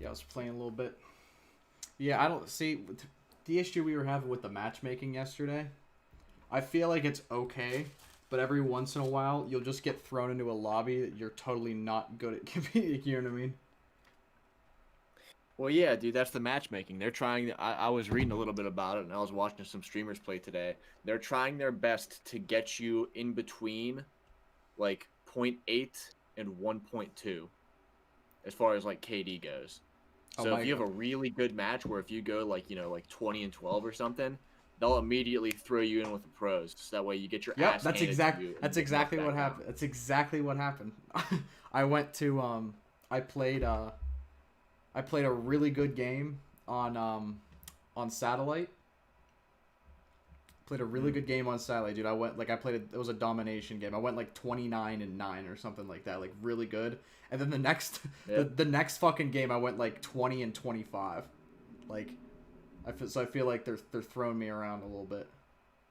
Yeah, I was playing a little bit. Yeah, I don't see the issue we were having with the matchmaking yesterday. I feel like it's okay, but every once in a while you'll just get thrown into a lobby that you're totally not good at competing. You know what I mean? Well, yeah, dude, that's the matchmaking. They're trying. I was reading a little bit about it, and I was watching some streamers play today. They're trying their best to get you in between, like, zero point 0.8 and 1.2, as far as like KD goes. Oh So if my you have god. a really good match, where if you go like like 20 and 12 or something, they'll immediately throw you in with the pros. So that way you get your Yep, ass handed to you and that's you get knocked exactly what back down. happened. That's exactly what happened. I went to I played I played a really good game on satellite. Played a really Mm. good game on satellite, dude. I played it was a domination game. I went like 29-9 or something like that, like really good. And then the next Yeah. the next fucking game I went like 20-25. Like I feel like they're throwing me around a little bit.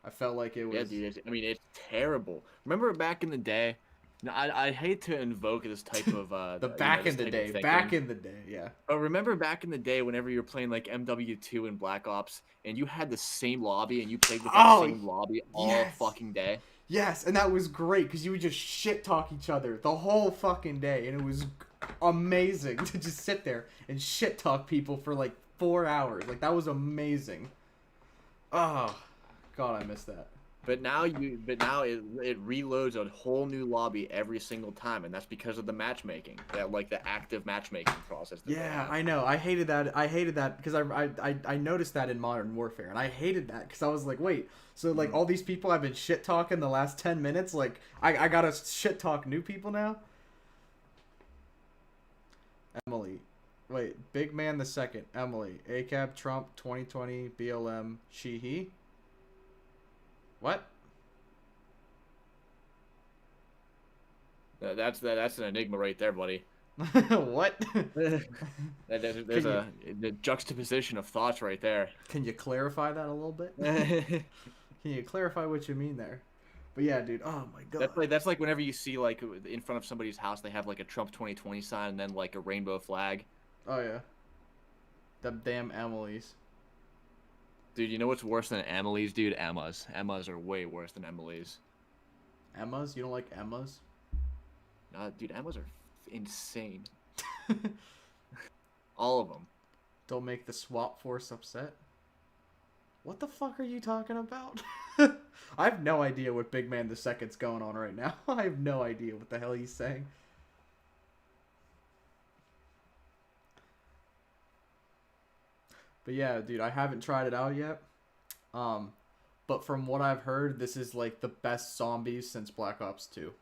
I felt like it Yeah, was dude. I mean, it's terrible. Remember back in the day? Now, I hate to invoke this type of the back this in the type of day, back thinking. in the day, yeah. But remember back in the day, whenever you were playing like MW2 and Black Ops, and you had the same lobby, and you played with that Oh, same lobby all yes. fucking day. Yes, and that was great because you would just shit talk each other the whole fucking day, and it was amazing to just sit there and shit talk people for like 4 hours. Like that was amazing. Oh, God, I miss that. But now it reloads a whole new lobby every single time, and that's because of the matchmaking, that like the active matchmaking process that they Yeah, have. I know. I hated that. I hated that because I noticed that in Modern Warfare, and I hated that because I was like, wait, so like Mm. all these people I've been shit talking the last 10 minutes, like I gotta shit talk new people now. Emily. Wait, Big Man the Second. Emily. ACAB, Trump, 2020, BLM, she, he. What? That's an enigma right there, buddy. What? There's Can you the juxtaposition of thoughts right there. can you clarify that a little bit? that's Can you clarify what you mean there? But yeah, dude. Oh my god. like whenever you see like in front of somebody's house, they have like a Trump 2020 sign and then like a rainbow flag. Oh yeah. Them damn Emily's. Dude, you know what's worse than Emily's, dude? Emma's. Emma's are way worse than Emily's. Emma's? You don't like Emma's? Dude, Emma's are insane. All of them. Don't make the swap force upset. What the fuck are you talking about? I have no idea what Big Man the Second's going on right now. I have no idea what the hell he's saying. But yeah, dude, I haven't tried it out yet. Um, but from what I've heard, this is like the best zombies since Black Ops 2.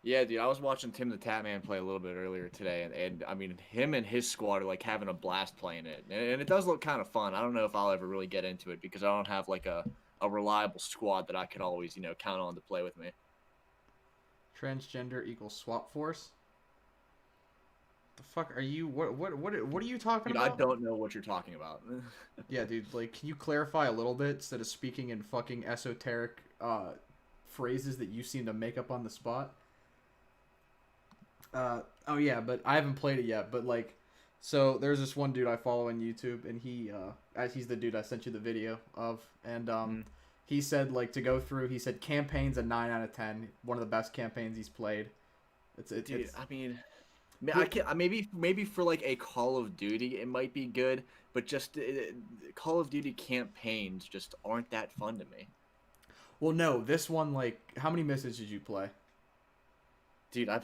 Yeah, dude, I was watching Tim the Tatman play a little bit earlier today, and I mean, him and his squad are like having a blast playing it, and it does look kind of fun. I don't know if I'll ever really get into it because I don't have like a reliable squad that I can always count on to play with me. Transgender equals swap force. The fuck are you? What are you talking Dude, I about? don't know what you're talking about. Yeah, dude. Like, can you clarify a little bit instead of speaking in fucking esoteric phrases that you seem to make up on the spot? Oh yeah, but I haven't played it yet. But like, so there's this one dude I follow on YouTube, and he's the dude I sent you the video of, and Mm. he said like to go through. He said campaign's a 9 out of 10. One of the best campaigns he's played. Dude, It's I mean, I he, can't. Maybe for like a Call of Duty, it might be good, but just Call of Duty campaigns just aren't that fun to me. well, no, this one like how many missions did you play? Dude, I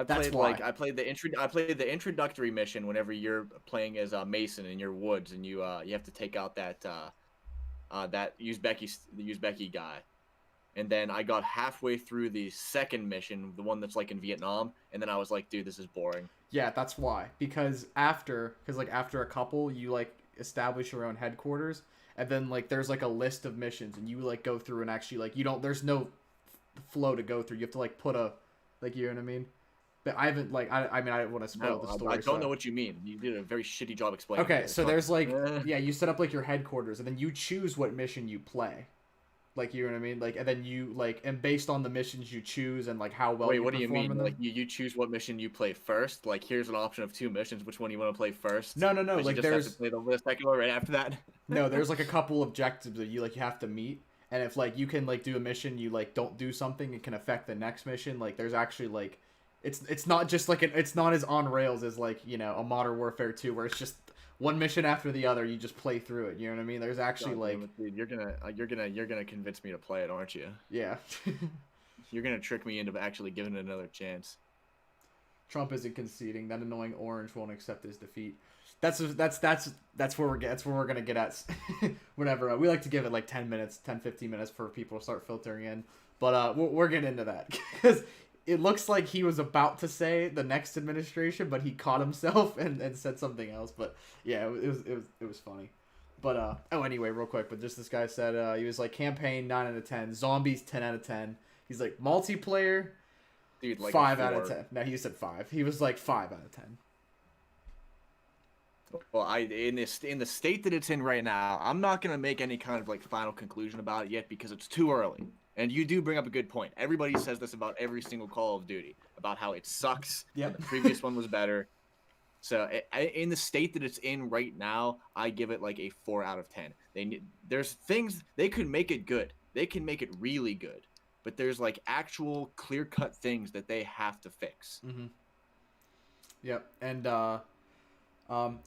That's played why. I played the introductory mission whenever you're playing as a Mason in your woods and you have to take out that Uzbeki guy. And then I got halfway through the second mission, the one that's like in Vietnam, and then I was like, dude, this is boring. Yeah, that's why. Because like after a couple, you like establish your own headquarters, and then like there's like a list of missions, and you like go through and actually like you don't. There's no flow to go through. You have to like put a like you know what I mean. But I haven't like I mean I don't want to spoil No, the I story. don't So know what you mean. You did a very shitty job explaining okay, it. so Fuck. there's like yeah, you set up like your headquarters, and then you choose what mission you play. Like, you know what I mean? Like, and then you like, and based on the missions you choose and like how well Wait, you what do you perform mean? in Like them. you choose what mission you play first? Like here's an option of two missions. Which one you want to play first? No, no, no. But you Like, just have to there's play the second one right after that. no, there's like a couple objectives that you have to meet, and if like you can like do a mission, you like don't do something, it can affect the next mission. Like, there's actually like, it's not just like it's not as on rails as like a Modern Warfare 2 where it's just one mission after the other. You just play through it. You know what I mean? There's actually God damn like it, dude! You're gonna convince me to play it, aren't you? yeah. You're gonna trick me into actually giving it another chance. Trump isn't conceding. That annoying orange won't accept his defeat. That's where we're gonna get at. Whenever we like to give it like 10, 15 minutes for people to start filtering in, but we're getting into that because it looks like he was about to say the next administration, but he caught himself and said something else. But yeah, it was funny. But anyway, real quick. But just this guy said he was like campaign 9 out of 10, zombies 10 out of 10. He's like multiplayer. Dude, like 5 out of 10. No, he said 5. He was like 5 out of 10. Well, in the state that it's in right now, I'm not gonna make any kind of like final conclusion about it yet because it's too early. And you do bring up a good point. Everybody says this about every single Call of Duty about how it sucks. Yep. The previous one was better. So in the state that it's in right now, I give it like a 4 out of 10. There's things they could make it good. They can make it really good, but there's like actual clear-cut things that they have to fix. Mm-hmm. Yep. And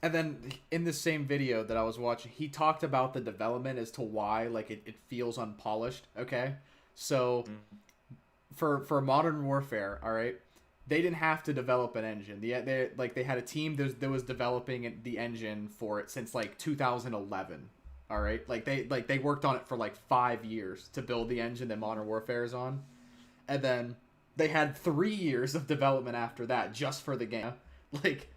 then in the same video that I was watching, he talked about the development as to why like it feels unpolished. Okay, so for Modern Warfare, all right, they didn't have to develop an engine. They had a team that was developing the engine for it since like 2011. All right, like they worked on it for like 5 years to build the engine that Modern Warfare is on, and then they had 3 years of development after that just for the game. Like,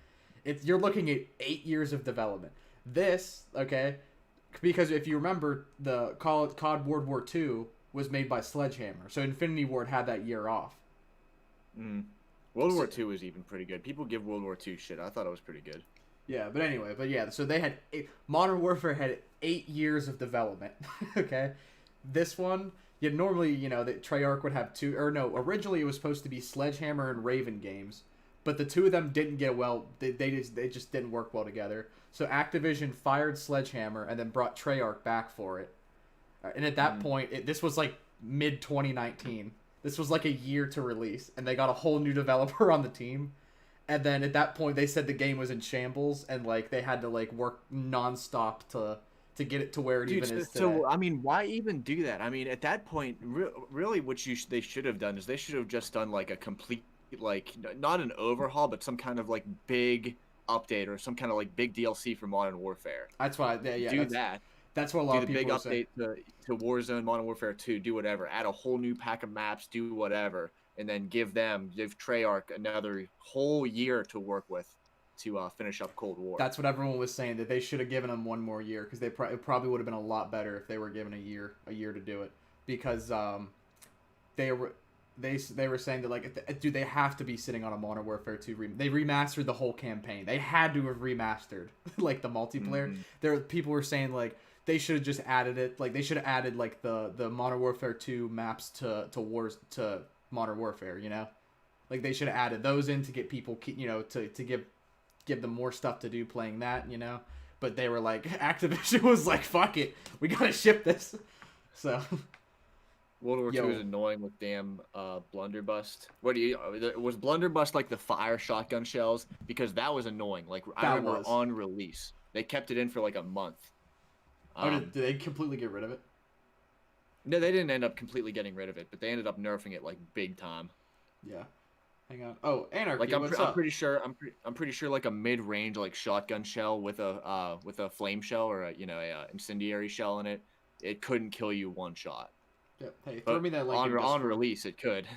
you're looking at 8 years of development. This, okay, because if you remember, the COD World War II was made by Sledgehammer, so Infinity Ward had that year off. World War II was even pretty good. People give World War II shit. I thought it was pretty good. Yeah, but anyway, so they had Modern Warfare had 8 years of development. Okay, this one, normally that Treyarch would have two, or no, originally it was supposed to be Sledgehammer and Raven Games. But the two of them didn't get well. They just didn't work well together. So Activision fired Sledgehammer and then brought Treyarch back for it. And at that point, this was like mid 2019. This was like a year to release, and they got a whole new developer on the team. And then at that point, they said the game was in shambles, and like they had to like work nonstop to get it to where it even is today. So I mean, why even do that? I mean, at that point, really, what they should have done is they should have just done like a complete, like, not an overhaul, but some kind of like big update or some kind of like big DLC for Modern Warfare. That's why that's what a lot of people are saying. Do the big update to Warzone, Modern Warfare 2, do whatever, add a whole new pack of maps, do whatever, and then give Treyarch another whole year to work with to finish up Cold War. That's what everyone was saying, that they should have given them one more year, because it probably would have been a lot better if they were given a year to do it, because they were saying that like, dude, they have to be sitting on a Modern Warfare 2 they remastered the whole campaign. They had to have remastered like the multiplayer. People were saying like they should have just added it. Like they should have added like the Modern Warfare 2 maps to Modern Warfare. Like they should have added those in to get people to give them more stuff to do playing that. But they were like, Activision was like, fuck it, we gotta ship this. So. World War II is annoying with damn blunderbuss. Was blunderbuss like the fire shotgun shells? Because that was annoying. Like I remember on release, they kept it in for like a month. Did they completely get rid of it? No, they didn't end up completely getting rid of it, but they ended up nerfing it like big time. Yeah. Hang on. Oh, Anarchy. Like what's up? I'm pretty sure like a mid-range like shotgun shell with a flame shell or a incendiary shell in it, it couldn't kill you one shot. Yep. Hey, throw me that link on release. It could.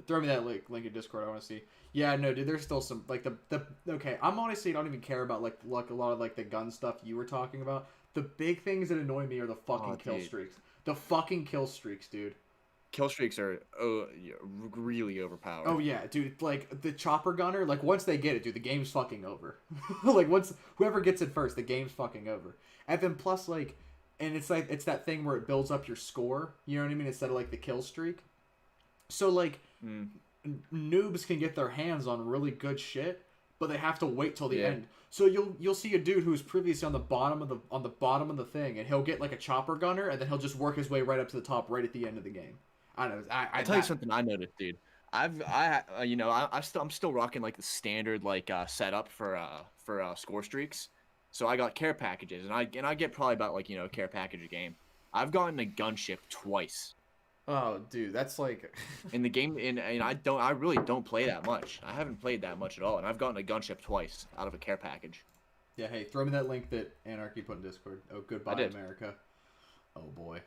Throw me that link in Discord. I want to see. Yeah, no, dude. There's still some like the okay. I'm honestly don't even care about like a lot of like the gun stuff you were talking about. The big things that annoy me are the fucking kill streaks. The fucking kill streaks, dude. Kill streaks are really overpowered. Oh yeah, dude. Like the chopper gunner. Like once they get it, dude, the game's fucking over. Like once whoever gets it first, the game's fucking over. And then plus like. and it's like it's that thing where it builds up your score. You know what I mean? Instead of like the kill streak. So like noobs can get their hands on really good shit, but they have to wait till the end. So you'll see a dude who's previously on the bottom of the thing, and he'll get like a chopper gunner, and then he'll just work his way right up to the top right at the end of the game. I don't know. I'll tell you something I noticed, dude. I'm still rocking like the standard like setup for score streaks. So I got care packages, and I get probably about like care package a game. I've gotten a gunship twice. Oh, dude, that's like in the game. And I really don't play that much. I haven't played that much at all, and I've gotten a gunship twice out of a care package. Yeah, hey, throw me that link that Anarchy put in Discord. Oh, goodbye, America. Oh boy.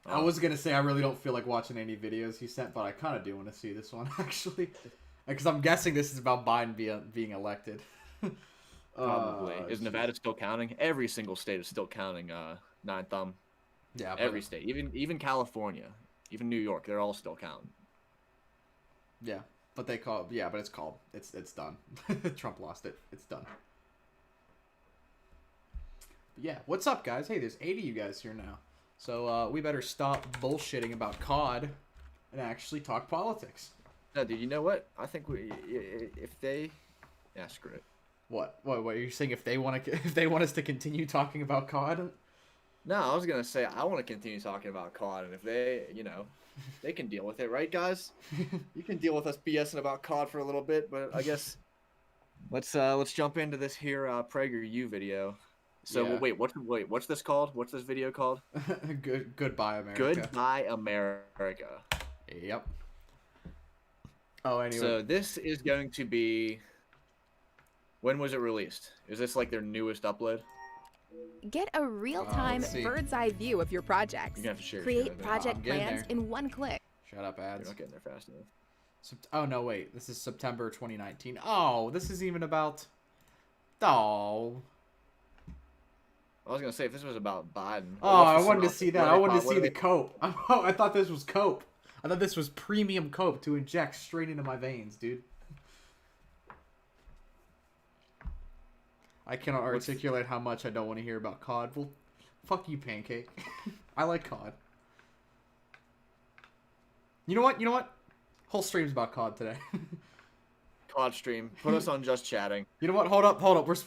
I was gonna say I really don't feel like watching any videos he sent, but I kind of do want to see this one actually, because I'm guessing this is about Biden being elected. Probably. Is Nevada still counting? Every single state is still counting. Nine Thumb. Yeah. Every state, even California, even New York, they're all still counting. Yeah, but it's called. It's done. Trump lost it. It's done. But yeah, what's up, guys? Hey, there's 80 of you guys here now. So we better stop bullshitting about COD and actually talk politics. No, dude, you know what? I think screw it. What are you saying? If they want us to continue talking about COD? No, I was gonna say I want to continue talking about COD, and if they, they can deal with it, right, guys? You can deal with us BSing about COD for a little bit, but I guess let's jump into this here PragerU video. So yeah. what's this called? What's this video called? Goodbye, America. Goodbye, America. Yep. Oh, anyway. So this is going to be. When was it released? Is this like their newest upload? Get a real-time bird's eye view of your projects. You're gonna have to share Create project plans in one click. Shut up, ads. You're not getting there fast enough. Oh no, wait. This is September 2019. Oh, this is even about. Oh. I was gonna say if this was about Biden. Oh, I wanted to see that. I wanted to see the cope. I thought this was cope. I thought this was premium cope to inject straight into my veins, dude. I cannot articulate how much I don't want to hear about COD. Well, fuck you, Pancake. I like COD. You know what? Whole stream's about COD today. COD stream. Put us on just chatting. You know what? Hold up. We're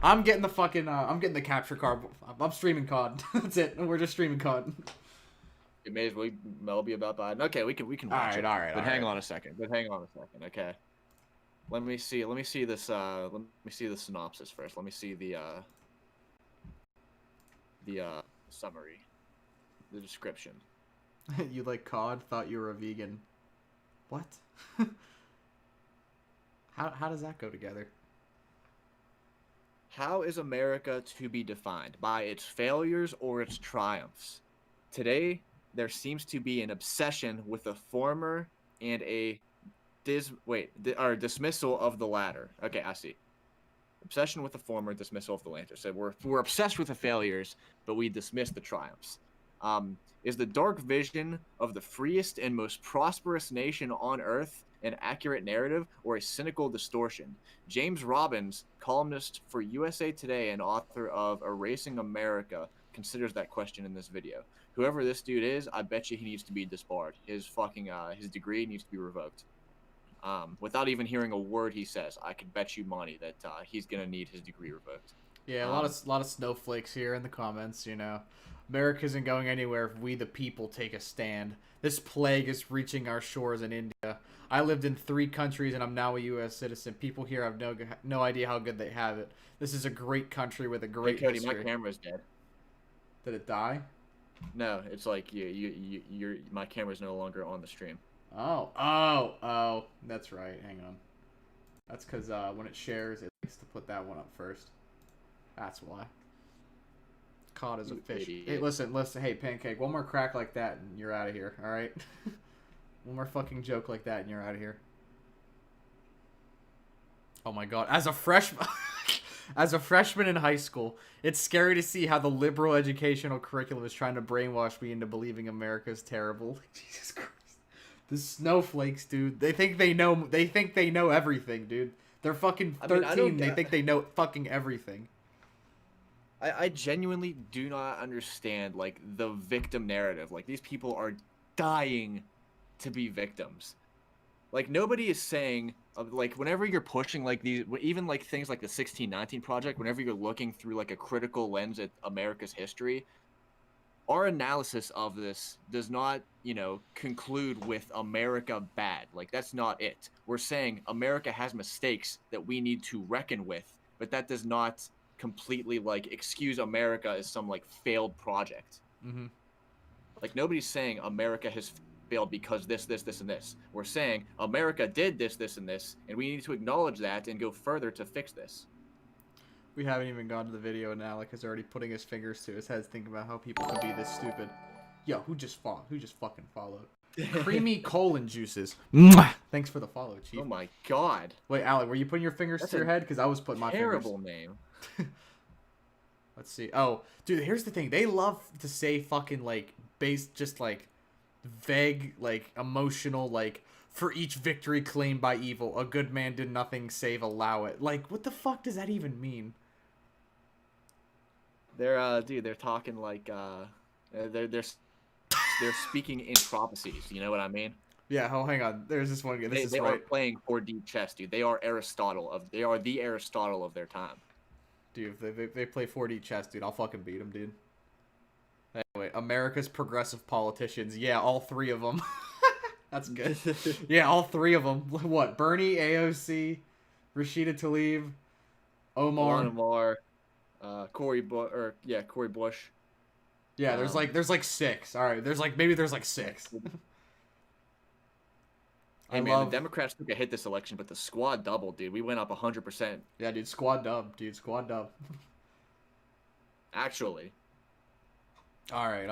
I'm getting the fucking. I'm getting the capture card. I'm streaming COD. That's it. We're just streaming COD. It may as well be about Biden. Okay, we can watch it. All right. But hang on a second. Okay. Let me see this. Let me see the synopsis first. Let me see the summary, the description. You like COD? Thought you were a vegan. What? How does that go together? How is America to be defined? By its failures or its triumphs? Today, there seems to be an obsession with the former and a dismissal of the latter. Okay, I see. Obsession with the former, dismissal of the latter. So we're obsessed with the failures, but we dismiss the triumphs. Is the dark vision of the freest and most prosperous nation on earth an accurate narrative or a cynical distortion? James Robbins, columnist for USA Today and author of Erasing America, considers that question in this video. Whoever this dude is, I bet you he needs to be disbarred. His his degree needs to be revoked. Without even hearing a word he says, I could bet you money that he's gonna need his degree revoked. Yeah, a lot of snowflakes here in the comments. America isn't going anywhere if we the people take a stand. This plague is reaching our shores in India. I lived in 3 countries and I'm now a U.S. citizen. People here have no idea how good they have it. This is a great country with a great Cody, history. my camera's dead. Did it die? No, it's like my camera's no longer on the stream. Oh, that's right. Hang on. That's because when it shares, it likes to put that one up first. That's why. COD is a fish. Idiot. Hey, listen. Hey, Pancake, one more crack like that and you're out of here, all right? One more fucking joke like that and you're out of here. Oh my god. As a freshman in high school, it's scary to see how the liberal educational curriculum is trying to brainwash me into believing America is terrible. Jesus Christ. The snowflakes, dude. They think they know everything, dude. They're fucking 13. They think they know fucking everything. I genuinely do not understand like the victim narrative. Like these people are dying to be victims. Like nobody is saying like whenever you're pushing like these, even like things like the 1619 project, whenever you're looking through like a critical lens at America's history, our analysis of this does not, conclude with America bad. Like that's not it. We're saying America has mistakes that we need to reckon with, but that does not completely like excuse America as some like failed project. Mm-hmm. Like nobody's saying America has failed because this, and this. We're saying America did this, and this, and we need to acknowledge that and go further to fix this. We haven't even gone to the video, and Alec is already putting his fingers to his head thinking about how people can be this stupid. Yo, who just fucking followed? Creamy colon juices. Thanks for the follow, Chief. Oh my god. Wait, Alec, were you putting your fingers to your head? Because I was putting my terrible fingers. Name. Let's see. Oh, dude, here's the thing. They love to say fucking, like, just, like, vague, like, emotional, like, for each victory claimed by evil, a good man did nothing save allow it. Like, what the fuck does that even mean? They're talking like, they're speaking in prophecies. You know what I mean? Yeah. Oh, hang on. There's this one. They are playing 4D chess, dude. They are They are the Aristotle of their time. Dude, if they play 4D chess, dude, I'll fucking beat them, dude. Anyway, America's progressive politicians. Yeah, all three of them. That's good. Yeah, all three of them. What? Bernie, AOC, Rashida Tlaib, Omar. Cory Bush. Yeah, there's like six. All right, there's like six. Hey man, the Democrats took a hit this election, but the squad doubled, dude. We went up 100%. Yeah, dude, squad dub, Actually. All right.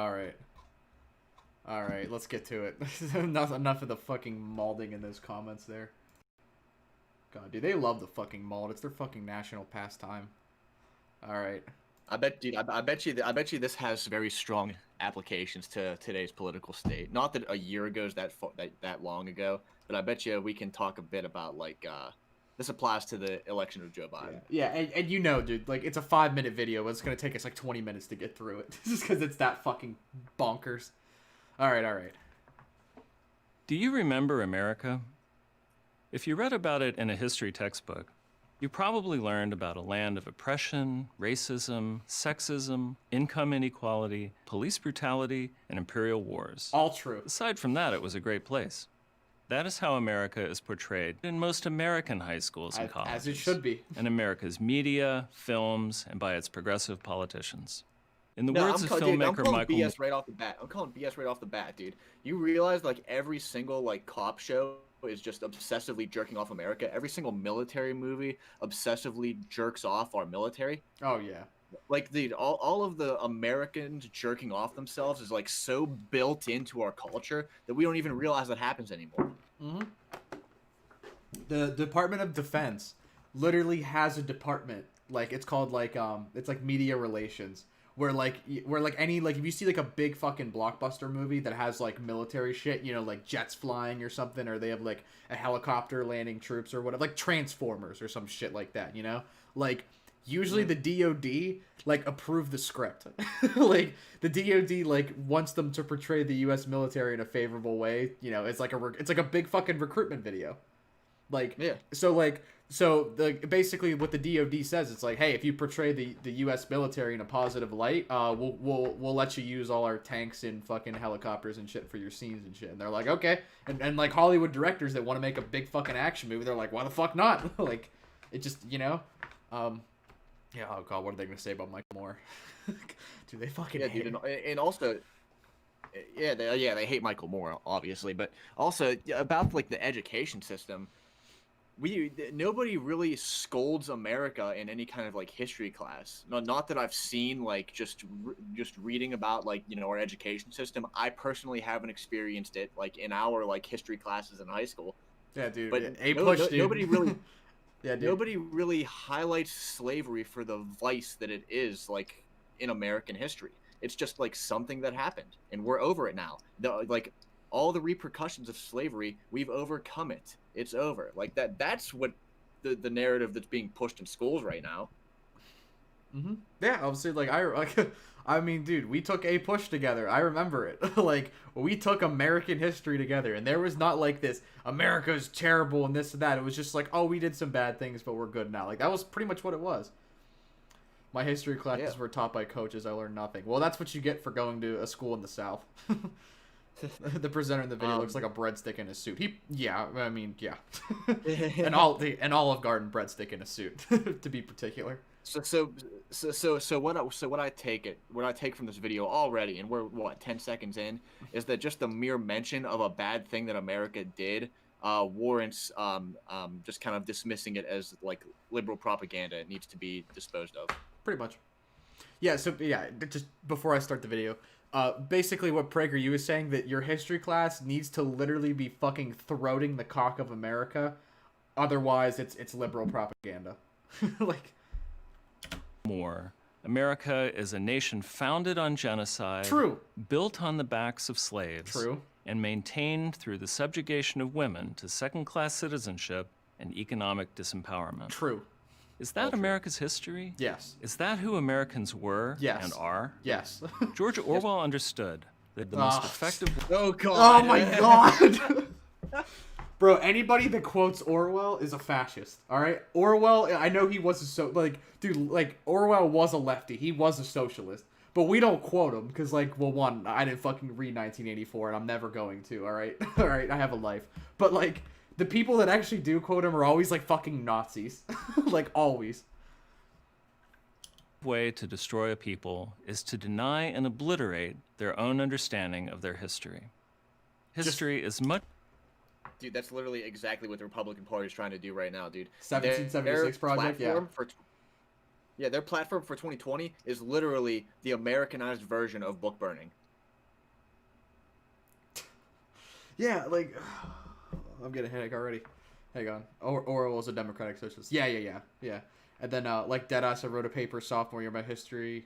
Let's get to it. Enough of the fucking malding in those comments there. God, dude, they love the fucking mald. It's their fucking national pastime. All right. I bet you this has very strong applications to today's political state. Not that a year ago is that long ago, but I bet you we can talk a bit about like this applies to the election of Joe Biden. Yeah, and you know, dude, like it's a 5-minute video, but it's gonna take us like 20 minutes to get through it, just because it's that fucking bonkers. All right. Do you remember America? If you read about it in a history textbook, you probably learned about a land of oppression, racism, sexism, income inequality, police brutality, and imperial wars. All true. Aside from that, it was a great place. That is how America is portrayed in most American high schools and colleges. As it should be. In America's media, films, and by its progressive politicians. In the words of filmmaker Michael... BS right off the bat. I'm calling BS right off the bat, dude. You realize like every single like cop show is just obsessively jerking off America. Every single military movie obsessively jerks off our military. Oh yeah. Like dude, all of the Americans jerking off themselves is like so built into our culture that we don't even realize that happens anymore. Mm-hmm. The Department of Defense literally has a department, like it's called like it's like media relations, where any like if you see like a big fucking blockbuster movie that has like military shit, you know, like jets flying or something, or they have like a helicopter landing troops or whatever, like Transformers or some shit like that, you know, like usually the DoD like approve the script. Like the DoD like wants them to portray the U.S. military in a favorable way, you know. It's like a big fucking recruitment video. Like, yeah. So basically what the DoD says, it's like, hey, if you portray the U.S. military in a positive light, we'll let you use all our tanks and fucking helicopters and shit for your scenes and shit. And they're like, okay. And like Hollywood directors that want to make a big fucking action movie, they're like, why the fuck not? Like, it just, you know, yeah. Oh god, what are they gonna say about Michael Moore? Dude, they fucking hate him. And also. Yeah, they hate Michael Moore, obviously, but also about like the education system. Nobody really scolds America in any kind of like history class. Not that I've seen like just reading about like, you know, our education system. I personally haven't experienced it like in our like history classes in high school. Yeah, dude. But dude. Nobody really. Yeah, dude. Nobody really highlights slavery for the vice that it is, like in American history. It's just like something that happened, and we're over it now. Like all the repercussions of slavery, we've overcome it. It's over. Like that's what the narrative that's being pushed in schools right now. Yeah, obviously, like I mean, dude, we took a push together. I remember it. Like, we took American history together, and there was not like this America's terrible and this and that. It was just like, oh, we did some bad things, but we're good now. Like, that was pretty much what it was. My history classes were taught by coaches. I learned nothing. Well, that's what you get for going to a school in the South. The presenter in the video looks like a breadstick in a suit. I mean, yeah. An Olive Garden breadstick in a suit, to be particular. So what I take from this video already, and we're what 10 seconds in, is that just the mere mention of a bad thing that America did warrants just kind of dismissing it as like liberal propaganda. It needs to be disposed of. Pretty much. Yeah. So yeah, just before I start the video, basically what PragerU is saying, that your history class needs to literally be fucking throating the cock of America, otherwise it's liberal propaganda. Like. More. America is a nation founded on genocide, True, built on the backs of slaves, true, and maintained through the subjugation of women to second-class citizenship and economic disempowerment. true. Is that America's history? Yes. Is that who Americans were Yes. and are? Yes. George Orwell understood that the most effective... Oh god. Oh my god. Bro, anybody that quotes Orwell is a fascist. All right, Orwell. I know he was dude. Orwell was a lefty. He was a socialist. But we don't quote him because, like, well, one, I didn't fucking read 1984, and I'm never going to. All right, all right. I have a life. But like, the people that actually do quote him are always like fucking Nazis. Like, always. way to destroy a people is to deny and obliterate their own understanding of their history. History is much... Dude, that's literally exactly what the Republican Party is trying to do right now, dude. 1776 project, yeah. Their platform for 2020 is literally the Americanized version of book burning. Yeah, like, I'm getting a headache already. Hang on. Orwell's a democratic socialist. Yeah. And then, like, Deadass, I wrote a paper sophomore year about history.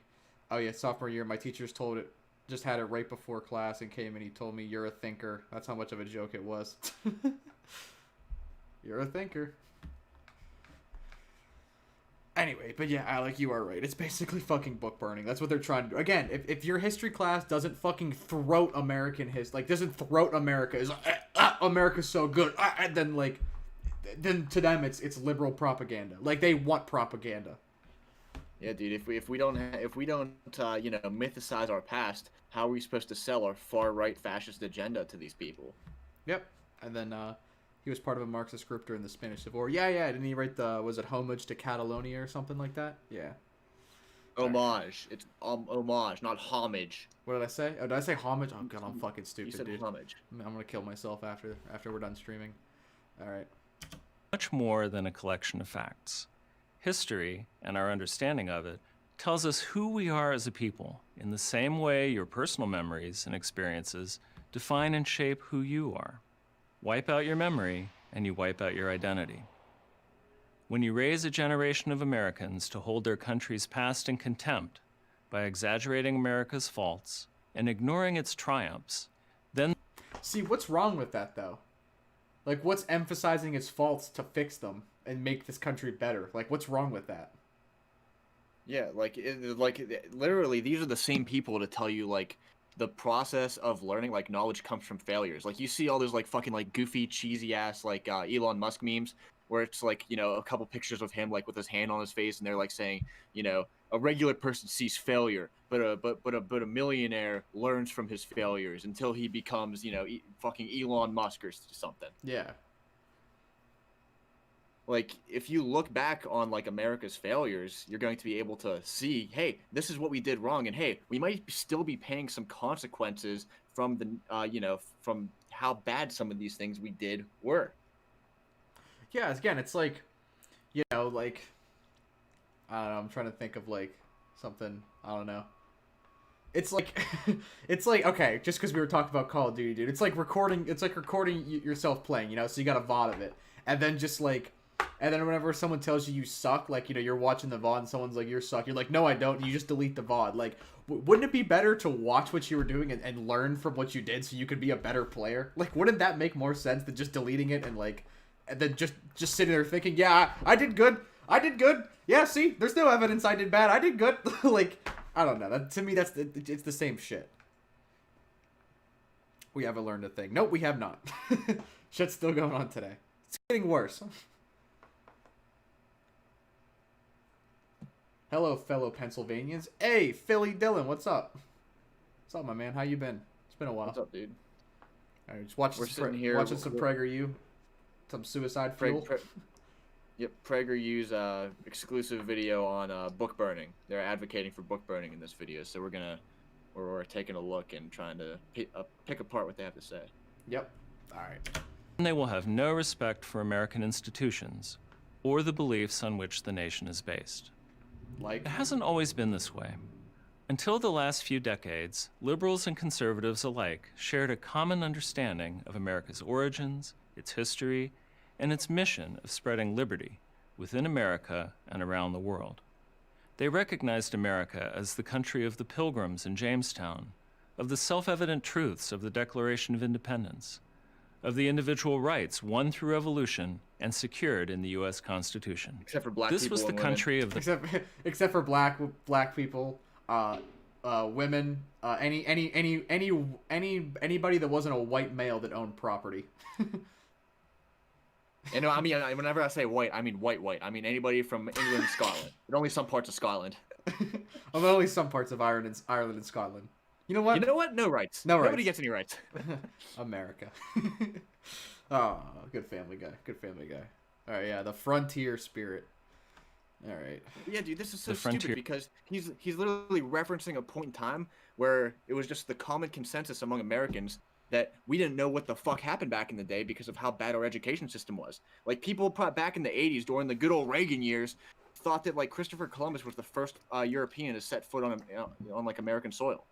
Oh, yeah, sophomore year, my teachers just had it right before class and came and he told me, you're a thinker. That's how much of a joke it was. You're a thinker. Anyway, but yeah, Alec, you are right. It's basically fucking book burning. That's what they're trying to do. Again, if your history class doesn't fucking throat American history, like, doesn't throat America, is America's so good, and then, like, then to them it's liberal propaganda. Like, they want propaganda. Yeah, dude. If we don't mythicize our past, how are we supposed to sell our far right fascist agenda to these people? Yep. And then he was part of a Marxist group during the Spanish Civil War. Yeah. Didn't he write was it Homage to Catalonia or something like that? Yeah. Homage. It's homage, not homage. What did I say? Oh, did I say homage? Oh god, I'm fucking stupid, You said dude. homage. I'm gonna kill myself after we're done streaming. All right. much more than a collection of facts. History, and our understanding of it, tells us who we are as a people, in the same way your personal memories and experiences define and shape who you are. Wipe out your memory, and you wipe out your identity. When you raise a generation of Americans to hold their country's past in contempt by exaggerating America's faults and ignoring its triumphs, then... See, what's wrong with that, though? Like, what's emphasizing its faults to fix them and make this country better? Like, what's wrong with that? Yeah, literally, these are the same people to tell you, like, the process of learning, like, knowledge comes from failures. Like, you see all those, like, fucking, like, goofy, cheesy-ass, like, Elon Musk memes, where it's, like, you know, a couple pictures of him, like, with his hand on his face, and they're, like, saying, you know, a regular person sees failure, but a millionaire learns from his failures until he becomes, you know, fucking Elon Musk or something. Yeah. Like, if you look back on, like, America's failures, you're going to be able to see, hey, this is what we did wrong, and hey, we might still be paying some consequences from the, you know, from how bad some of these things we did were. Yeah, again, it's like, you know, like, I don't know, I'm trying to think of, like, something, I don't know. It's like, okay, just because we were talking about Call of Duty, dude, it's like recording yourself playing, you know, so you got a VOD of it, and then just, like, and then whenever someone tells you suck, like, you know, you're watching the VOD and someone's like, you're suck, you're like, no, I don't, and you just delete the VOD. Like, wouldn't it be better to watch what you were doing and learn from what you did so you could be a better player? Like, wouldn't that make more sense than just deleting it and, like, and then just sitting there thinking, yeah, I did good. I did good. Yeah, see, there's no evidence I did bad. I did good. Like, I don't know. To me, it's the same shit. We haven't learned a thing. Nope, we have not. Shit's still going on today. It's getting worse. Hello, fellow Pennsylvanians. Hey, Philly Dylan, what's up? What's up, my man? How you been? It's been a while. What's up, dude? All right, just watching some PragerU, some suicide fuel. Yep, PragerU's exclusive video on book burning. They're advocating for book burning in this video, so we're taking a look and trying to pick apart what they have to say. Yep. All right. And they will have no respect for American institutions or the beliefs on which the nation is based. Like, it hasn't always been this way. Until the last few decades, liberals and conservatives alike shared a common understanding of America's origins, its history, and its mission of spreading liberty within America and around the world. They recognized America as the country of the Pilgrims in Jamestown, of the self-evident truths of the Declaration of Independence, of the individual rights won through revolution and secured in the U.S. Constitution. Except for black this people was the and country of the except for black people, women, anybody that wasn't a white male that owned property. And I mean, whenever I say white, I mean white. I mean anybody from England and Scotland, but only some parts of Scotland. Only some parts of Ireland and Scotland. You know what? You know what? No rights. No rights. Nobody gets any rights. America. Oh, good Family Guy. Good Family Guy. All right, yeah, the frontier spirit. All right. Yeah, dude, this is so stupid because he's literally referencing a point in time where it was just the common consensus among Americans that we didn't know what the fuck happened back in the day because of how bad our education system was. Like, people back in the 80s during the good old Reagan years thought that, like, Christopher Columbus was the first European to set foot on like, American soil.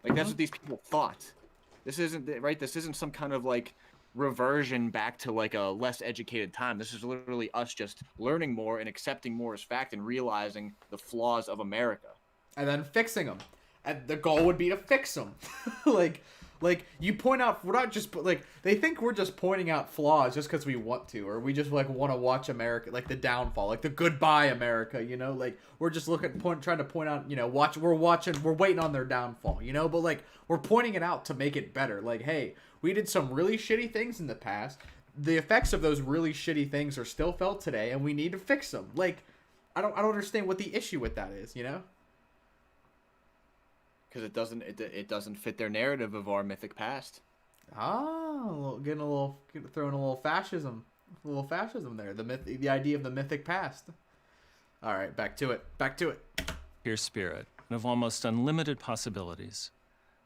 Like, that's what these people thought. This isn't, right? This isn't some kind of, like, reversion back to, like, a less educated time. This is literally us just learning more and accepting more as fact and realizing the flaws of America. And then fixing them. And the goal would be to fix them. Like, you point out, we're not just, like, they think we're just pointing out flaws just because we want to, or we just, like, want to watch America, like, the downfall, like, the goodbye America, you know? Like, we're just trying to point out, you know, we're waiting on their downfall, you know? But, like, we're pointing it out to make it better. Like, hey, we did some really shitty things in the past. The effects of those really shitty things are still felt today, and we need to fix them. Like, I don't understand what the issue with that is, you know? Because it doesn't fit their narrative of our mythic past. Throwing a little fascism there. The idea of the mythic past. All right, back to it. Your spirit and of almost unlimited possibilities.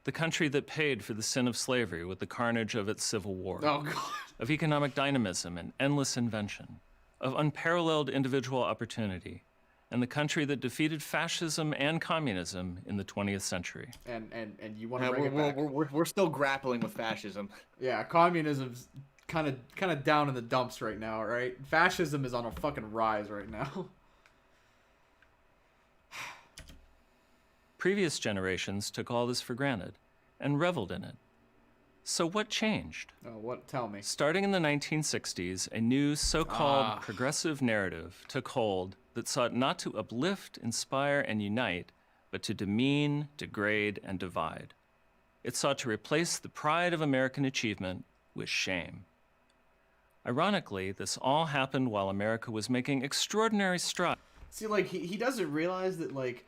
The country that paid for the sin of slavery with the carnage of its civil war. Oh God. Of economic dynamism and endless invention. Of unparalleled individual opportunity. And the country that defeated fascism and communism in the 20th century. And you want to bring it back? We're still grappling with fascism. Yeah, communism's kind of down in the dumps right now, right? Fascism is on a fucking rise right now. Previous generations took all this for granted and reveled in it. So what changed? Oh, what? Tell me. Starting in the 1960s, a new so-called progressive narrative took hold that sought not to uplift, inspire, and unite, but to demean, degrade, and divide. It sought to replace the pride of American achievement with shame. Ironically, this all happened while America was making extraordinary strides. See, like, he doesn't realize that, like,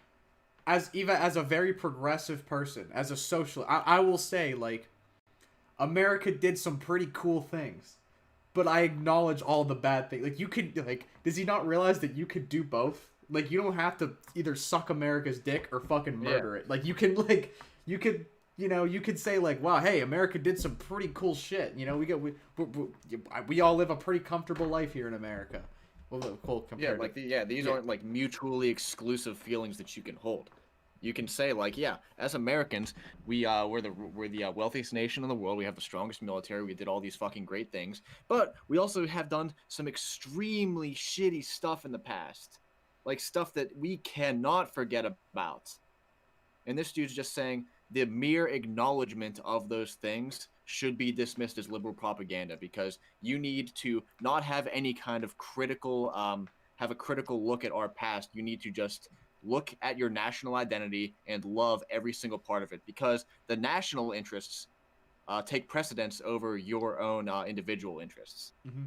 as a very progressive person, as a social, I will say, like, America did some pretty cool things, but I acknowledge all the bad things. Like, you could, like, does he not realize that you could do both? Like, you don't have to either suck America's dick or fucking murder it. Like, you can, like, you could say, like, wow, hey, America did some pretty cool shit. You know, we all live a pretty comfortable life here in America. Well, cool compared these aren't, like, mutually exclusive feelings that you can hold. You can say, like, yeah, as Americans, we're the wealthiest nation in the world. We have the strongest military. We did all these fucking great things. But we also have done some extremely shitty stuff in the past. Like, stuff that we cannot forget about. And this dude's just saying the mere acknowledgement of those things should be dismissed as liberal propaganda because you need to not have any kind of critical have a critical look at our past, you need to just look at your national identity and love every single part of it, because the national interests take precedence over your own individual interests. Mm-hmm.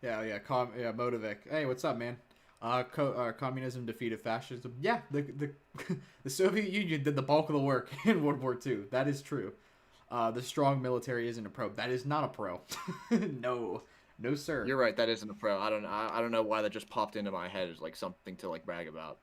Yeah, Motivik. Hey, what's up, man? Communism defeated fascism. Yeah, the the Soviet Union did the bulk of the work in World War II. That is true. The strong military isn't a pro. That is not a pro. No, sir. You're right. That isn't a pro. I don't know why that just popped into my head as like something to like brag about.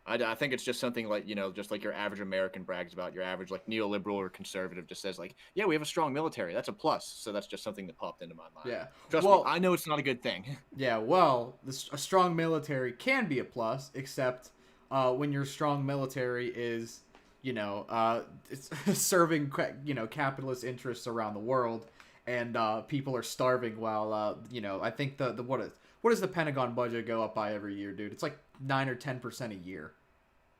I think it's just something like, just like your average American brags about. Your average like neoliberal or conservative just says like, yeah, we have a strong military. That's a plus. So that's just something that popped into my mind. Yeah. Trust me, I know it's not a good thing. Yeah. Well, a strong military can be a plus, except when your strong military is, it's serving, capitalist interests around the world, and people are starving while, I think what does the Pentagon budget go up by every year, dude? It's like 9 or 10% a year.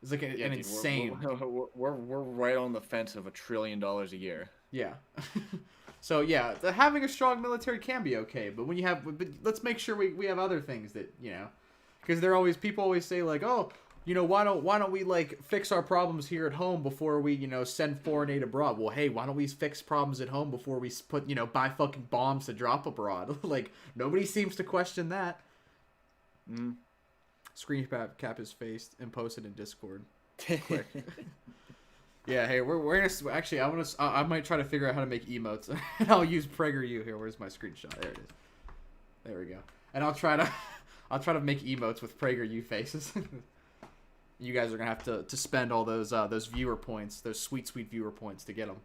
It's like an insane. We're right on the fence of $1 trillion a year. Yeah. So yeah, having a strong military can be okay, but when but let's make sure we have other things that because people always say like, oh, why don't we like fix our problems here at home before we send foreign aid abroad? Well, hey, why don't we fix problems at home before we buy fucking bombs to drop abroad? Like nobody seems to question that. Screen cap his face and post it in Discord. Quick. Yeah, hey, we're gonna actually. I might try to figure out how to make emotes, and I'll use PragerU here. Where's my screenshot? There it is. There we go. And I'll try to make emotes with PragerU faces. You guys are gonna have to spend all those viewer points, those sweet viewer points to get them.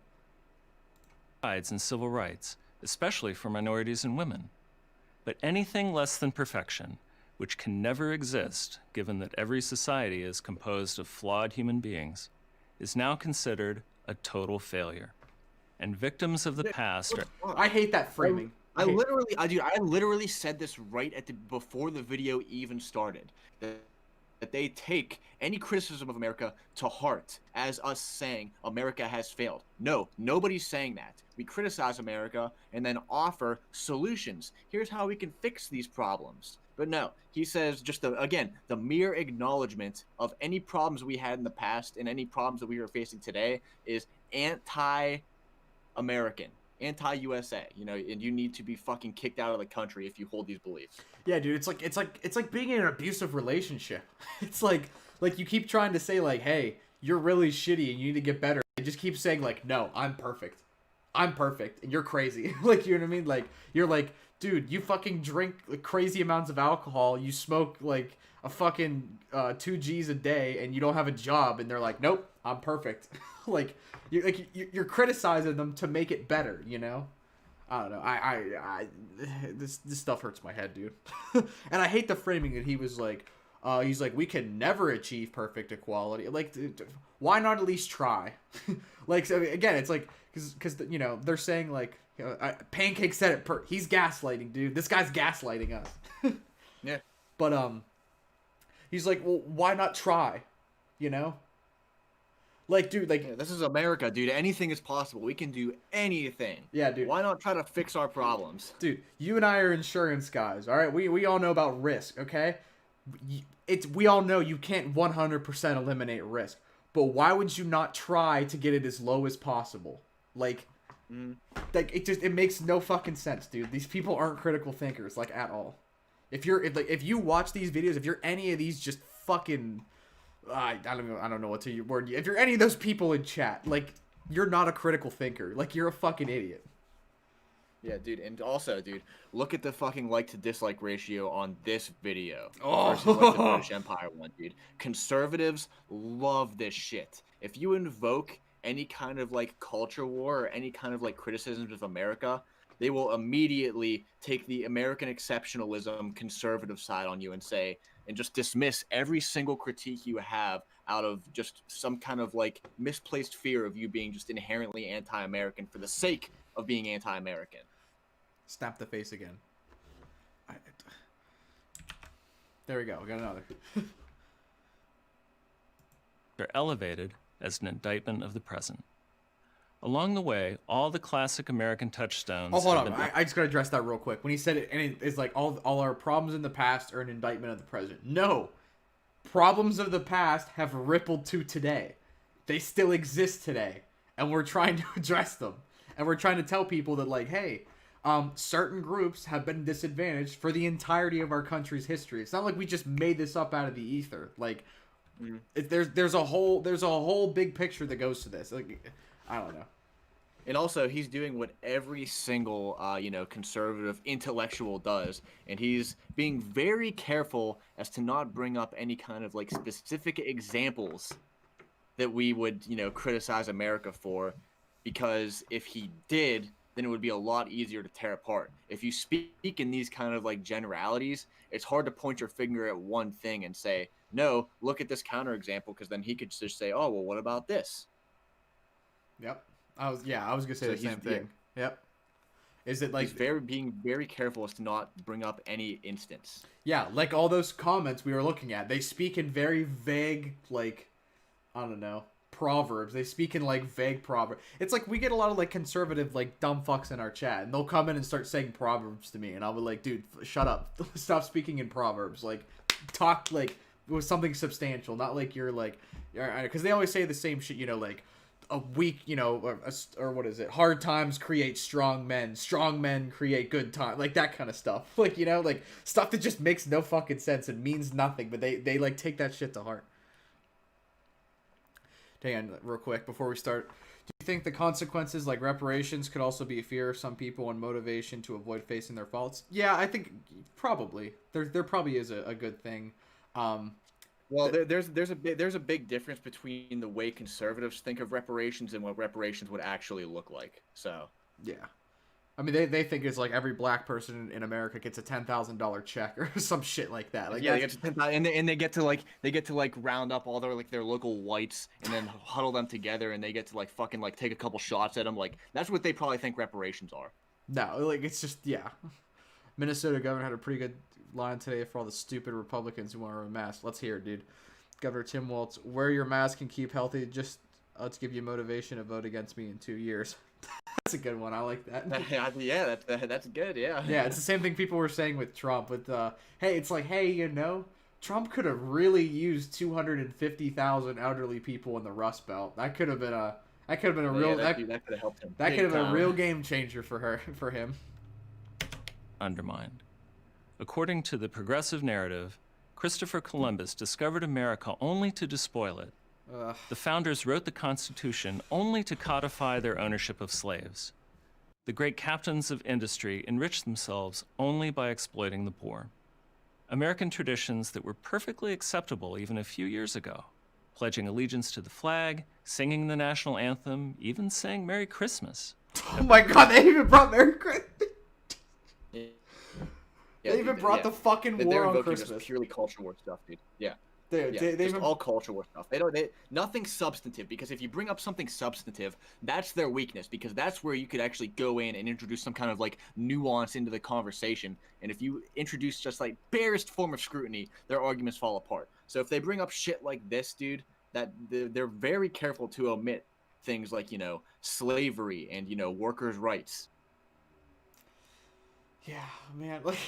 And civil rights, especially for minorities and women. But anything less than perfection, which can never exist given that every society is composed of flawed human beings, is now considered a total failure. And victims of the past are... I hate that framing. I literally said this right before the video even started. That they take any criticism of America to heart as us saying America has failed. No, nobody's saying that. We criticize America and then offer solutions. Here's how we can fix these problems. But no, he says just the mere acknowledgement of any problems we had in the past and any problems that we are facing today is anti-American. Anti-USA, and you need to be fucking kicked out of the country if you hold these beliefs. Yeah, dude, it's like being in an abusive relationship. It's like you keep trying to say like, hey, you're really shitty and you need to get better. They just keep saying like, no, I'm perfect, and you're crazy. Like, you know what I mean? Like, you're like, dude, you fucking drink like crazy amounts of alcohol, you smoke like a fucking 2 G's a day, and you don't have a job, and they're like, nope, I'm perfect. Like you're criticizing them to make it better, I don't know. I this stuff hurts my head, dude. And I hate the framing that he was like, he's like, we can never achieve perfect equality. Like, why not at least try? Like, so again, it's like because they're saying like, Pancake said it. He's gaslighting, dude. This guy's gaslighting us. Yeah. But he's like, well, why not try? Like, dude, like... Yeah, this is America, dude. Anything is possible. We can do anything. Yeah, dude. Why not try to fix our problems? Dude, you and I are insurance guys, all right? We all know about risk, okay? We all know you can't 100% eliminate risk. But why would you not try to get it as low as possible? Like, it makes no fucking sense, dude. These people aren't critical thinkers, like, at all. If you watch these videos, if you're any of these just fucking... I don't know what to your word. If you're any of those people in chat, like, you're not a critical thinker. Like, you're a fucking idiot. Yeah, dude. And also, dude, look at the fucking like to dislike ratio on this video versus like the British Empire one, dude. Conservatives love this shit. If you invoke any kind of like culture war or any kind of like criticisms of America, they will immediately take the American exceptionalism conservative side on you and say, and just dismiss every single critique you have out of just some kind of like misplaced fear of you being just inherently anti-American for the sake of being anti-American. Snap the face again. There we go. We got another. They're elevated as an indictment of the present. Along the way, all the classic American touchstones. Oh, hold have on. been- I just gotta address that real quick. When he said it, and it's like all our problems in the past are an indictment of the present. No, problems of the past have rippled to today. They still exist today, and we're trying to address them. And we're trying to tell people that, like, hey, certain groups have been disadvantaged for the entirety of our country's history. It's not like we just made this up out of the ether. Like, there's a whole big picture that goes to this. Like, I don't know. And also, he's doing what every single, conservative intellectual does, and he's being very careful as to not bring up any kind of like specific examples that we would, criticize America for, because if he did, then it would be a lot easier to tear apart. If you speak in these kind of like generalities, it's hard to point your finger at one thing and say, no, look at this counterexample, because then he could just say, oh, well, what about this? Yep. I was gonna say So the same thing. Yep. Is it like He's being very careful as to not bring up any instance. Yeah, like all those comments we were looking at, they speak in very vague, like, I don't know, proverbs. They speak in like vague proverbs. It's like we get a lot of like conservative like dumb fucks in our chat, and they'll come in and start saying proverbs to me, and I'll be like, dude, shut up, stop speaking in proverbs. Like, talk like with something substantial, not like you're like, because they always say the same shit, like a weak, or what is it? Hard times create strong men create good times, like that kind of stuff. Like, like stuff that just makes no fucking sense and means nothing, but they like take that shit to heart. Hang on, real quick before we start. Do you think the consequences, like reparations, could also be a fear of some people and motivation to avoid facing their faults? Yeah, I think probably there probably is a good thing. Well, there's a big difference between the way conservatives think of reparations and what reparations would actually look like. So yeah, I mean they think it's like every black person in America gets a $10,000 check or some shit like that. Like, yeah, they get to 10,000, and they get to round up all their local whites and then huddle them together, and they get to like fucking like take a couple shots at them. Like, that's what they probably think reparations are. No, like it's just, yeah. Minnesota governor had a pretty good line today for all the stupid Republicans who want to wear a mask. Let's hear it, dude. Governor Tim Walz, wear your mask and keep healthy. Just let's give you motivation to vote against me in 2 years. That's a good one. I like that. Yeah, that's good. Yeah. Yeah, it's the same thing people were saying with Trump. With hey, it's like, hey, Trump could have really used 250,000 elderly people in the Rust Belt. That could have been a real that could have helped him. That could have been a real game changer for him. Undermined. According to the progressive narrative, Christopher Columbus discovered America only to despoil it. The founders wrote the Constitution only to codify their ownership of slaves. The great captains of industry enriched themselves only by exploiting the poor. American traditions that were perfectly acceptable even a few years ago, pledging allegiance to the flag, singing the national anthem, even saying Merry Christmas. Oh my God, they even brought Merry Christmas. Yeah, they even brought the fucking war on Christmas. Just purely culture war stuff, dude. Yeah. Dude, yeah, they just all culture war stuff. Nothing substantive, because if you bring up something substantive, that's their weakness, because that's where you could actually go in and introduce some kind of like nuance into the conversation. And if you introduce just like barest form of scrutiny, their arguments fall apart. So if they bring up shit like this, dude, that they're very careful to omit things like, slavery and, workers' rights. Yeah, man, like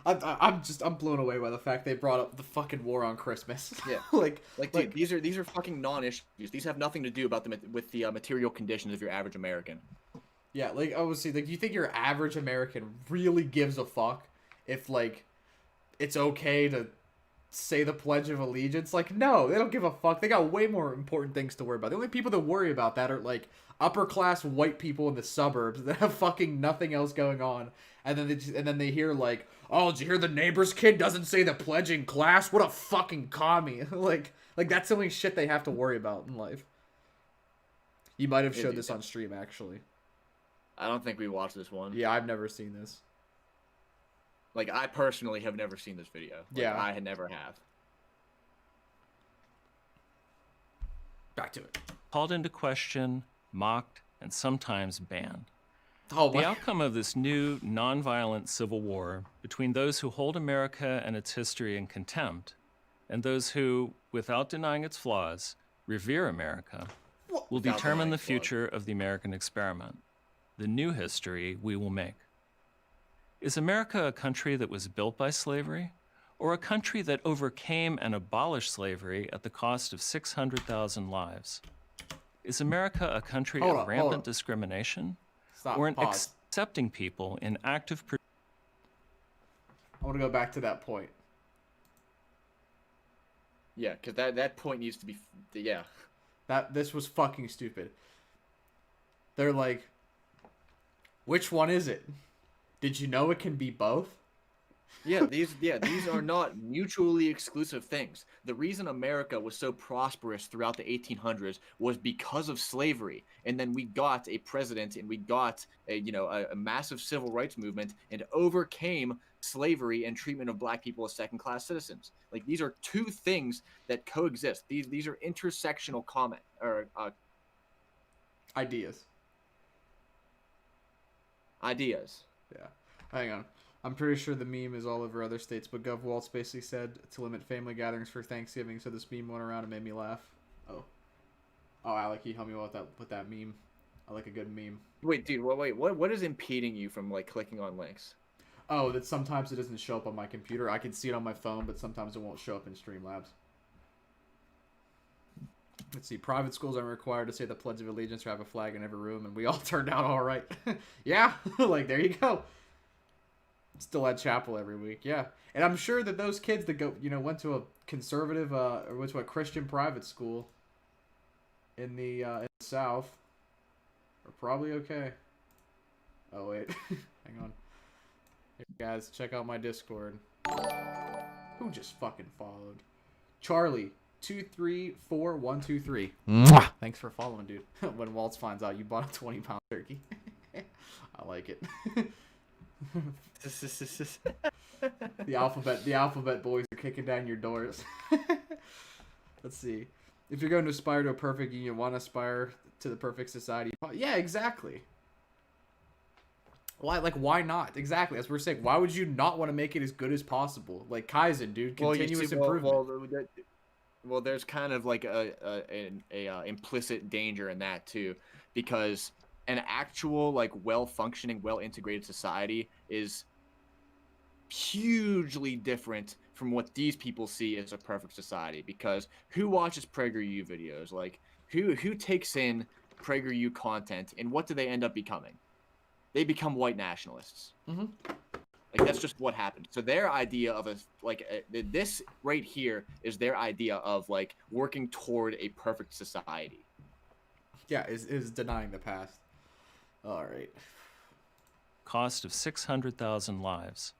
I'm blown away by the fact they brought up the fucking war on Christmas. Yeah, like dude, these are fucking non-issues. These have nothing to do about with the material conditions of your average American. Yeah, like obviously, like, do you think your average American really gives a fuck if like it's okay to say the Pledge of Allegiance? Like, no, they don't give a fuck. They got way more important things to worry about. The only people that worry about that are like upper class white people in the suburbs that have fucking nothing else going on. And then they hear like, oh, did you hear the neighbor's kid doesn't say the pledge in class? What a fucking commie. like that's the only shit they have to worry about in life. You might have showed this on stream, actually. I don't think we watched this one. Yeah, I've never seen this. Like, I personally have never seen this video. Like, yeah. I never have. Back to it. Called into question, mocked, and sometimes banned. Oh, the outcome of this new, nonviolent civil war between those who hold America and its history in contempt and those who, without denying its flaws, revere America, will determine the future of the American experiment, the new history we will make. Is America a country that was built by slavery, or a country that overcame and abolished slavery at the cost of 600,000 lives? Is America a country of rampant discrimination, or an accepting people in active... I want to go back to that point. Yeah, because that point needs to be... Yeah. This was fucking stupid. They're like, which one is it? Did you know it can be both? These are not mutually exclusive things. The reason America was so prosperous throughout the 1800s was because of slavery. And then we got a president and we got a massive civil rights movement and overcame slavery and treatment of black people as second-class citizens. Like, these are two things that coexist. These are intersectional ideas. Yeah. Hang on. I'm pretty sure the meme is all over other states, but Gov Waltz basically said to limit family gatherings for Thanksgiving, so this meme went around and made me laugh. Oh, Alec, can you help me with that meme? I like a good meme. Wait, dude, what is impeding you from, like, clicking on links? Oh, that sometimes it doesn't show up on my computer. I can see it on my phone, but sometimes it won't show up in Streamlabs. Let's see. Private schools aren't required to say the Pledge of Allegiance or have a flag in every room, and we all turned out all right. Yeah, like, there you go. Still at chapel every week, yeah. And I'm sure that those kids that went to a conservative or went to a Christian private school in the South are probably okay. Oh wait, hang on. Hey guys, check out my Discord. Who just fucking followed? Charlie 234123. Thanks for following, dude. When Waltz finds out you bought a 20-pound turkey, I like it. The alphabet boys are kicking down your doors. Let's see. If you're going to aspire to a perfect union, want to aspire to the perfect society. Yeah, exactly. Why not? Exactly. As we're saying, why would you not want to make it as good as possible? Like Kaizen, dude. Continuous improvement. Well, there's kind of like an implicit danger in that too, because an actual, like, well-functioning, well-integrated society is hugely different from what these people see as a perfect society. Because who watches PragerU videos? Like, who takes in PragerU content, and what do they end up becoming? They become white nationalists. Mm-hmm. Like, that's just what happened. So their idea of this right here is their idea of, like, working toward a perfect society. Yeah, is denying the past. All right. Cost of 600,000 lives.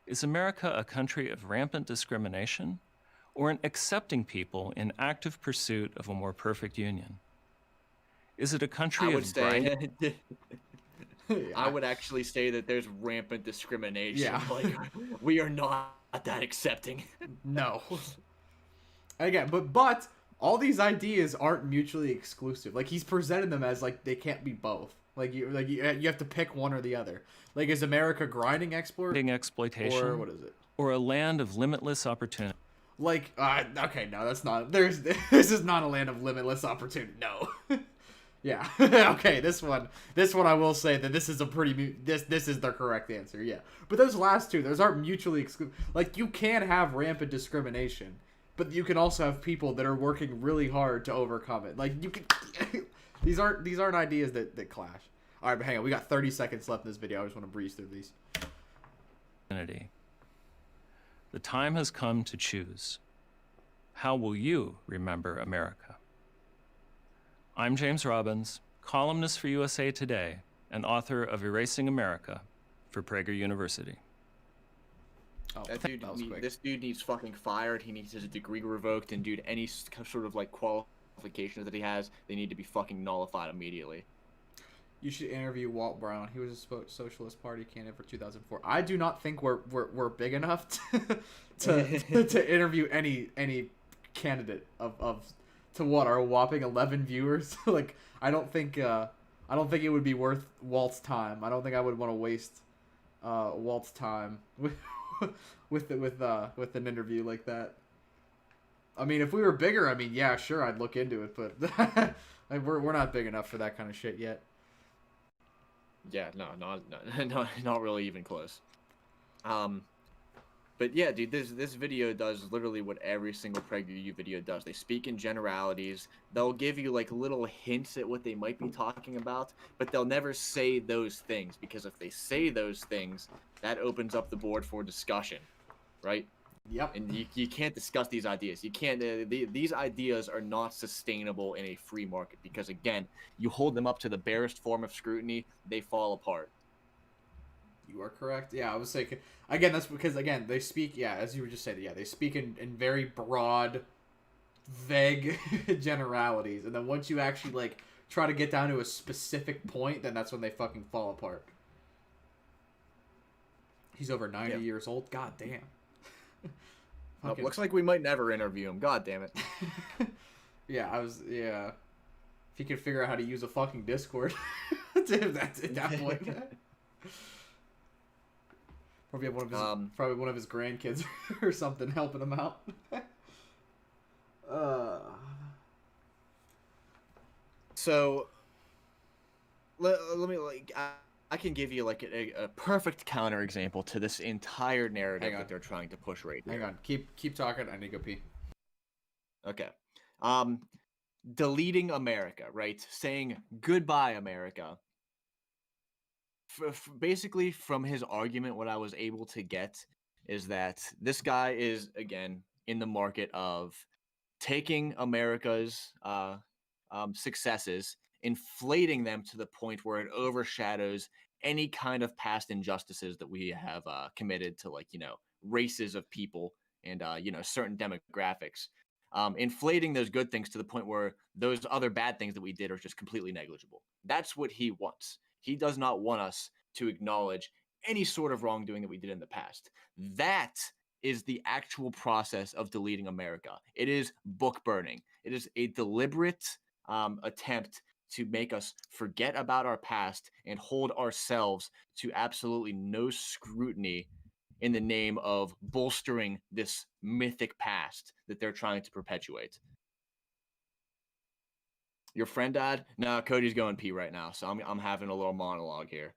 Is America a country of rampant discrimination, or an accepting people in active pursuit of a more perfect union? Is it a country of grinding? I would actually say that there's rampant discrimination. Yeah. Like, we are not that accepting. No. Again, but all these ideas aren't mutually exclusive. Like, he's presented them as, like, they can't be both. You have to pick one or the other. Like, is America grinding exploitation, or what is it? Or a land of limitless opportunity? Like, okay, no, that's not. This is not a land of limitless opportunity. No. Yeah. Okay, this one I will say that this is a pretty this is the correct answer. Yeah. But those last two, those aren't mutually exclusive. Like, you can have rampant discrimination, but you can also have people that are working really hard to overcome it. Like, you can these aren't ideas that clash. All right, but hang on. We got 30 seconds left in this video. I just want to breeze through these. The time has come to choose. How will you remember America? I'm James Robbins, columnist for USA Today and author of Erasing America for Prager University. Oh, this dude needs fucking fired. He needs his degree revoked, and dude, any sort of, like, qualifications that he has, they need to be fucking nullified immediately. You should interview Walt Brown. He was a Socialist Party candidate for 2004. I do not think we're big enough to interview any candidate of to what, our whopping 11 viewers. Like, I don't think it would be worth Walt's time. I don't think I would want to waste Walt's time with an interview like that. I mean, if we were bigger, I mean, yeah, sure, I'd look into it, but Like we're not big enough for that kind of shit yet. Yeah, no, not really even close. But yeah, dude, this video does literally what every single PragerU video does. They speak in generalities. They'll give you like little hints at what they might be talking about, but they'll never say those things, because if they say those things, that opens up the board for discussion, right? Yep. And you can't discuss these ideas. You can't. These ideas are not sustainable in a free market, because again, you hold them up to the barest form of scrutiny, they fall apart. You are correct. Yeah, I was saying, again, that's because, again, they speak, yeah, as you were just saying, yeah, they speak in very broad, vague generalities. And then once you actually, like, try to get down to a specific point, then that's when they fucking fall apart. He's over 90 years old? God damn. Nope, looks like we might never interview him. God damn it. Yeah. If he could figure out how to use a fucking Discord. That's at that point. Probably have one of his grandkids or something helping him out. So let me I can give you like a perfect counterexample to this entire narrative that they're trying to push right here. Hang on, keep talking. I need to go pee. Okay. Deleting America, right? Saying goodbye, America. Basically, from his argument, what I was able to get is that this guy is, again, in the market of taking America's successes, inflating them to the point where it overshadows any kind of past injustices that we have committed to, like, races of people and, certain demographics. Inflating those good things to the point where those other bad things that we did are just completely negligible. That's what he wants. He does not want us to acknowledge any sort of wrongdoing that we did in the past. That is the actual process of deleting America. It is book burning. It is a deliberate attempt to make us forget about our past and hold ourselves to absolutely no scrutiny in the name of bolstering this mythic past that they're trying to perpetuate. Your friend died? No, Cody's going pee right now, so I'm having a little monologue here.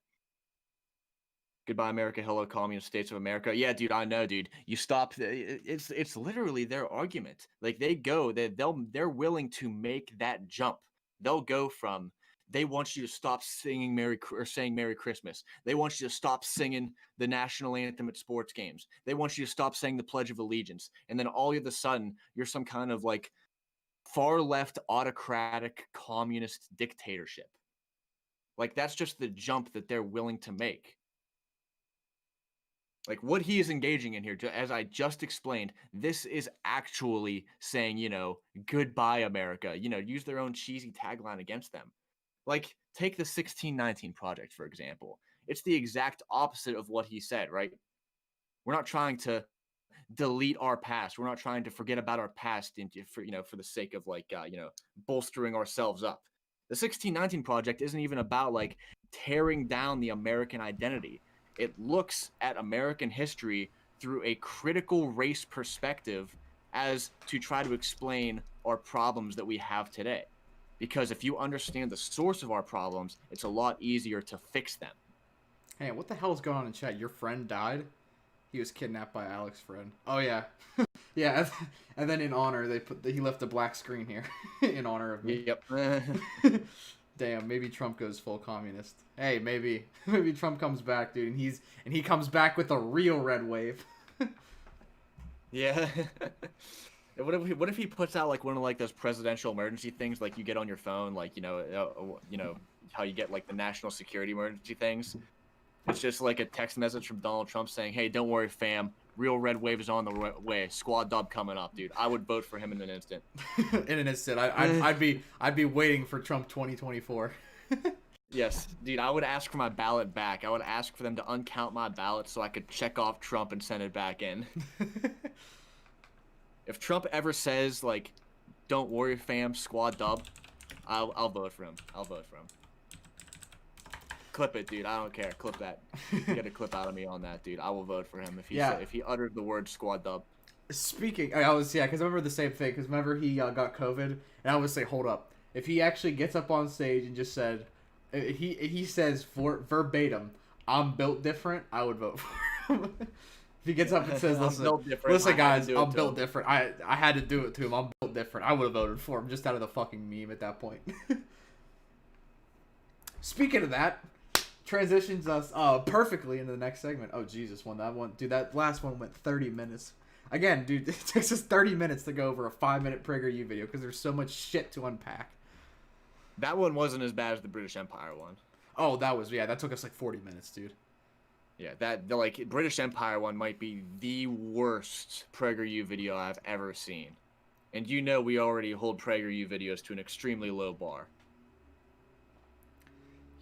Goodbye, America. Hello, communist states of America. Yeah, dude, I know, dude. You stop. It's literally their argument. Like they're willing to make that jump. They'll go from they want you to stop singing saying Merry Christmas. They want you to stop singing the national anthem at sports games. They want you to stop saying the Pledge of Allegiance. And then all of a sudden, you're some kind of like far left autocratic communist dictatorship. Like that's just the jump that they're willing to make. Like what he is engaging in here, as I just explained, this is actually saying, goodbye, America. Use their own cheesy tagline against them. Like take the 1619 Project, for example. It's the exact opposite of what he said, right? We're not trying to delete our past. We're not trying to forget about our past for the sake of bolstering ourselves up. The 1619 Project isn't even about like tearing down the American identity. It looks at American history through a critical race perspective as to try to explain our problems that we have today. Because if you understand the source of our problems, it's a lot easier to fix them. Hey, what the hell is going on in chat? Your friend died? He was kidnapped by Alex's friend. Oh, yeah. Yeah, and then in honor, he left a black screen here in honor of me. Yep. Damn, maybe Trump goes full communist. Hey, maybe Trump comes back, dude, and he comes back with a real red wave. Yeah. What if he puts out like one of like those presidential emergency things like you get on your phone, like how you get like the national security emergency things? It's just like a text message from Donald Trump saying, "Hey, don't worry, fam. Real red wave is on the way. Squad dub coming up, dude." I would vote for him in an instant. In an instant, I'd be waiting for Trump 2024. Yes, dude. I would ask for my ballot back. I would ask for them to uncount my ballot so I could check off Trump and send it back in. If Trump ever says like, "Don't worry, fam, squad dub," I'll vote for him. I'll vote for him. Clip it, dude. I don't care. Clip that. Get a clip out of me on that, dude. I will vote for him if he uttered the word squad dub. Speaking, because I remember the same thing. Because remember he got COVID, and I would say, hold up. if he actually gets up on stage and just said, he says verbatim, "I'm built different," I would vote for him. If he gets up and says, "Listen, guys, I'm built different. I had to do it to him. I'm built different," I would have voted for him just out of the fucking meme at that point. Speaking of that, transitions us perfectly into the next segment. Oh Jesus, dude, that last one went 30 minutes. Again, dude, it takes us 30 minutes to go over a 5-minute PragerU video because there's so much shit to unpack. That one wasn't as bad as the British Empire one. Oh, that took us like 40 minutes, dude. Yeah, the British Empire one might be the worst PragerU video I've ever seen. And you know we already hold PragerU videos to an extremely low bar.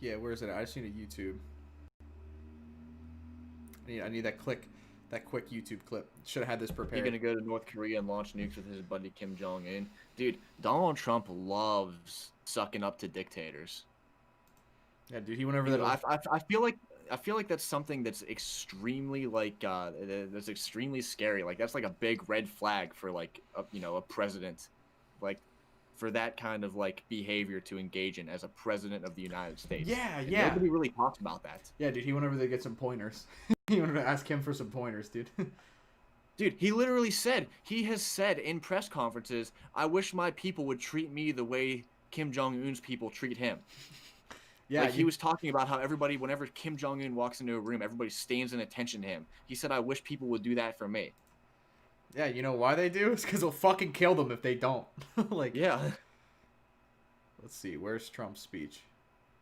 Yeah, where is it? I just need a YouTube. I need that quick YouTube clip. Should have had this prepared. You're gonna go to North Korea and launch nukes with his buddy Kim Jong-un. Dude, Donald Trump loves sucking up to dictators. Yeah, dude, he went over that. I feel like that's something that's extremely that's extremely scary. Like that's like a big red flag for like a president, like for that kind of like behavior to engage in as a president of the United States. Yeah, and yeah. Nobody really talks about that. Yeah, dude, he went over there to get some pointers. He wanted to ask him for some pointers, dude. Dude, he literally has said in press conferences, "I wish my people would treat me the way Kim Jong-un's people treat him." Yeah, he was talking about how everybody, whenever Kim Jong-un walks into a room, everybody stands in attention to him. He said, "I wish people would do that for me." Yeah, you know why they do? It's because they'll fucking kill them if they don't. Yeah. Let's see, where's Trump's speech?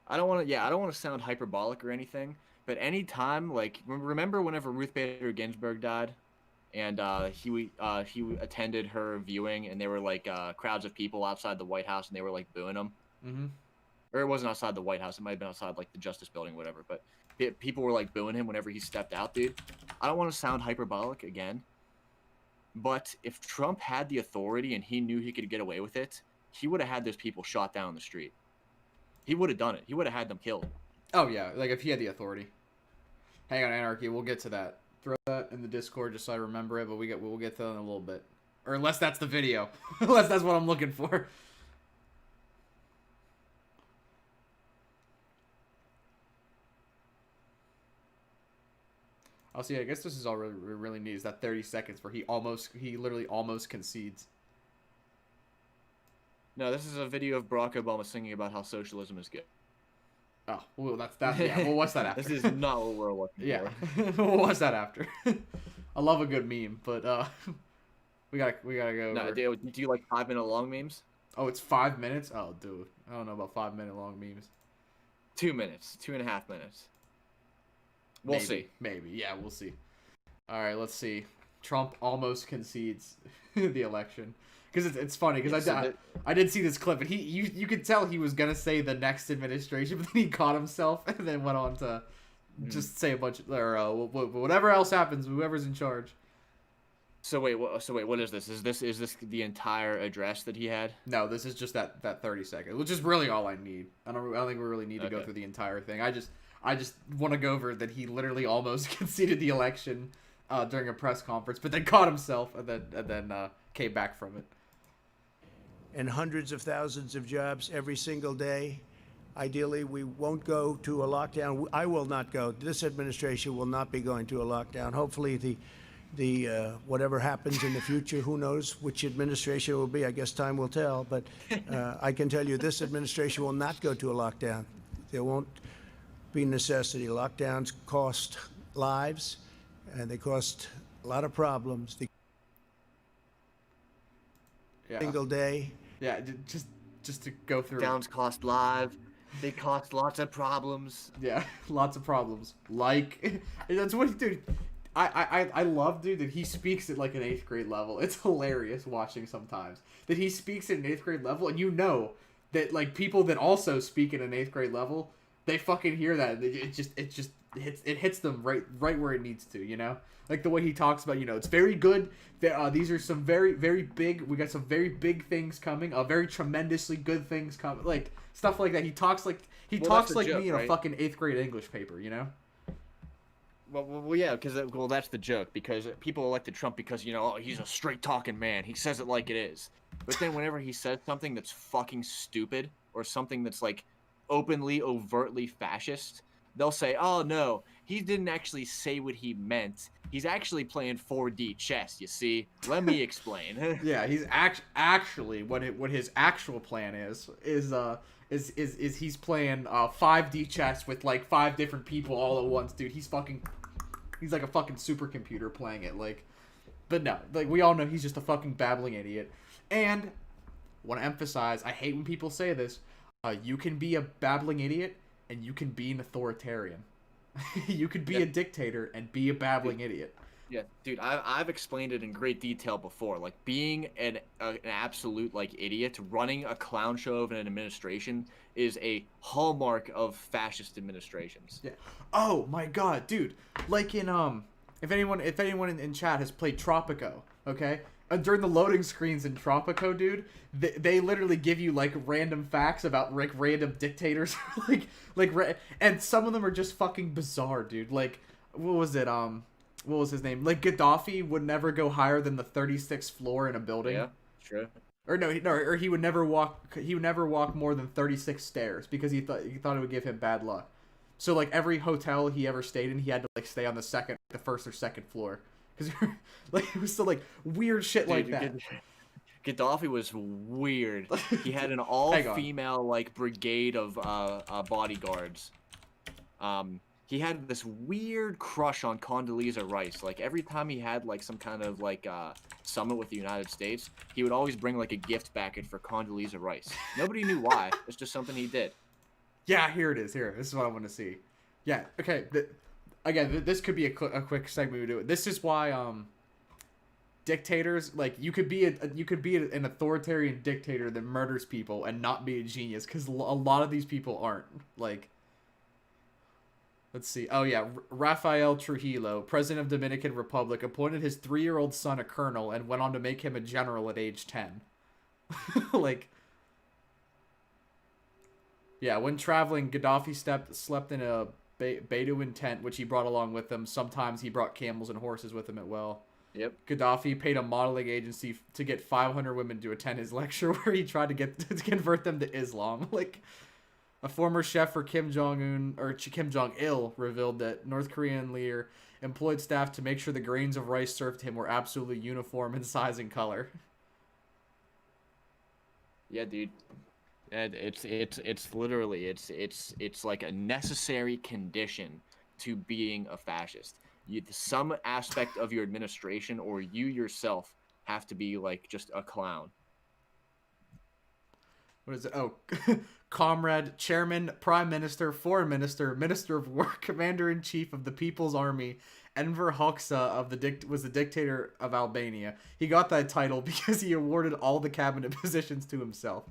I don't want to sound hyperbolic or anything, but anytime, like, remember whenever Ruth Bader Ginsburg died, and he attended her viewing, and there were like crowds of people outside the White House, and they were like booing him. Mm-hmm. Or it wasn't outside the White House; it might have been outside like the Justice Building, whatever. But people were like booing him whenever he stepped out, dude. I don't want to sound hyperbolic again, but if Trump had the authority and he knew he could get away with it, he would have had those people shot down the street. He would have done it. He would have had them killed. Oh yeah, like if he had the authority. Hang on, Anarchy. We'll get to that. Throw that in the Discord just so I remember it, but we'll get to that in a little bit. Or unless that's the video. Unless that's what I'm looking for. I'll see. I guess this is all really neat. Is that 30 seconds where he literally almost concedes. No, this is a video of Barack Obama singing about how socialism is good. Oh, well, that's that. Yeah. Well, what's that after? This is not what we're looking for. What's that after? I love a good meme, but we gotta go. No, do you like 5-minute long memes? Oh, it's 5 minutes. Oh, dude, I don't know about 5-minute long memes. 2 minutes, 2.5 minutes. We'll see. Maybe, yeah, we'll see. All right, let's see. Trump almost concedes the election. Because it's funny because I did see this clip and you could tell he was gonna say the next administration, but then he caught himself and then went on to just say a bunch of whatever else happens, whoever's in charge. So wait, what is this? Is this the entire address that he had? No, this is just that 30 seconds, which is really all I need. I don't think we really need to go through the entire thing. I just want to go over that he literally almost conceded the election during a press conference, but then caught himself and then came back from it. And hundreds of thousands of jobs every single day. Ideally, we won't go to a lockdown. I will not go. This administration will not be going to a lockdown. Hopefully, the whatever happens in the future, who knows which administration it will be. I guess time will tell. But I can tell you, this administration will not go to a lockdown. There won't be necessity. Lockdowns cost lives, and they cost a lot of problems. Single day. Yeah, just to go through. Downs cost lives. They cost lots of problems. Yeah, lots of problems. Like that's what he dude. I love, dude, that he speaks at like an 8th grade level. It's hilarious watching sometimes that he speaks at an 8th grade level, and you know that like people that also speak at an 8th grade level, they fucking hear that. It hits them right where it needs to, you know? Like the way he talks about, it's very good. These are some very, very big, we got some very big things coming, very tremendously good things coming, like stuff like that. He talks like me in a fucking 8th grade English paper, you know? Well, yeah, because that's the joke. Because people elected Trump because oh, he's a straight talking man. He says it like it is. But then whenever he says something that's fucking stupid or something that's like openly, overtly fascist, they'll say, "Oh no, he didn't actually say what he meant. He's actually playing 4D chess. You see? Let me explain." Yeah, he's actually what his actual plan is he's playing 5D chess with like 5 different people all at once, dude. He's like a fucking supercomputer playing it, like. But no, like we all know he's just a fucking babbling idiot. And want to emphasize, I hate when people say this. You can be a babbling idiot and you can be an authoritarian. You could be a dictator and be a babbling idiot. Yeah, dude, I've explained it in great detail before. Like being an absolute like idiot, running a clown show of an administration is a hallmark of fascist administrations. Yeah. Oh my god, dude! Like in if anyone in chat has played Tropico, okay? During the loading screens in Tropico, dude, they literally give you like random facts about like random dictators, and some of them are just fucking bizarre, dude. Like, what was it? What was his name? Like Gaddafi would never go higher than the 36th floor in a building. Yeah, true. Or he would never walk. He would never walk more than 36 stairs because he thought it would give him bad luck. So like every hotel he ever stayed in, he had to like stay on the first or second floor because like it was still like weird shit like that. Gaddafi was weird. He had an all-female like brigade of bodyguards. He had this weird crush on Condoleezza Rice. Like every time he had like some kind of like summit with the United States, he would always bring like a gift packet for Condoleezza Rice. Nobody knew why. It's just something he did. Yeah, here it is. Here, this is what I want to see. Yeah, okay. Again, this could be a quick segment we do. This is why dictators, like you could be an authoritarian dictator that murders people and not be a genius, because a lot of these people aren't. Like, let's see. Oh yeah, Rafael Trujillo, president of Dominican Republic, appointed his 3-year-old son a colonel and went on to make him a general at age 10. Like. Yeah, when traveling, Gaddafi slept in a Bedouin tent, which he brought along with him. Sometimes he brought camels and horses with him as well. Yep. Gaddafi paid a modeling agency to get 500 women to attend his lecture where he tried to convert them to Islam. Like, a former chef for Kim Jong-il revealed that North Korean leader employed staff to make sure the grains of rice served to him were absolutely uniform in size and color. Yeah, dude. And it's literally it's like a necessary condition to being a fascist. Some aspect of your administration or you yourself have to be like just a clown. What is it? Oh, comrade, chairman, prime minister, foreign minister, minister of war, commander-in-chief of the People's Army, Enver Hoxha was the dictator of Albania. He got that title because he awarded all the cabinet positions to himself.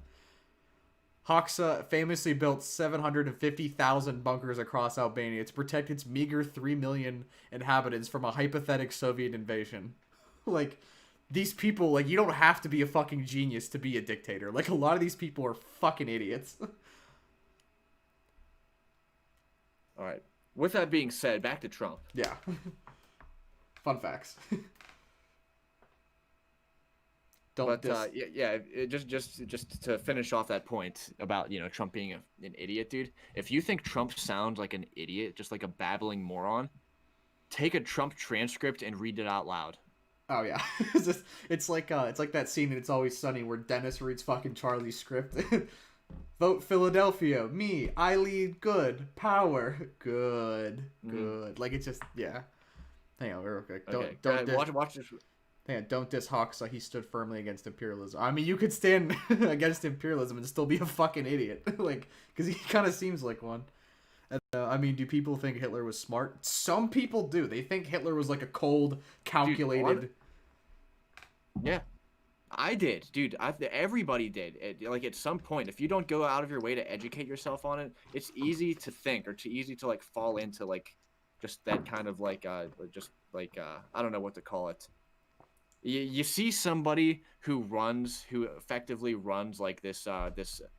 Hoxha famously built 750,000 bunkers across Albania to protect its meager 3 million inhabitants from a hypothetical Soviet invasion. Like, these people, like, you don't have to be a fucking genius to be a dictator. Like, a lot of these people are fucking idiots. Alright. With that being said, back to Trump. Yeah. Fun facts. Just to finish off that point about Trump being an idiot, dude. If you think Trump sounds like an idiot, just like a babbling moron, take a Trump transcript and read it out loud. Oh yeah, it's like that scene in It's Always Sunny where Dennis reads fucking Charlie's script. Vote Philadelphia. Me. I lead. Good. Power. Good. Like it's just Hang on, real quick. Don't watch this. Man, don't diss Hoxha. He stood firmly against imperialism. I mean, you could stand against imperialism and still be a fucking idiot. Like, because he kind of seems like one. And, I mean, do people think Hitler was smart? Some people do. They think Hitler was like a cold, calculated... Yeah. I did. Dude, everybody did. Like, at some point, if you don't go out of your way to educate yourself on it, it's easy to think, or too easy to, like, fall into, like, just that kind of, like, I don't know what to call it. You see somebody who effectively runs like this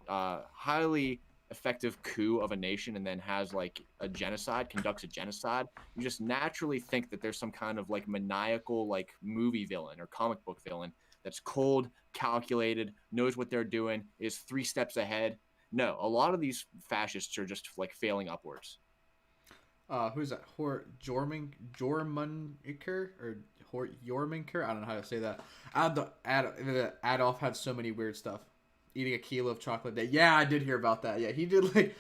highly effective coup of a nation and then has like a genocide, conducts a genocide, you just naturally think that there's some kind of like maniacal like movie villain or comic book villain that's cold, calculated, knows what they're doing, is 3 steps ahead. No, a lot of these fascists are just like failing upwards. Who's that? Jormunker or Jormunker? I don't know how to say that. Adolf had so many weird stuff. Eating a kilo of chocolate a day. Yeah, I did hear about that. Yeah, he did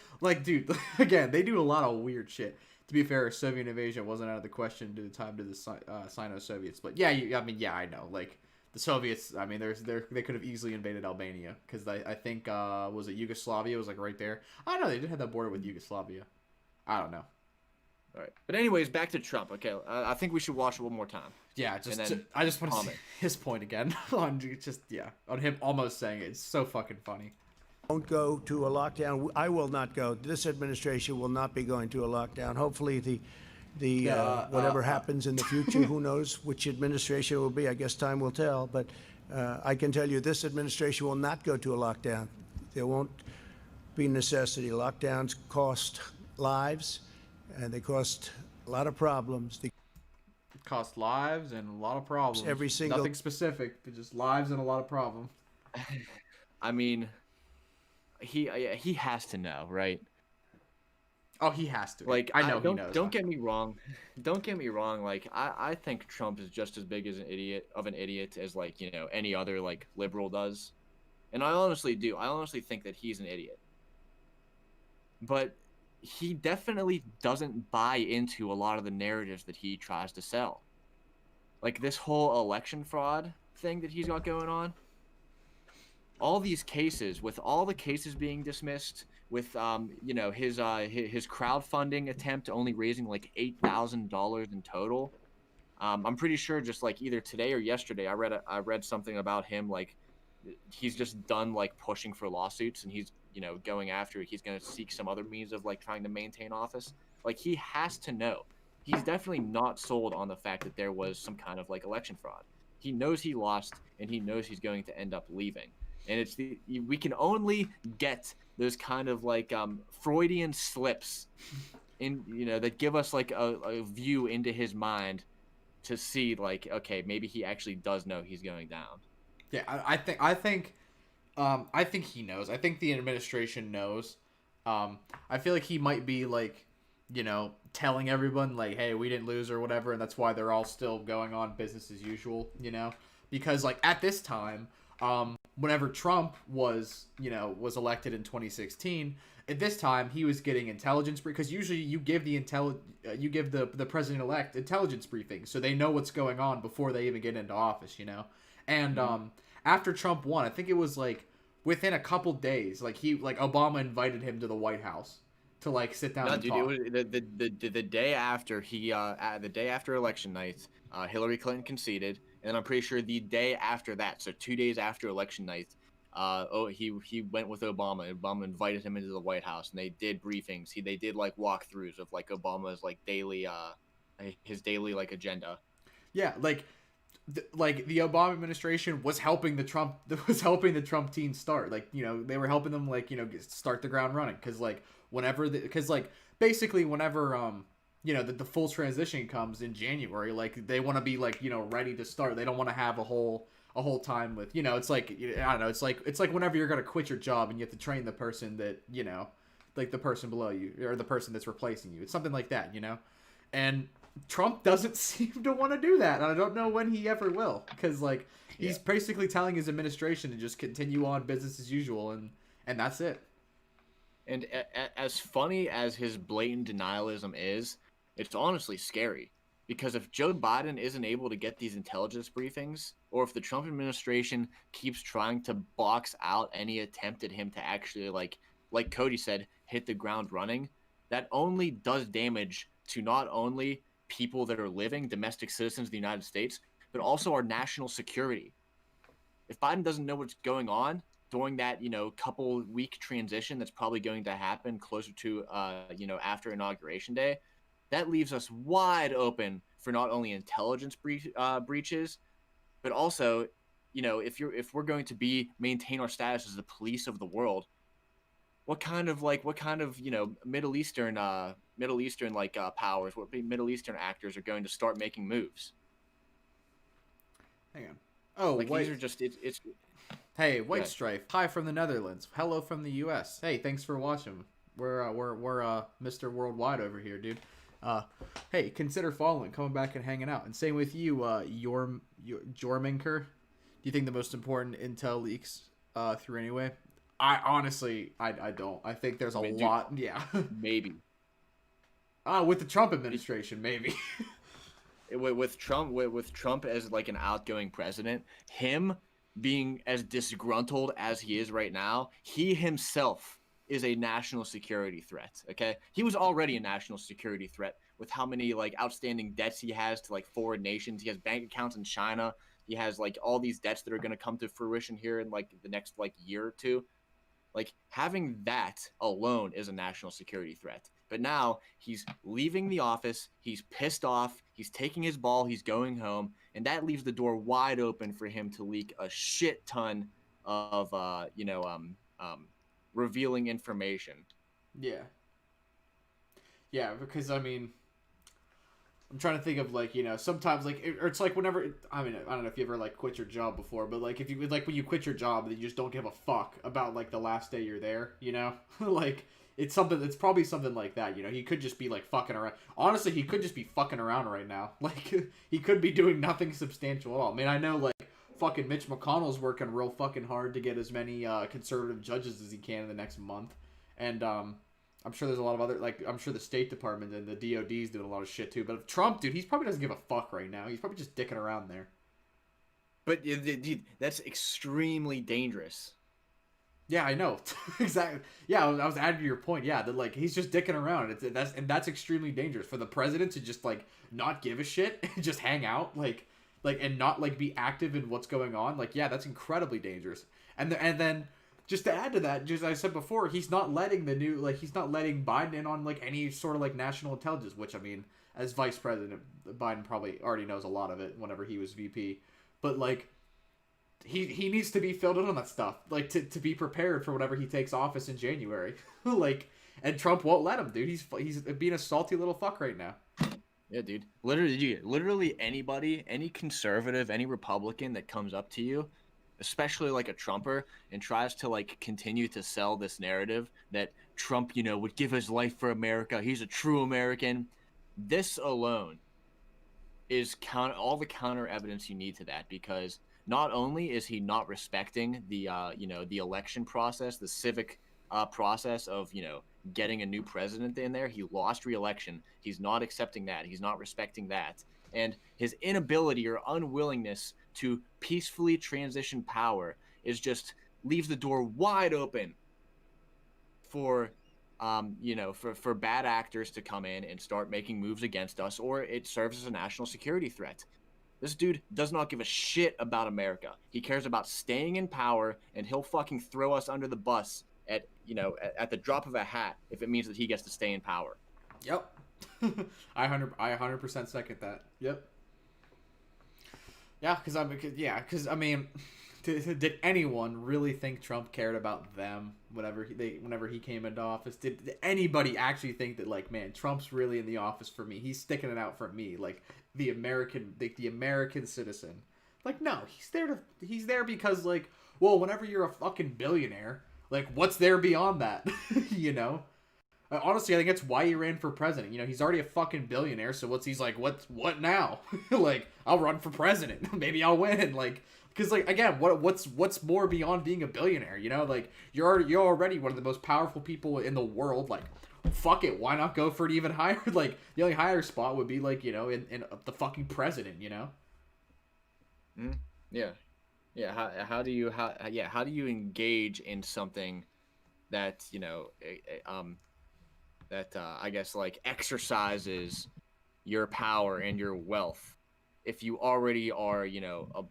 dude. Again, they do a lot of weird shit. To be fair, Soviet invasion wasn't out of the question due to time to the Sino-Soviets. But yeah, I know. Like the Soviets, I mean, they could have easily invaded Albania because I think was it Yugoslavia was like right there. I don't know. They did have that border with Yugoslavia. I don't know. All right, but anyways, back to Trump. Okay, I think we should watch it one more time. Yeah, I just want to see his point again on him almost saying it. It's so fucking funny. Won't go to a lockdown. I will not go. This administration will not be going to a lockdown. Hopefully, whatever happens in the future, who knows which administration it will be? I guess time will tell. But I can tell you, this administration will not go to a lockdown. There won't be necessity. Lockdowns cost lives, and they cost a lot of problems. Cost lives and a lot of problems. Nothing specific, but just lives and a lot of problems. I mean, he has to know, right? Oh, he has to. Like, I know he knows. Don't get me wrong. Don't get me wrong. Like, I think Trump is just as big as an idiot as like, any other like liberal does. And I honestly do. I honestly think that he's an idiot. But he definitely doesn't buy into a lot of the narratives that he tries to sell. Like this whole election fraud thing that he's got going on. All these cases, with all the cases being dismissed, with his crowdfunding attempt only raising like $8,000 in total. I'm pretty sure just like either today or yesterday I read something about him, like he's just done like pushing for lawsuits and he's going after it. He's going to seek some other means of like trying to maintain office. Like he has to know. He's definitely not sold on the fact that there was some kind of like election fraud. He knows he lost and he knows he's going to end up leaving. And we can only get those kind of like Freudian slips in that give us like a view into his mind to see like, okay, maybe he actually does know he's going down. Yeah, I think he knows. I think the administration knows. I feel like he might be like, telling everyone like, hey, we didn't lose or whatever, and that's why they're all still going on business as usual, because like at this time, whenever Trump was elected in 2016, at this time he was getting intelligence because usually you give the president-elect intelligence briefings so they know what's going on before they even get into office, and after Trump won, I think it was like within a couple days, like Obama invited him to the White House to like sit down and talk. It was the day after the day after election night, Hillary Clinton conceded, and I'm pretty sure the day after that, so 2 days after election night, he went with Obama. Obama invited him into the White House, and they did briefings. They did like walkthroughs of like Obama's like daily his daily like agenda. Yeah, like the Obama administration was helping the Trump team start. Like, they were helping them like, start the ground running. Cause like whenever the full transition comes in January, like they want to be like, ready to start. They don't want to have a whole time with, it's like, I don't know. It's like whenever you're going to quit your job and you have to train the person that, like the person below you or the person that's replacing you. It's something like that, and Trump doesn't seem to want to do that, and I don't know when he ever will, because like he's basically telling his administration to just continue on business as usual, and that's it. And as funny as his blatant denialism is, it's honestly scary, because if Joe Biden isn't able to get these intelligence briefings, or if the Trump administration keeps trying to box out any attempt at him to actually like Cody said, hit the ground running, that only does damage to not only people that are living, domestic citizens of the United States, but also our national security. If Biden doesn't know what's going on during that, couple week transition that's probably going to happen closer to, after Inauguration Day, that leaves us wide open for not only intelligence breaches, but also, if we're going to maintain our status as the police of the world, what kind of Middle Eastern powers, what Middle Eastern actors are going to start making moves? Hang on. Oh, Like White. these are just it's Hey, yeah. White Strife. Hi from the Netherlands. Hello from the U.S. Hey, thanks for watching. We're Mr. Worldwide over here, dude. Hey, consider following, coming back and hanging out. And same with you, Jorminker. Do you think the most important intel leaks through anyway? I honestly, I don't. I think there's a lot. Yeah. Maybe. With the Trump administration, maybe. with Trump as like an outgoing president, him being as disgruntled as he is right now, he himself is a national security threat. Okay, he was already a national security threat with how many like outstanding debts he has to like foreign nations. He has bank accounts in China. He has like all these debts that are going to come to fruition here in like the next like year or two. Like having that alone is a national security threat. But now he's leaving the office. He's pissed off. He's taking his ball. He's going home. And that leaves the door wide open for him to leak a shit ton of, revealing information. Yeah. Yeah, because I mean, I'm trying to think of like, sometimes like it's like whenever I mean, I don't know if you ever like quit your job before, but like if you like when you quit your job, you just don't give a fuck about like the last day you're there, like it's probably something like that, he could just be like fucking around. Honestly, he could just be fucking around right now. Like he could be doing nothing substantial at all. I mean, I know like fucking Mitch McConnell's working real fucking hard to get as many conservative judges as he can in the next month, and I'm sure there's a lot of other, like, I'm sure the State Department and the DOD's doing a lot of shit too. But if Trump, dude, he probably doesn't give a fuck right now. He's probably just dicking around there. But, dude, that's extremely dangerous. Yeah, I know. Exactly. Yeah, I was adding to your point. Yeah, that, like, he's just dicking around. That's extremely dangerous. For the president to just, like, not give a shit and just hang out, and not, like, be active in what's going on. Like, yeah, that's incredibly dangerous. And then... Just to add to that, just as I said before, he's not letting Biden in on like any sort of like national intelligence, which I mean, as vice president, Biden probably already knows a lot of it whenever he was VP. But like, he needs to be filled in on that stuff, like to be prepared for whenever he takes office in January. Like, and Trump won't let him, dude. He's being a salty little fuck right now. Yeah, dude. Literally anybody, any conservative, any Republican that comes up to you, especially like a Trumper, and tries to like continue to sell this narrative that Trump, would give his life for America. He's a true American. This alone is all the counter evidence you need to that, because not only is he not respecting the the election process, the civic process of getting a new president in there. He lost re-election. He's not accepting that. He's not respecting that. And his inability or unwillingness to peacefully transition power just leaves the door wide open for for bad actors to come in and start making moves against us, or it serves as a national security threat. This dude does not give a shit about America. He cares about staying in power, and he'll fucking throw us under the bus at the drop of a hat if it means that he gets to stay in power. Yep. I 100% second that. Yep. Yeah, because I mean, did anyone really think Trump cared about them whenever he came into office? Did anybody actually think that, like, man, Trump's really in the office for me? He's sticking it out for me, like the American citizen. Like, no, he's there because, like, well, whenever you're a fucking billionaire, like, what's there beyond that? Honestly, I think that's why he ran for president. He's already a fucking billionaire, so he's like, what now? Like, I'll run for president. Maybe I'll win. Like, because, like, again, what's more beyond being a billionaire? Like, you're already one of the most powerful people in the world. Like, fuck it, why not go for an even higher? Like, the only higher spot would be like, in the fucking president. Yeah. How do you engage in something that I guess like exercises your power and your wealth if you already are a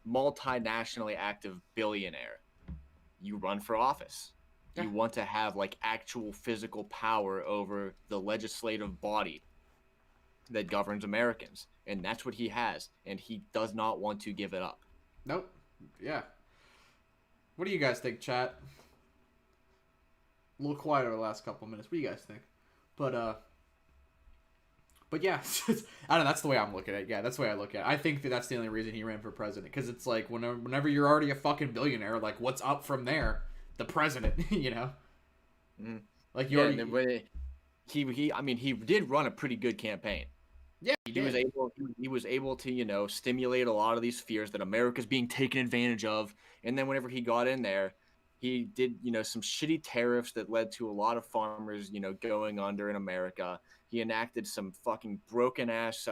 multinationally active billionaire? You run for office. You want to have like actual physical power over the legislative body that governs Americans, and that's what he has, and he does not want to give it up. Nope. Yeah. What do you guys think, chat? A little quieter the last couple minutes. What do you guys think? But yeah, I don't know. That's the way I'm looking at it. Yeah, that's the way I look at it. I think that's the only reason he ran for president. Because it's like, whenever you're already a fucking billionaire, like, what's up from there? The president, you know? Mm-hmm. Like, he did run a pretty good campaign. Yeah, he was able to, you know, stimulate a lot of these fears that America's being taken advantage of. And then whenever he got in there, he did, you know, some shitty tariffs that led to a lot of farmers, you know, going under in America. He enacted some fucking broken ass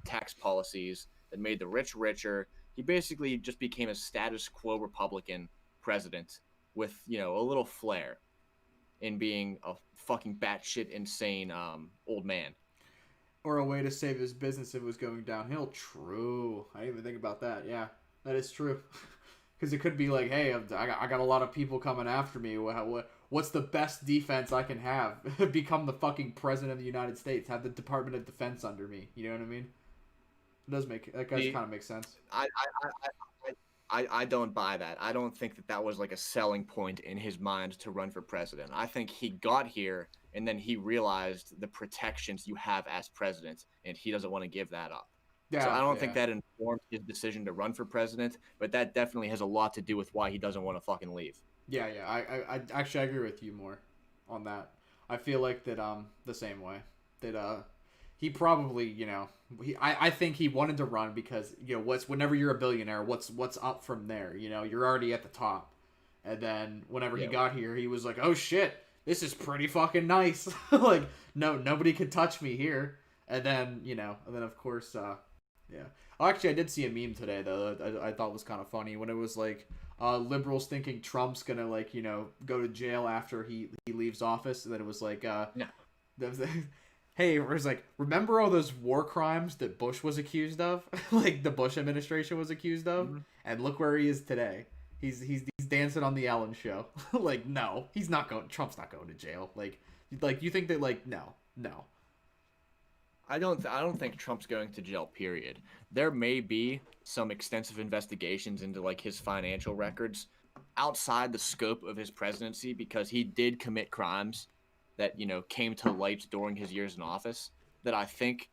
tax policies that made the rich richer. He basically just became a status quo Republican president with, you know, a little flair in being a fucking batshit insane old man. Or a way to save his business if it was going downhill. True. I didn't even think about that. Yeah, that is true. Because it could be like, hey, I got a lot of people coming after me. What's the best defense I can have? Become the fucking president of the United States. Have the Department of Defense under me. You know what I mean? That kind of makes sense. I don't buy that. I don't think that was like a selling point in his mind to run for president. I think he got here and then he realized the protections you have as president, and he doesn't want to give that up. Yeah, so I don't think that informed his decision to run for president, but that definitely has a lot to do with why he doesn't want to fucking leave. Yeah. I actually agree with you more on that. I feel like that the same way that he probably, you know, I think he wanted to run because, you know, whenever you're a billionaire, what's up from there? You know, you're already at the top. And then whenever he got here, he was like, oh shit, this is pretty fucking nice. Like, nobody can touch me here. And then, you know, of course, yeah. Oh, actually, I did see a meme today, though, that I thought was kind of funny, when it was like, liberals thinking Trump's gonna, like, you know, go to jail after he leaves office. And then it was like, hey, it was like, remember all those war crimes that Bush was accused of? Like, the Bush administration was accused of? Mm-hmm. And look where he is today. He's dancing on the Ellen show. Like, no, Trump's not going to jail. Like you think that, like, no. I don't think Trump's going to jail, period. There may be some extensive investigations into, like, his financial records outside the scope of his presidency, because he did commit crimes that, you know, came to light during his years in office that I think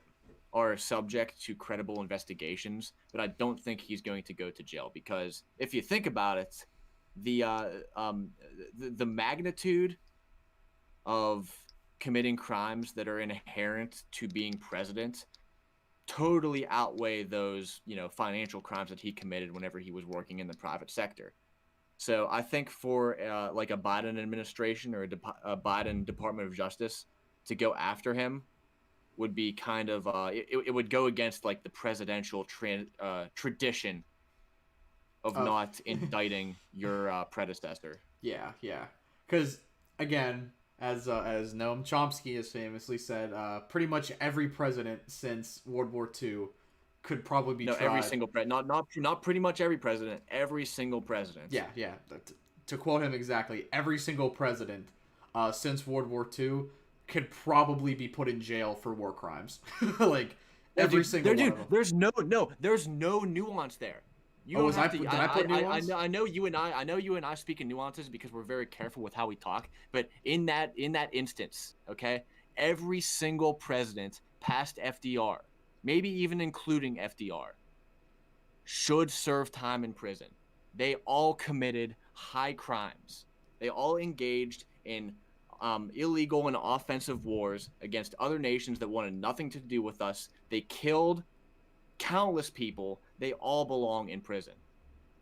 are subject to credible investigations, but I don't think he's going to go to jail, because if you think about it, the magnitude of committing crimes that are inherent to being president totally outweigh those, you know, financial crimes that he committed whenever he was working in the private sector. So I think for like a Biden administration or a Biden Department of Justice to go after him would be kind of it would go against, like, the presidential tradition of not indicting your predecessor. Yeah. Because again, as Noam Chomsky has famously said, pretty much every president since World War II could probably be tried. Every single president, not pretty much every president, every single president. Yeah. To quote him exactly, every single president since World War II could probably be put in jail for war crimes. Like, every single one of them. There's no nuance there. Did I put nuance? I know you and I speak in nuances because we're very careful with how we talk. But in that instance, okay, every single president past FDR, maybe even including FDR, should serve time in prison. They all committed high crimes. They all engaged in illegal and offensive wars against other nations that wanted nothing to do with us. They killed countless people. They all belong in prison.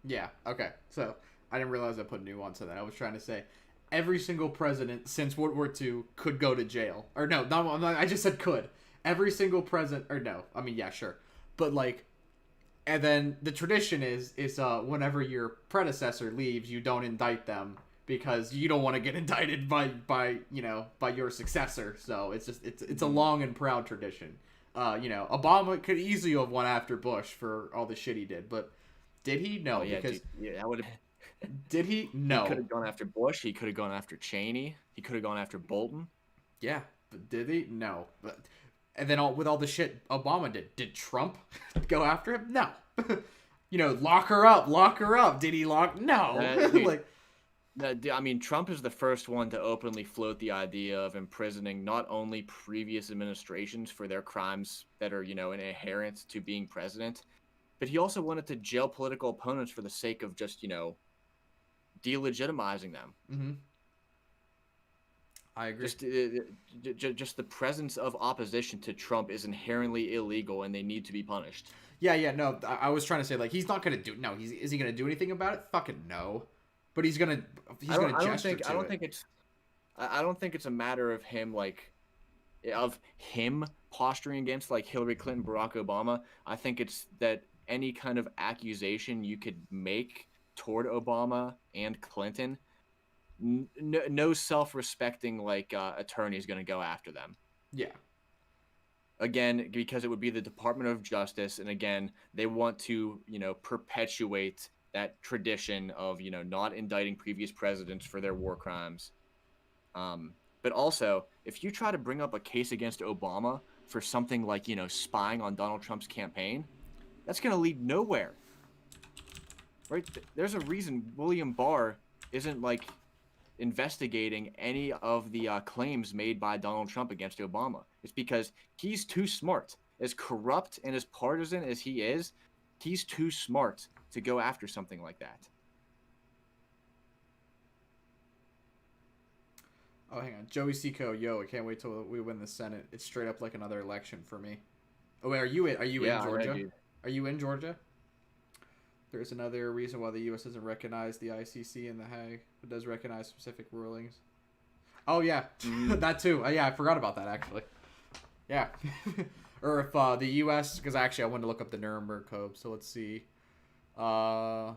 Yeah, okay. So, I didn't realize I put nuance in that. I was trying to say every single president since World War II could go to jail. Or no, I just said could. Every single president, or no, I mean, yeah, sure. But, like, and then the tradition is whenever your predecessor leaves, you don't indict them because you don't want to get indicted by your successor. So it's a long and proud tradition. Obama could easily have won after Bush for all the shit he did, but did he? No, that would have. Did he? No. He could have gone after Bush. He could have gone after Cheney. He could have gone after Bolton. Yeah, but did he? No. But and then with all the shit Obama did Trump go after him? No. Lock her up. Did he lock? No. Dude, like, I mean, Trump is the first one to openly float the idea of imprisoning not only previous administrations for their crimes that are, inherent to being president, but he also wanted to jail political opponents for the sake of just, delegitimizing them. Mm-hmm. I agree. Just the presence of opposition to Trump is inherently illegal, and they need to be punished. Yeah, no, I was trying to say, like, he's not gonna do. No, is he gonna do anything about it? Fucking no. But he's gonna gesture to it. I don't think it's a matter of him posturing against like Hillary Clinton, Barack Obama. I think it's that any kind of accusation you could make toward Obama and Clinton, no self-respecting attorney is going to go after them. Yeah. Again, because it would be the Department of Justice, and again, they want to, perpetuate that tradition of, not indicting previous presidents for their war crimes. But also, if you try to bring up a case against Obama for something like, spying on Donald Trump's campaign, that's going to lead nowhere. Right? There's a reason William Barr isn't investigating any of the claims made by Donald Trump against Obama. It's because he's too smart. As corrupt and as partisan as he is, he's too smart to go after something like that. Oh, hang on. Joey Seco, yo, I can't wait till we win the Senate. It's straight up like another election for me. Oh, wait, are you in Georgia? Are you in Georgia? There's another reason why the U.S. doesn't recognize the ICC in The Hague, but does recognize specific rulings. Oh, yeah. That too. Yeah, I forgot about that, actually. Yeah. Or if the U.S., because actually I wanted to look up the Nuremberg Code, so let's see. Oh,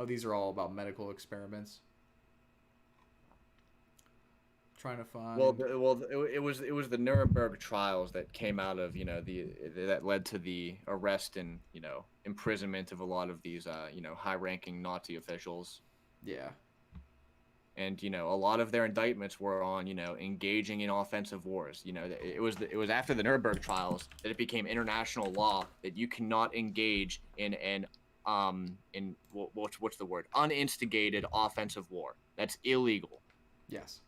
these are all about medical experiments. Trying to find. It was the Nuremberg trials that came out of that led to the arrest and imprisonment of a lot of these high-ranking Nazi officials. Yeah. And a lot of their indictments were on engaging in offensive wars. It was after the Nuremberg trials that it became international law that you cannot engage in what's the word, uninstigated offensive war. That's illegal. Yes.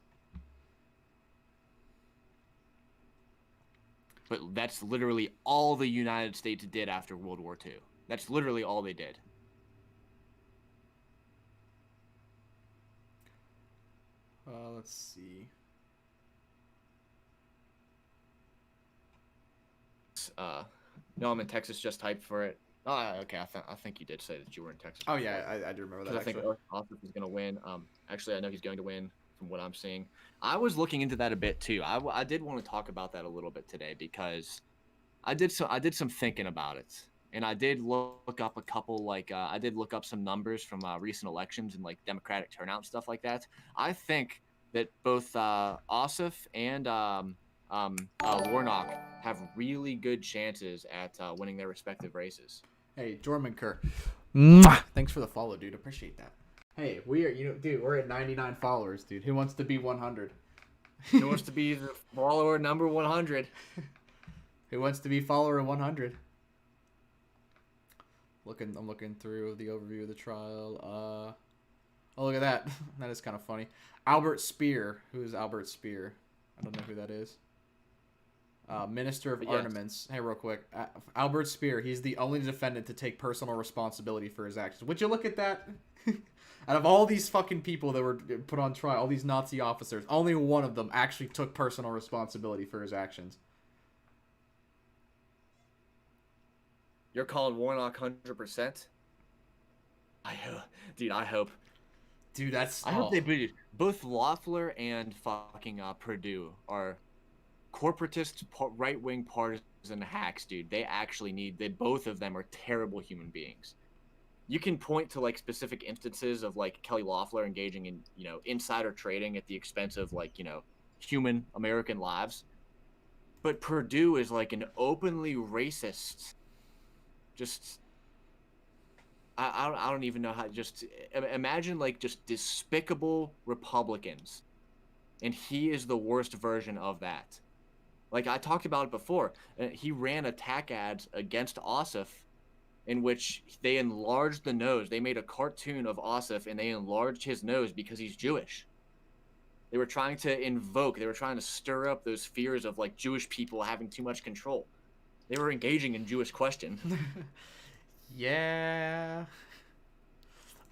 But that's literally all the United States did after World War II. That's literally all they did. Let's see. No, I'm in Texas. Just typed for it. Oh, okay. I think you did say that you were in Texas. Oh yeah, I do remember that. I think Ossoff is going to win. Actually, I know he's going to win from what I'm seeing. I was looking into that a bit too. I did want to talk about that a little bit today because I did some thinking about it, and I did look up a couple I did look up some numbers from recent elections and Democratic turnout and stuff like that. I think that both Ossoff and Warnock have really good chances at winning their respective races. Hey, Jorman Kerr. Thanks for the follow, dude. Appreciate that. Hey, dude, we're at 99 followers, dude. Who wants to be 100? Who wants to be the follower number 100? Who wants to be follower 100? I'm looking through the overview of the trial. Oh, look at that. That is kind of funny. Albert Speer. Who is Albert Speer? I don't know who that is. Minister of Armaments. Hey, real quick. Albert Speer. He's the only defendant to take personal responsibility for his actions. Would you look at that? Out of all these fucking people that were put on trial, all these Nazi officers, only one of them actually took personal responsibility for his actions. You're calling Warnock 100%? I hope. Dude, I hope they beat both Loeffler and fucking Perdue are corporatist, right-wing partisan hacks, dude. Both of them are terrible human beings. You can point to specific instances of Kelly Loeffler engaging in insider trading at the expense of human American lives, but Perdue is an openly racist. Just I don't even know how. Just imagine just despicable Republicans, and he is the worst version of that. I talked about it before. He ran attack ads against Ossoff in which they enlarged the nose. They made a cartoon of Ossoff and they enlarged his nose because he's Jewish. They were trying to stir up those fears of like Jewish people having too much control. They were engaging in Jewish question. Yeah.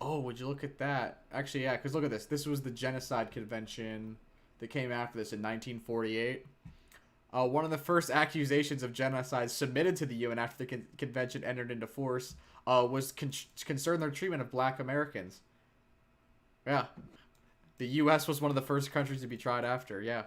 Oh, would you look at that? Actually, yeah, because look at this. This was the genocide convention that came after this in 1948. One of the first accusations of genocide submitted to the UN after the convention entered into force was concern their treatment of black Americans. Yeah. The U.S. was one of the first countries to be tried after, yeah.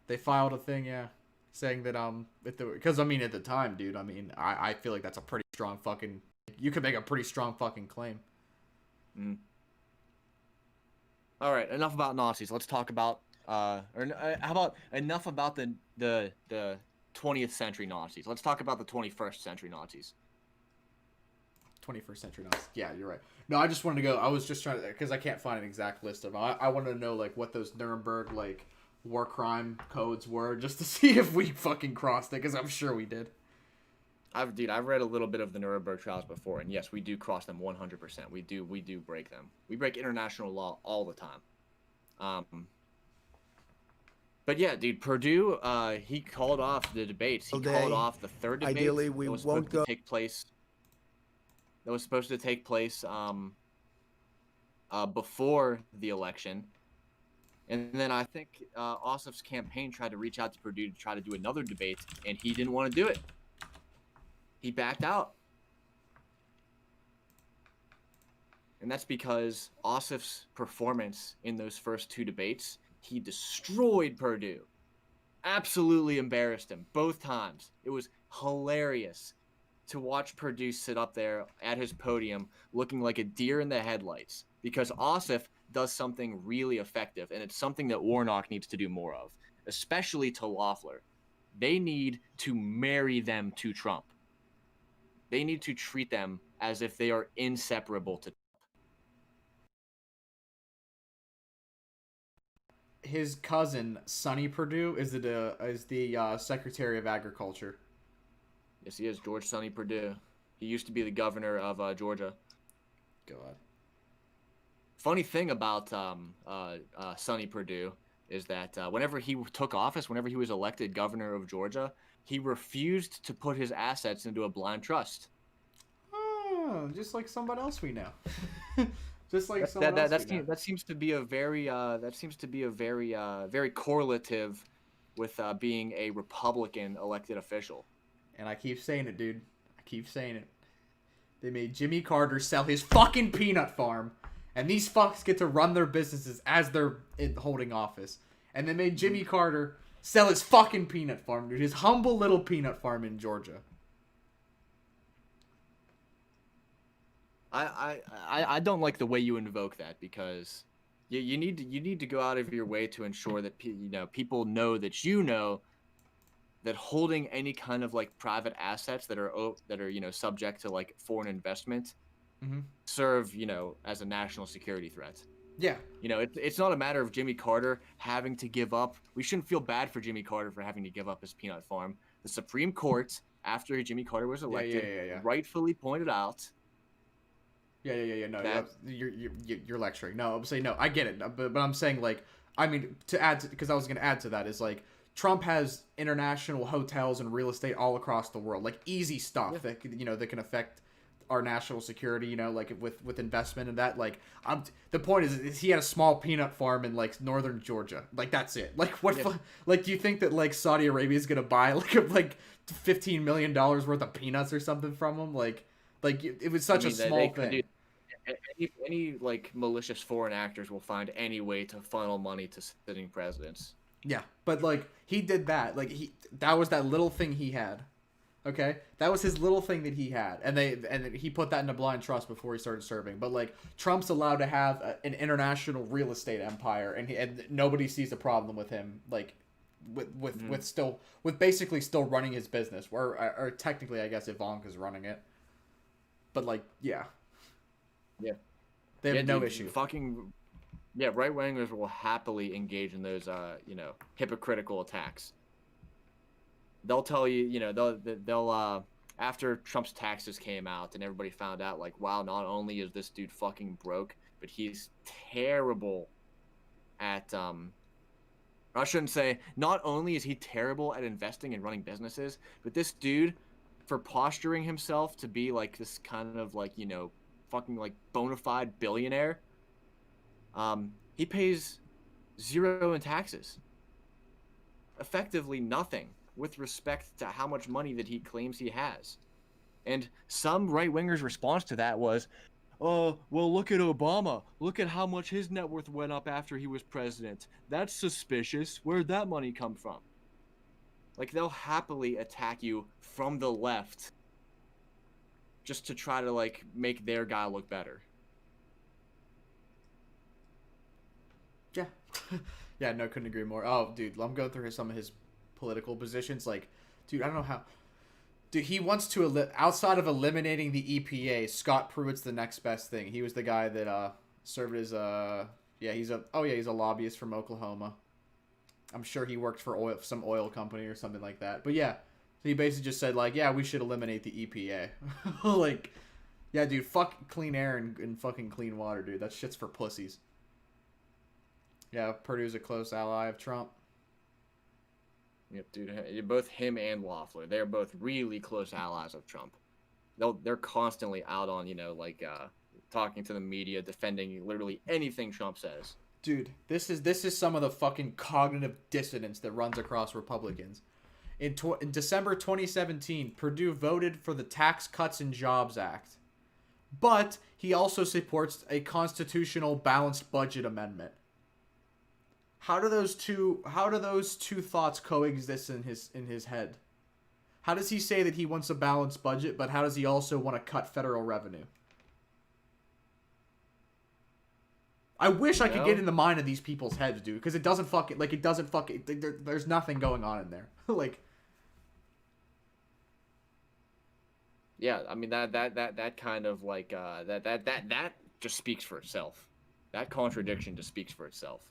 They filed a thing, yeah, saying that, because, I mean, at the time, dude, I mean, I feel like that's a pretty strong fucking, you could make a pretty strong fucking claim. Mm. All right, enough about Nazis. Let's talk about, how about enough about the 20th century Nazis. Let's talk about the 21st century Nazis. 21st century Nazis. Yeah, you're right. No, I just wanted to go. I was just trying to, because I can't find an exact list of them. I wanted to know, like, what those Nuremberg, like, war crime codes were, just to see if we fucking crossed it, because I'm sure we did. I've read a little bit of the Nuremberg trials before, and yes, we do cross them 100%. We do break them. We break international law all the time. But yeah, dude, Perdue, he called off the debates. He called off the third debate. Ideally, we won't go. That was supposed to take place before the election. And then I think Ossoff's campaign tried to reach out to Perdue to try to do another debate, and he didn't want to do it. He backed out. And that's because Ossoff's performance in those first two debates, he destroyed Perdue. Absolutely embarrassed him both times. It was hilarious to watch Perdue sit up there at his podium looking like a deer in the headlights, because Ossoff does something really effective, and it's something that Warnock needs to do more of, especially to Loeffler. They need to marry them to Trump. They need to treat them as if they are inseparable to Trump. His cousin, Sonny Perdue, is the Secretary of Agriculture. Yes, he is. George Sonny Perdue. He used to be the governor of Georgia. God. Funny thing about Sonny Perdue is that whenever he took office, whenever he was elected governor of Georgia, he refused to put his assets into a blind trust. Oh, just like somebody else we know. Just like someone else we know. That seems to be a very very correlative with being a Republican elected official. And I keep saying it, dude. I keep saying it. They made Jimmy Carter sell his fucking peanut farm, and these fucks get to run their businesses as they're holding office. And they made Jimmy Carter sell his fucking peanut farm, dude. His humble little peanut farm in Georgia. I don't like the way you invoke that, because you need to go out of your way to ensure that people know that holding any kind of like private assets that are subject to like foreign investment serve as a national security threat. Yeah. It's not a matter of Jimmy Carter having to give up. We shouldn't feel bad for Jimmy Carter for having to give up his peanut farm. The Supreme Court, after Jimmy Carter was elected, rightfully pointed out. Yeah. No, you're lecturing. No, I'm saying no. I get it, but I'm saying like, I mean, because I was gonna add to that is like, Trump has international hotels and real estate all across the world, like easy stuff that that can affect our national security. Like with investment and that. Like, the point is he had a small peanut farm in like northern Georgia. Like that's it. Like what? Yeah. Like, do you think that like Saudi Arabia is gonna buy like $15 million worth of peanuts or something from him? Like it was such a small thing. Any like malicious foreign actors will find any way to funnel money to sitting presidents. Yeah, but like he did that. Like that was that little thing he had. Okay, that was his little thing that he had, and he put that in a blind trust before he started serving. But like Trump's allowed to have an international real estate empire, and nobody sees a problem with him. Like with basically still running his business, or technically I guess Ivanka's running it. But like yeah, they have no issue. Fucking. Yeah, right-wingers will happily engage in those, hypocritical attacks. They'll tell you, they'll after Trump's taxes came out and everybody found out, like, wow, not only is this dude fucking broke, but he's terrible at I shouldn't say, not only is he terrible at investing and running businesses, but this dude, for posturing himself to be like this kind of like, you know, fucking like bona fide billionaire, he pays 0 in taxes. Effectively nothing with respect to how much money that he claims he has. And some right-wingers' response to that was, oh, well, look at Obama. Look at how much his net worth went up after he was president. That's suspicious. Where'd that money come from? Like, they'll happily attack you from the left just to try to, like, make their guy look better. Yeah. Yeah, no, couldn't agree more. Oh, dude, I'm going through some of his political positions. Like, dude, I don't know how... Dude, he wants to, outside of eliminating the EPA, Scott Pruitt's the next best thing. He was the guy that served as he's a lobbyist from Oklahoma. I'm sure he worked for some oil company or something like that. But yeah, so he basically just said, like, yeah, we should eliminate the EPA. Like, yeah, dude, fuck clean air and fucking clean water, dude. That shit's for pussies. Yeah, Purdue's a close ally of Trump. Yep, dude. Both him and Loeffler, they're both really close allies of Trump. They're constantly out on, you know, like talking to the media, defending literally anything Trump says. Dude, this is some of the fucking cognitive dissonance that runs across Republicans. In December 2017, Perdue voted for the Tax Cuts and Jobs Act, but he also supports a constitutional balanced budget amendment. How do those two thoughts coexist in his head? How does he say that he wants a balanced budget, but how does he also want to cut federal revenue? I wish I could get in the mind of these people's heads, dude, because there's nothing going on in there. Like, yeah, I mean that kind of like that just speaks for itself. That contradiction just speaks for itself.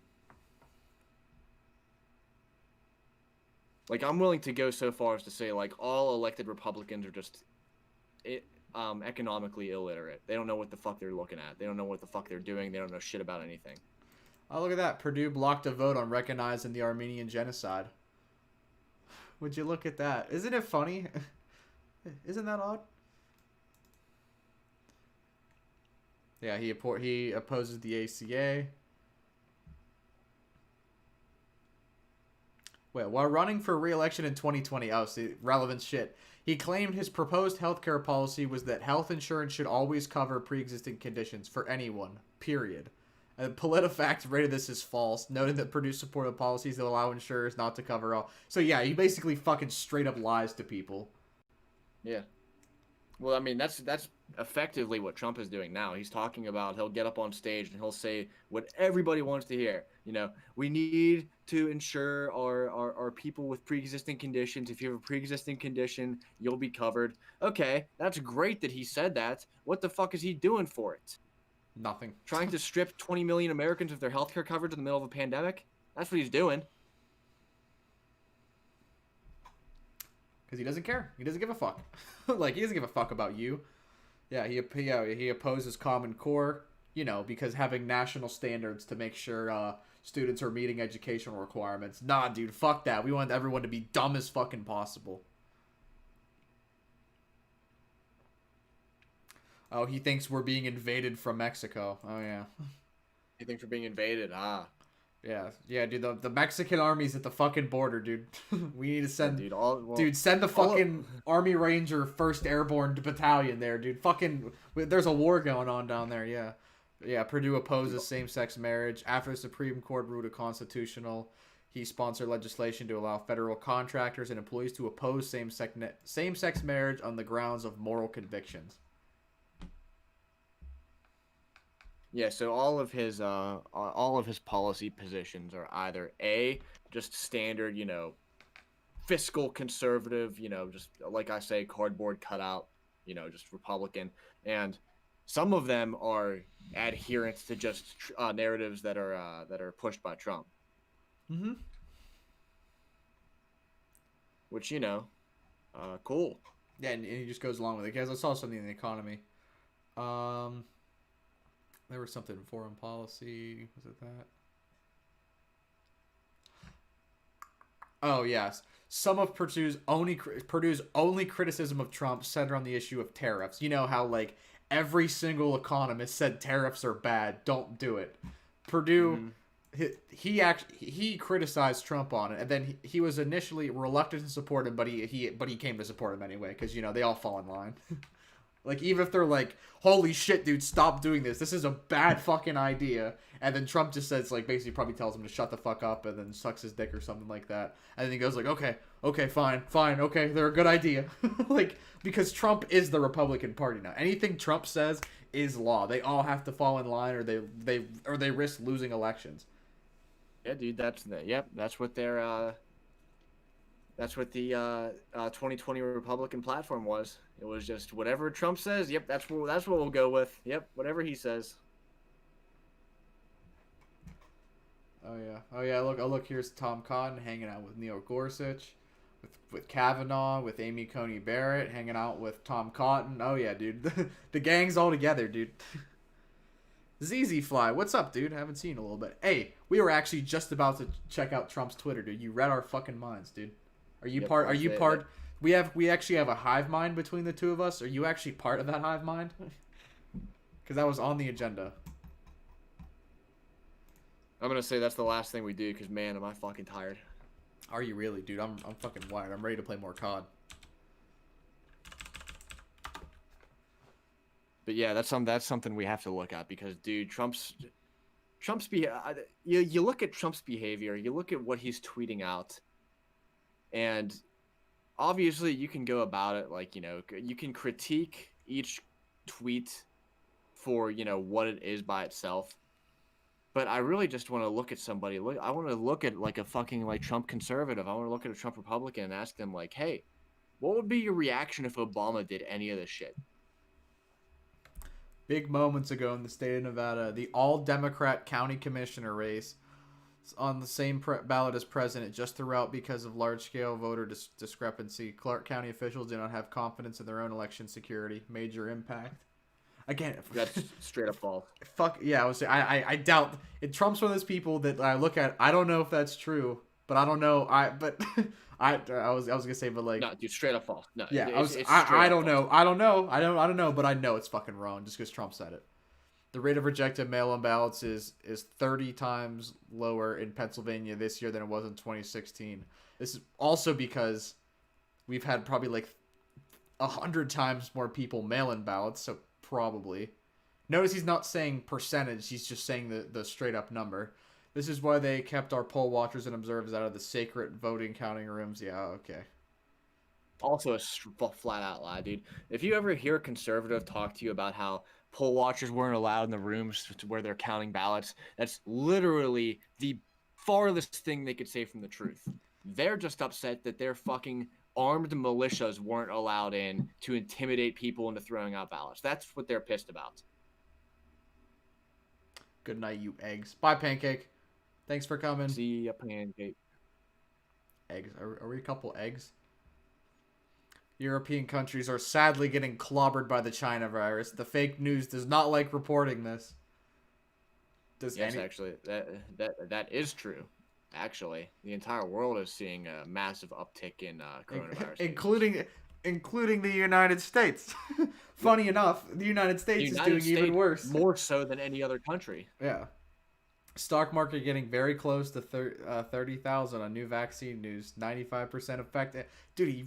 Like, I'm willing to go so far as to say, like, all elected Republicans are just economically illiterate. They don't know what the fuck they're looking at. They don't know what the fuck they're doing. They don't know shit about anything. Oh, look at that. Purdue blocked a vote on recognizing the Armenian genocide. Would you look at that? Isn't it funny? Isn't that odd? Yeah, he opposes the ACA. Wait, while running for re-election in 2020, oh, see, relevant shit. He claimed his proposed healthcare policy was that health insurance should always cover pre-existing conditions for anyone, period. And PolitiFact rated this as false, noting that Purdue supported policies that allow insurers not to cover all. So yeah, he basically fucking straight up lies to people. Yeah. Well, I mean, that's effectively what Trump is doing now. He's talking about, he'll get up on stage and he'll say what everybody wants to hear. You know, we need to insure our people with pre-existing conditions. If you have a pre-existing condition, you'll be covered. Okay, that's great that he said that. What the fuck is he doing for it? Nothing. Trying to strip 20 million Americans of their healthcare coverage in the middle of a pandemic? That's what he's doing. Because he doesn't care. He doesn't give a fuck. Like, he doesn't give a fuck about you. Yeah, he opposes Common Core, you know, because having national standards to make sure students are meeting educational requirements. Nah, dude, fuck that. We want everyone to be dumb as fucking possible. Oh, he thinks we're being invaded from Mexico. Oh, yeah. He thinks we're being invaded. Yeah, dude. The Mexican army's at the fucking border, dude. We need to send, dude. Send the fucking Army Ranger 1st Airborne Battalion there, dude. Fucking, there's a war going on down there. Yeah. Purdue opposes same-sex marriage after the Supreme Court ruled it constitutional. He sponsored legislation to allow federal contractors and employees to oppose same-sex marriage on the grounds of moral convictions. Yeah, so all of his policy positions are either A, just standard, you know, fiscal conservative, you know, just like I say, cardboard cutout, you know, just Republican, and some of them are adherents to just narratives that are pushed by Trump. Mm-hmm. Which, you know, cool. Yeah, and he just goes along with it. Guys, I saw something in the economy. There was something in foreign policy. Was it that? Oh, yes. Some of Purdue's only criticism of Trump centered on the issue of tariffs. You know how, like, every single economist said tariffs are bad. Don't do it. Purdue, he criticized Trump on it, and then he was initially reluctant to support him, but he came to support him anyway, because, you know, they all fall in line. Like, even if they're like, holy shit, dude, stop doing this. This is a bad fucking idea. And then Trump just says, like, basically probably tells him to shut the fuck up and then sucks his dick or something like that. And then he goes like, okay, fine, okay, they're a good idea. Like, because Trump is the Republican Party now. Anything Trump says is law. They all have to fall in line or they risk losing elections. Yeah, dude, that's what their that's what the 2020 Republican platform was. It was just whatever Trump says. Yep, that's what we'll go with. Yep, whatever he says. Oh yeah. Look. Here's Tom Cotton hanging out with Neil Gorsuch, with Kavanaugh, with Amy Coney Barrett hanging out with Tom Cotton. Oh yeah, dude. The gang's all together, dude. ZZ Fly, what's up, dude? Haven't seen you in a little bit. Hey, we were actually just about to check out Trump's Twitter, dude. You read our fucking minds, dude. Are you part? Are you part? We actually have a hive mind between the two of us. Are you actually part of that hive mind? Because that was on the agenda. I'm gonna say that's the last thing we do. Because man, am I fucking tired. Are you really, dude? I'm fucking wired. I'm ready to play more COD. But yeah, that's something we have to look at because, dude, you look at Trump's behavior, you look at what he's tweeting out, and obviously you can go about it like, you know, you can critique each tweet for, you know, what it is by itself. But I really just want to look at somebody. I want to look at like a fucking like Trump conservative. I want to look at a Trump Republican and ask them like, hey, what would be your reaction if Obama did any of this shit? Big moments ago in the state of Nevada, the all-Democrat county commissioner race on the same ballot as president just threw out because of large-scale voter discrepancy. Clark County officials do not have confidence in their own election security. Major impact. Again, that's straight up false. Fuck yeah, I doubt it. Trump's one of those people that I look at. I don't know if that's true, but I don't know. I was gonna say, but like, no, dude, straight up false. No, yeah, I don't know. I don't know, but I know it's fucking wrong just because Trump said it. The rate of rejected mail-in ballots is 30 times lower in Pennsylvania this year than it was in 2016. This is also because we've had probably like 100 times more people mail in ballots, so probably. Notice he's not saying percentage, he's just saying the straight up number. This is why they kept our poll watchers and observers out of the sacred voting counting rooms. Yeah, okay. Also a flat out lie, dude. If you ever hear a conservative talk to you about how poll watchers weren't allowed in the rooms where they're counting ballots, that's literally the farthest thing they could say from the truth. They're just upset that their fucking armed militias weren't allowed in to intimidate people into throwing out ballots. That's what they're pissed about. Good night, you eggs. Bye, Pancake. Thanks for coming. See ya, Pancake. Eggs. Are we a couple eggs? European countries are sadly getting clobbered by the China virus. The fake news does not like reporting this. Actually, that is true. Actually, the entire world is seeing a massive uptick in coronavirus, including the United States. Funny enough, the United States is doing even worse. More so than any other country. Yeah. Stock market getting very close to 30,000 on new vaccine news. 95% effective. Dude, he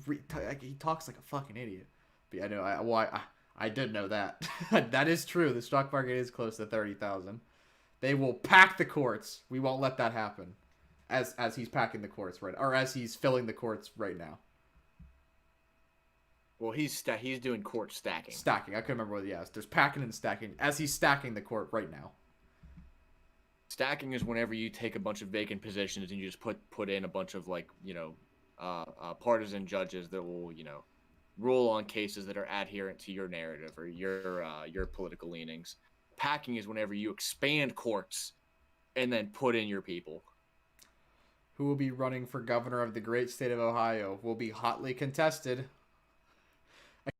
talks like a fucking idiot. But yeah, I know. I did know that. That is true. The stock market is close to 30,000. They will pack the courts. We won't let that happen. As he's packing the courts or as he's filling the courts right now. Well, he's doing court stacking. Stacking. I couldn't remember what. Yes, there's packing and stacking as he's stacking the court right now. Stacking is whenever you take a bunch of vacant positions and you just put in a bunch of like, you know, partisan judges that will, you know, rule on cases that are adherent to your narrative or your political leanings. Packing is whenever you expand courts and then put in your people. Who will be running for governor of the great state of Ohio will be hotly contested.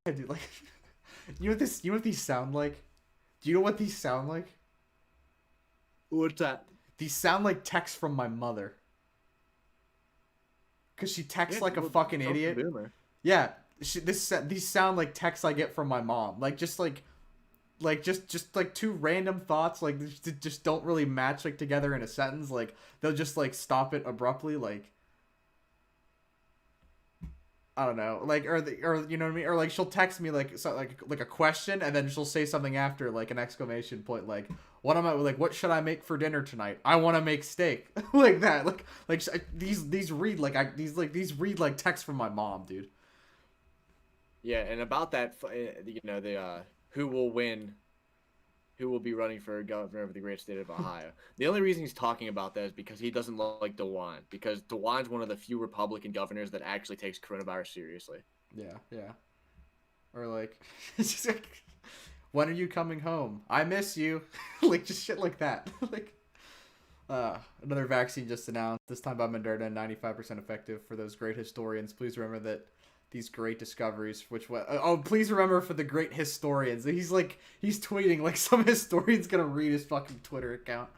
I do like. You know what this? You know what these sound like? Do you know what these sound like? What's that? These sound like texts from my mother. Cause she texts like a well, fucking Trump's a idiot. boomer. Yeah, these sound like texts I get from my mom. Like just like two random thoughts like just don't really match like together in a sentence. Like they'll just like stop it abruptly. Like I don't know, like or you know what I mean, or like she'll text me like like a question and then she'll say something after like an exclamation point, like what should I make for dinner tonight? I want to make steak. Like that, like these read like these read like texts from my mom, dude. Yeah, and about that, you know, the who will win, who will be running for governor of the great state of Ohio. The only reason he's talking about that is because he doesn't like DeWine, because DeWine's one of the few Republican governors that actually takes coronavirus seriously. Yeah. Or like, it's just like, when are you coming home? I miss you. Like just shit like that. Like, another vaccine just announced. This time by Moderna, 95% effective for those great historians. Please remember that these great discoveries, please remember for the great historians. He's tweeting like some historian's gonna read his fucking Twitter account,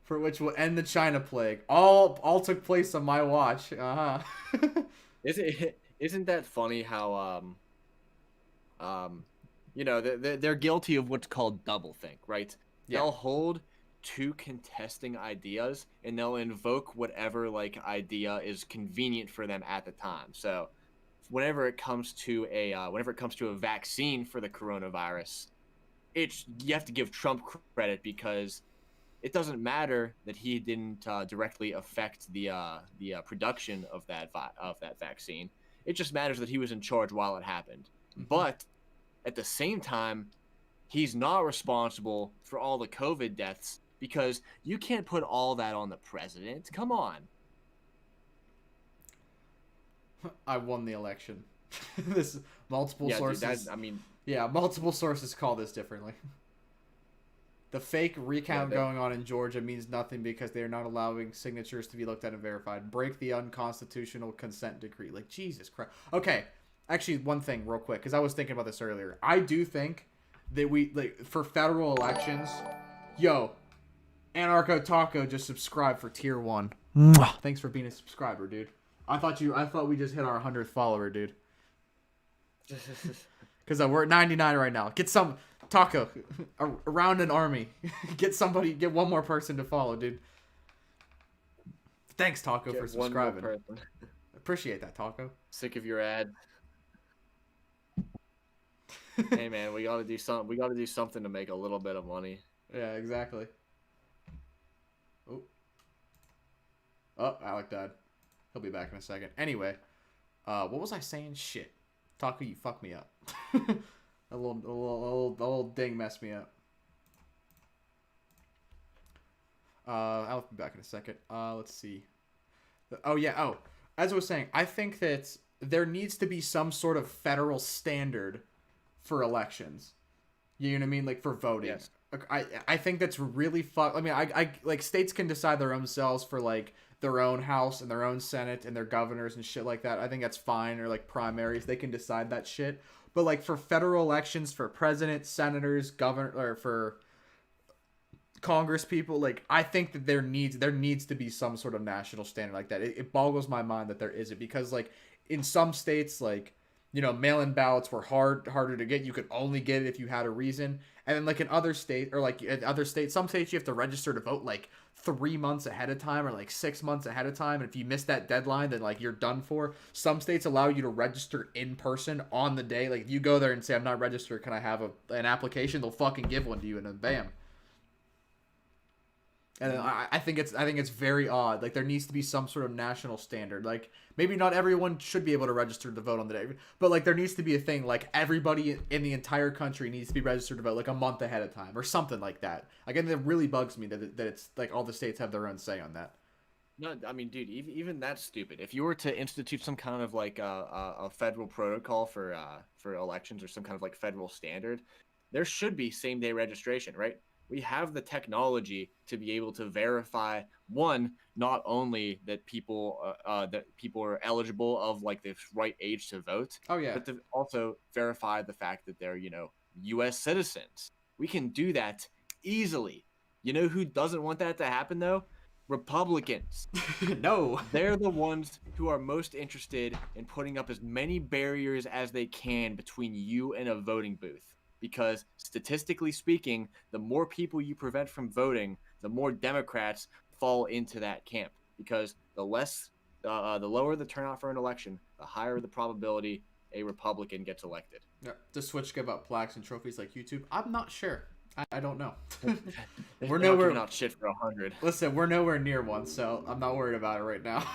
for which will end the China plague. All took place on my watch. Isn't that funny how you know, they're guilty of what's called doublethink, right? Yeah. They'll hold two contesting ideas and they'll invoke whatever like idea is convenient for them at the time. So whenever it comes to a vaccine for the coronavirus, you have to give Trump credit, because it doesn't matter that he didn't directly affect the production of that vaccine. It just matters that he was in charge while it happened. Mm-hmm. But at the same time, he's not responsible for all the COVID deaths, because you can't put all that on the president. Come on. I won the election. This multiple sources. Dude, multiple sources call this differently. The fake recount going on in Georgia means nothing because they are not allowing signatures to be looked at and verified. Break the unconstitutional consent decree. Like, Jesus Christ. Okay, actually, one thing real quick, because I was thinking about this earlier. I do think that for federal elections, Anarcho Taco just subscribed for tier 1. Thanks for being a subscriber, dude. I thought we just hit our 100th follower, dude. Because we're at 99 right now. Get some Taco around an army. Get one more person to follow, dude. Thanks, Taco, for subscribing. Appreciate that, Taco. Sick of your ad. Hey man, we gotta do something. We gotta do something to make a little bit of money. Yeah, exactly. Oh, Alec died. He'll be back in a second. Anyway, what was I saying? Shit. Taco, you fucked me up. a little ding messed me up. I'll be back in a second. Let's see. As I was saying, I think that there needs to be some sort of federal standard for elections. You know what I mean? Like for voting. Yes. I think that's really I mean, I like states can decide their own selves for like their own house and their own senate and their governors and shit like that. I think that's fine. Or like primaries, they can decide that shit. But like for federal elections, for president, senators, governor, or for Congress people, like I think that there needs to be some sort of national standard like that. It boggles my mind that there isn't, because like in some states, like, you know, mail-in ballots were harder to get. You could only get it if you had a reason. And then like in other states, some states you have to register to vote like 3 months ahead of time or like 6 months ahead of time. And if you miss that deadline, then like you're done for. Some states allow you to register in person on the day. Like if you go there and say, I'm not registered, can I have an application? They'll fucking give one to you, and then bam. And I think it's very odd. Like there needs to be some sort of national standard. Like maybe not everyone should be able to register to vote on the day, but like there needs to be a thing like everybody in the entire country needs to be registered to vote like a month ahead of time or something like that. Again, it really bugs me that it's like all the states have their own say on that. No, I mean, dude, even that's stupid. If you were to institute some kind of like a federal protocol for elections, or some kind of like federal standard, there should be same day registration, right? We have the technology to be able to verify, one, not only that people are eligible of like the right age to vote, Oh yeah. but to also verify the fact that they're, U.S. citizens. We can do that easily. You know who doesn't want that to happen though? Republicans. No. They're the ones who are most interested in putting up as many barriers as they can between you and a voting booth. Because statistically speaking, the more people you prevent from voting, the more Democrats fall into that camp. Because the lower the turnout for an election, the higher the probability a Republican gets elected. Yeah. Does Switch give out plaques and trophies like YouTube? I'm not sure. I don't know. We're They're not nowhere. giving out shit for 100. Listen, we're nowhere near one, so I'm not worried about it right now.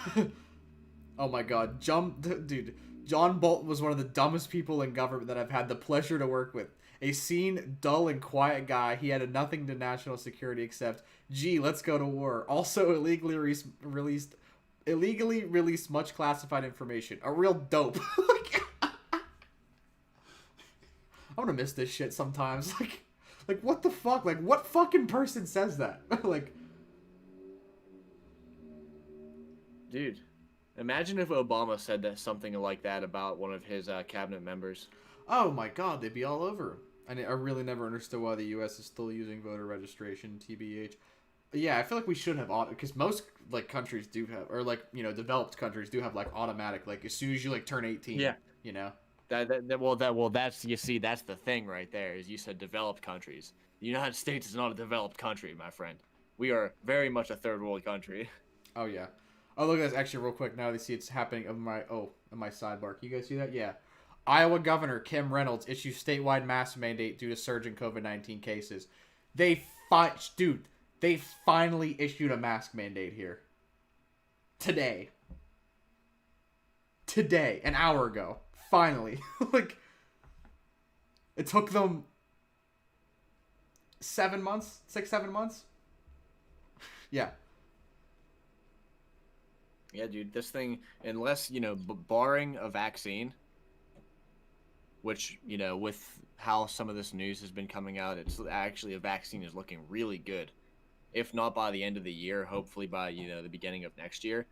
Oh my god, dude, John Bolton was one of the dumbest people in government that I've had the pleasure to work with. A seen, dull, and quiet guy. He had nothing to national security except, gee, let's go to war. Also, illegally released much classified information. A real dope. I'm gonna miss this shit sometimes. Like, what the fuck? Like, what fucking person says that? Like, Dude, imagine if Obama said something like that about one of his cabinet members. oh my god, they'd be all over. I really never understood why the U.S. is still using voter registration, TBH. Yeah, I feel like we should have because most like countries do have, or like developed countries do have like automatic, like as soon as you like turn 18. Yeah. You know. That's you see, that's the thing right there. Is you said developed countries. The United States is not a developed country, my friend. We are very much a third world country. Oh yeah. Oh look at this actually real quick. Now they see it's happening on my sidebar. Can you guys see that? Yeah. Iowa Governor Kim Reynolds issues statewide mask mandate due to surge in COVID-19 cases. They finally issued a mask mandate here. Today, an hour ago. Finally. Like, it took them 7 months? 6-7 months? Yeah. Yeah, dude, this thing, unless, barring a vaccine, which, with how some of this news has been coming out, it's actually a vaccine is looking really good. If not by the end of the year, hopefully by, the beginning of next year.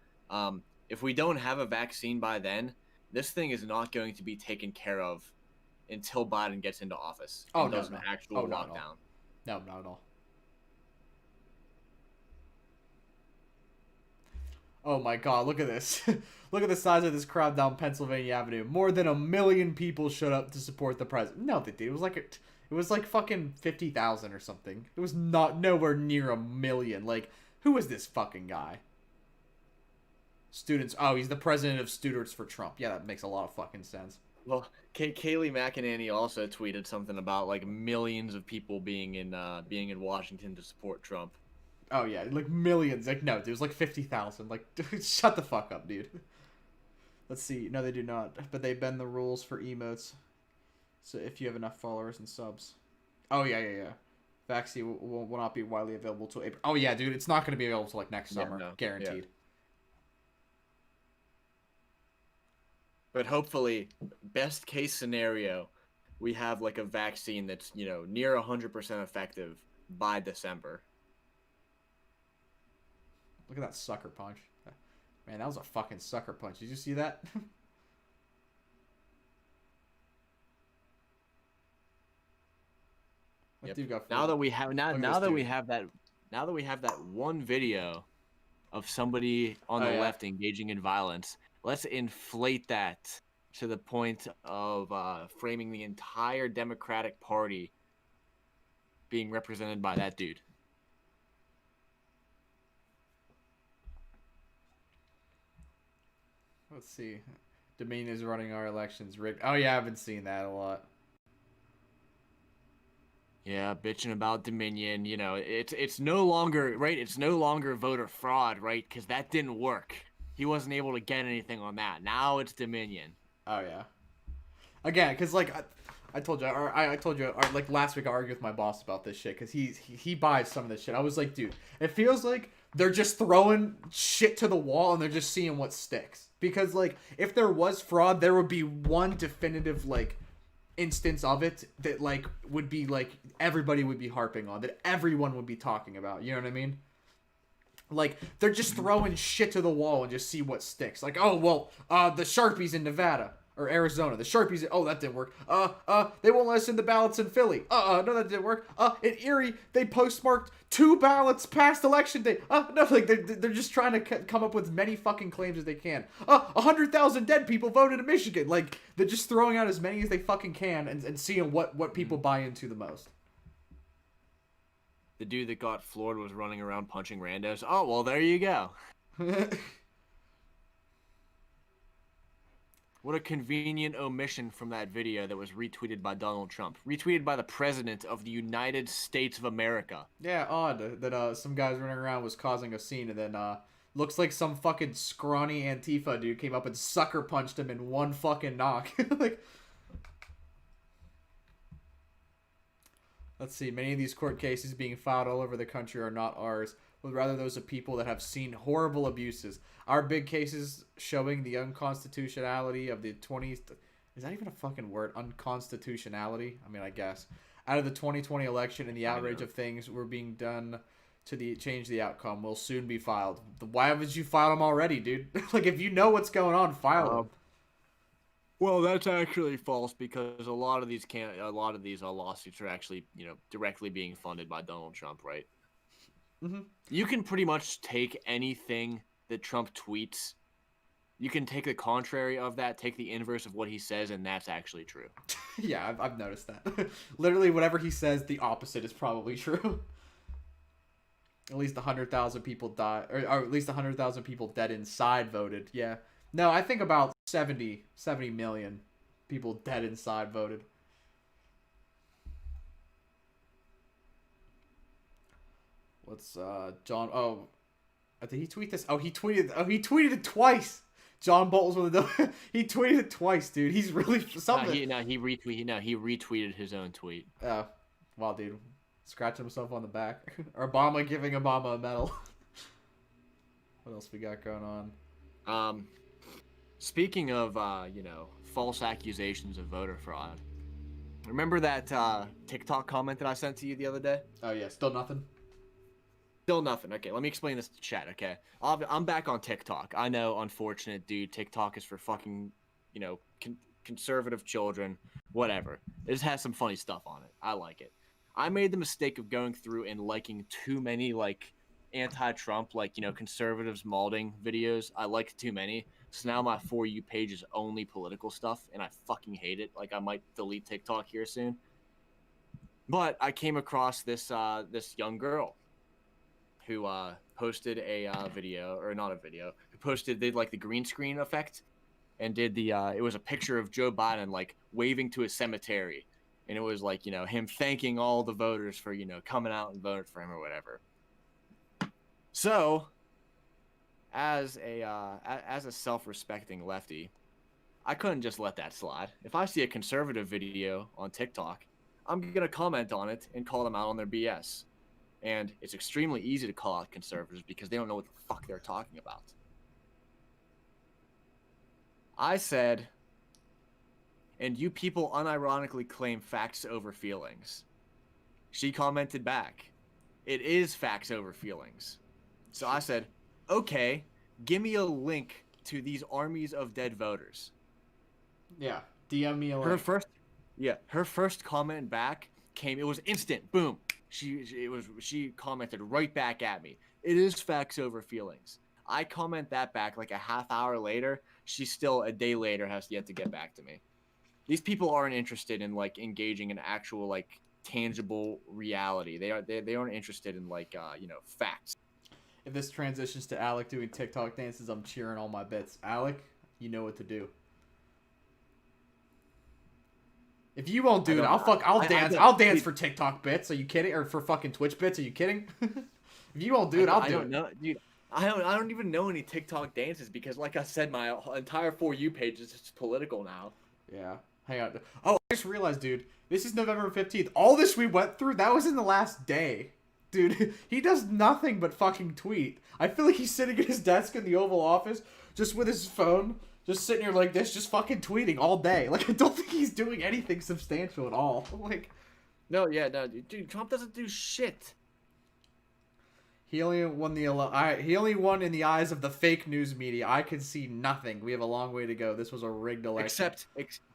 If we don't have a vaccine by then, this thing is not going to be taken care of until Biden gets into office and does an actual lockdown. No, not at all. Oh my god, look at this. Look at the size of this crowd down Pennsylvania Avenue. More than 1 million people showed up to support the president. No, they did. It was like fucking 50,000 or something. It was nowhere near 1 million. Like, who is this fucking guy? Students. Oh, he's the president of Students for Trump. Yeah, that makes a lot of fucking sense. Well, Kayleigh McEnany also tweeted something about like millions of people being in Washington to support Trump. Oh yeah, like millions. Like no, dude, it was like 50,000. Like, dude, shut the fuck up, dude. Let's see. No, they do not. But they bend the rules for emotes. So if you have enough followers and subs. Oh yeah. Vaccine will not be widely available till April. Oh yeah, dude, it's not going to be available till like next summer, guaranteed. Yeah. But hopefully, best case scenario, we have like a vaccine that's, near 100% effective by December. Look at that sucker punch. Man, that was a fucking sucker punch. Did you see that? Yep. Now that we have that one video of somebody on the left engaging in violence, let's inflate that to the point of framing the entire Democratic Party being represented by that dude. Let's see. Dominion is running our elections rigged. Oh yeah, I've been seeing that a lot. Yeah, bitching about Dominion. It's no longer right. It's no longer voter fraud, right? Because that didn't work. He wasn't able to get anything on that. Now it's Dominion. Oh yeah. Again, because like I told you, like last week I argued with my boss about this shit because he buys some of this shit. I was like, dude, it feels like they're just throwing shit to the wall and they're just seeing what sticks. Because like if there was fraud, there would be one definitive like instance of it that like would be like everybody would be harping on, that everyone would be talking about. You know what I mean? Like, they're just throwing shit to the wall and just see what sticks. Like, oh, well, the Sharpies in Nevada or Arizona. The Sharpies, oh, that didn't work. They won't let us in the ballots in Philly. No, that didn't work. In Erie, they postmarked 2 ballots past election day. No, like, they're just trying to come up with as many fucking claims as they can. 100,000 dead people voted in Michigan. Like, they're just throwing out as many as they fucking can and seeing what people buy into the most. The dude that got floored was running around punching randos. Oh, well, there you go. What a convenient omission from that video that was retweeted by Donald Trump. Retweeted by the President of the United States of America. Yeah, odd that some guys running around was causing a scene, and then looks like some fucking scrawny Antifa dude came up and sucker punched him in one fucking knock. Like, let's see. Many of these court cases being filed all over the country are not ours, but rather those of people that have seen horrible abuses. Our big cases showing the unconstitutionality of the 20s. Is that even a fucking word? Unconstitutionality? I mean, I guess. Out of the 2020 election and the outrage of things were being done to change the outcome will soon be filed. Why haven't you filed them already, dude? Like, if you know what's going on, file them. Well, that's actually false because a lot of these lawsuits are actually, directly being funded by Donald Trump, right? Mm-hmm. You can pretty much take anything that Trump tweets. You can take the contrary of that, take the inverse of what he says, and that's actually true. Yeah, I've noticed that. Literally, whatever he says, the opposite is probably true. At least 100,000 people died, or at least 100,000 people dead inside voted. Yeah. No, I think about 70 million people dead inside voted. What's John? Oh, did he tweet this? Oh, he tweeted it twice. John Bolton's one of the. He tweeted it twice, dude. He's really something. He retweeted his own tweet. Oh, wow, dude, scratching himself on the back. Or Obama giving Obama a medal. What else we got going on? Speaking of false accusations of voter fraud. Remember that TikTok comment that I sent to you the other day? Oh yeah, still nothing. Still nothing. Okay, let me explain this to chat, okay? I'm back on TikTok. I know, unfortunate, dude. TikTok is for fucking, conservative children. Whatever. It just has some funny stuff on it. I like it. I made the mistake of going through and liking too many, anti-Trump, conservatives malding videos. I liked too many. So now my For You page is only political stuff, and I fucking hate it. I might delete TikTok here soon. But I came across this young girl who posted a video, or not a video, did the green screen effect, and did it was a picture of Joe Biden waving to a cemetery, and it was him thanking all the voters for coming out and voting for him or whatever. So, as a self-respecting lefty, I couldn't just let that slide. If I see a conservative video on TikTok, I'm gonna comment on it and call them out on their BS. And it's extremely easy to call out conservatives because they don't know what the fuck they're talking about. I said, and you people unironically claim facts over feelings. She commented back, it is facts over feelings. So I said, okay, give me a link to these armies of dead voters. Yeah, DM me a link. Her first comment back it was instant, boom. She commented right back at me. It is facts over feelings. I comment that back a half hour later. She still a day later has yet to get back to me. These people aren't interested in engaging in actual tangible reality. They aren't interested in facts. If this transitions to Alec doing TikTok dances, I'm cheering all my bits. Alec, you know what to do. If you won't do it, I'll dance. I'll dance for TikTok bits. Are you kidding? Or for fucking Twitch bits? Are you kidding? If you won't do it, I'll do it. I don't know, dude. I don't even know any TikTok dances because, like I said, my entire For You page is just political now. Yeah. Hang on. Oh, I just realized, dude. This is November 15th. All this we went through, that was in the last day. Dude, he does nothing but fucking tweet. I feel like he's sitting at his desk in the Oval Office just with his phone, just sitting here like this, just fucking tweeting all day. Like, I don't think he's doing anything substantial at all. Like, no, dude, Trump doesn't do shit. He only won he only won in the eyes of the fake news media. I could see nothing. We have a long way to go. This was a rigged election.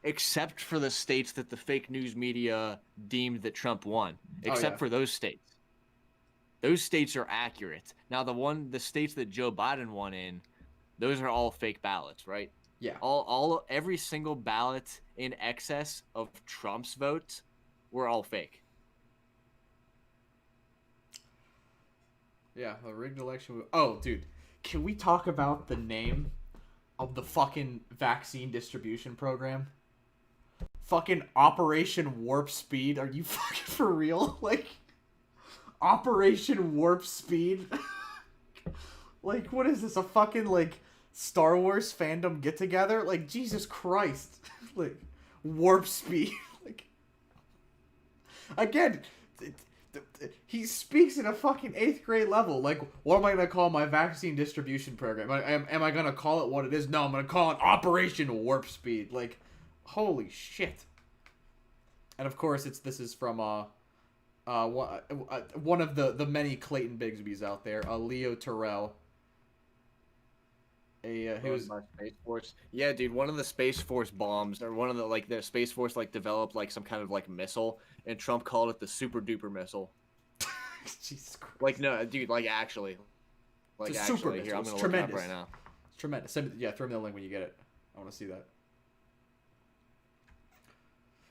Except for the states that the fake news media deemed that Trump won. Except for those states. Those states are accurate. Now the states that Joe Biden won in, those are all fake ballots, right? Yeah. Every single ballot in excess of Trump's votes were all fake. Yeah, the rigged election. Oh, dude. Can we talk about the name of the fucking vaccine distribution program? Fucking Operation Warp Speed. Are you fucking for real? Like, Operation Warp Speed? Like, what is this? A fucking, like, Star Wars fandom get-together? Like, Jesus Christ. Like, Warp Speed. Like, again... He speaks in a fucking 8th grade level. Like, what am I going to call my vaccine distribution program? Am I going to call it what it is? No, I'm going to call it Operation Warp Speed. Like, holy shit. And of course, this is from one of the many Clayton Bigsbys out there, Leo Terrell. Who's Space Force? Yeah, dude, one of the Space Force bombs, or one of the Space Force developed some kind of missile, and Trump called it the super duper missile. Jesus Christ. No, dude, actually. It's a actually, super missile. Here, I'm it's gonna tremendous. look it up right now. It's tremendous. Throw me the link when you get it. I want to see that.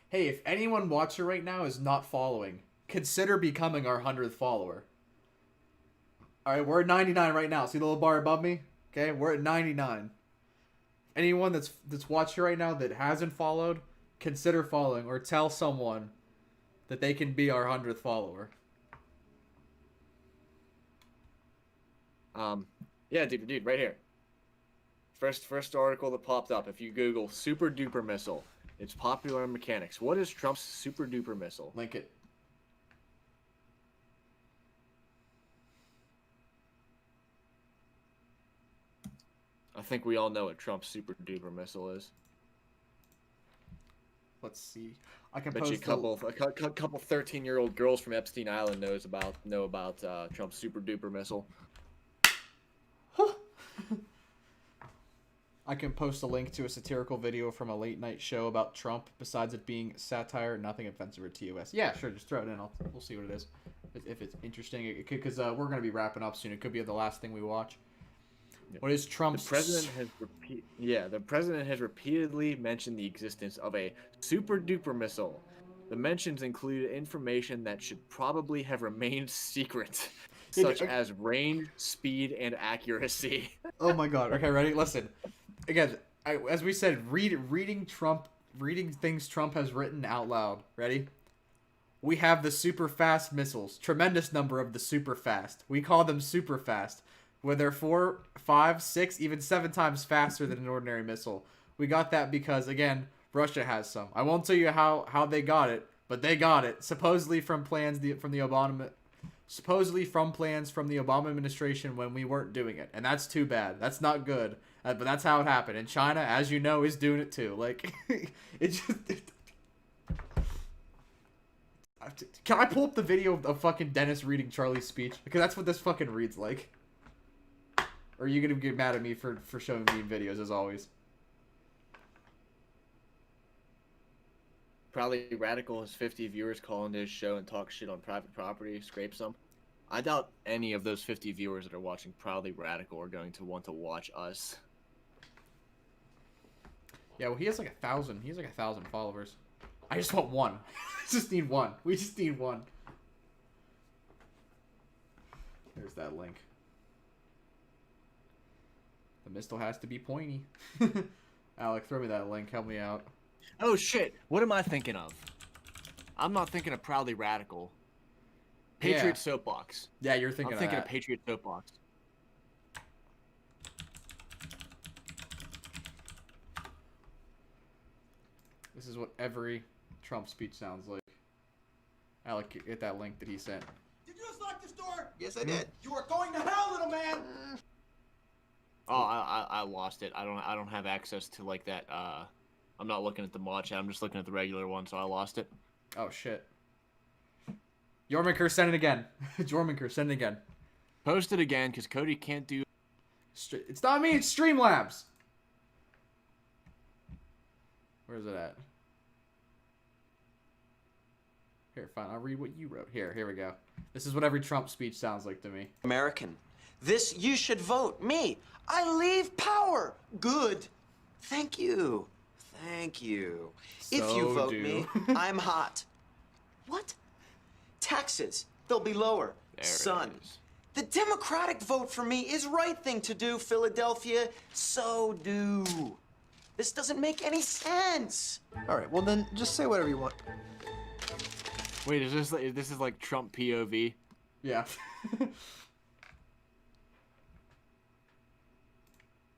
Hey, if anyone watching right now is not following, consider becoming our 100th follower. Alright, we're at 99 right now. See the little bar above me? Okay, we're at 99. Anyone that's watching right now that hasn't followed, consider following, or tell someone that they can be our 100th follower. Yeah, dude, right here. First article that popped up. If you Google super duper missile, it's popular mechanics. What is Trump's super duper missile? Link it. I think we all know what Trump's super duper missile is. Let's see. I can Bet you a couple 13-year-old girls from Epstein Island know about Trump's super duper missile. I can post a link to a satirical video from a late night show about Trump. Besides it being satire, nothing offensive or TOS. Yeah, sure, just throw it in. We'll see what it is. If it's interesting, it could, because we're gonna be wrapping up soon. It could be the last thing we watch. What is Trump's? The president has repeatedly mentioned the existence of a super duper missile. The mentions include information that should probably have remained secret, such as range, speed, and accuracy. Oh my God! Okay, ready? Listen. Again, as we said, reading things Trump has written out loud. Ready? We have the super fast missiles. Tremendous number of the super fast. We call them super fast. Where they're 4, 5, 6, even 7 times faster than an ordinary missile. We got that because, again, Russia has some. I won't tell you how they got it, but they got it. Supposedly from plans from the Obama administration when we weren't doing it, and that's too bad. That's not good. But that's how it happened. And China, as you know, is doing it too. Like, Can I pull up the video of fucking Dennis reading Charlie's speech? Because that's what this fucking reads like. Or are you gonna get mad at me for showing me videos as always? Probably Radical has 50 viewers call into his show and talk shit on private property, scrape some. I doubt any of those 50 viewers that are watching Proudly Radical are going to want to watch us. Yeah, well, he has like 1,000. He has like 1,000 followers. I just want one. I just need one. We just need one. There's that link. The missile has to be pointy. Alec, throw me that link. Help me out. Oh shit! What am I thinking of? I'm not thinking of Proudly Radical. Patriot Soapbox. Yeah, you're thinking. I'm thinking of Patriot Soapbox. This is what every Trump speech sounds like. Alec, get that link that he sent. Did you just lock this door? Yes, I did. You are going to hell, little man! Oh, I lost it. I don't have access to like that. I'm not looking at the mod chat. I'm just looking at the regular one, so I lost it. Oh shit. Jorminker, send it again. Jorminker, send it again. Post it again, because Cody can't do... It's not me, it's Streamlabs. Where's it at? Here, fine, I'll read what you wrote. Here we go. This is what every Trump speech sounds like to me. American. This, you should vote. Me. I leave power. Good. Thank you. Thank you. If you vote me, I'm hot. What? Taxes. They'll be lower. Son. The Democratic vote for me is right thing to do, Philadelphia. So do. This doesn't make any sense. All right, well then, just say whatever you want. Wait, this is like Trump POV? Yeah.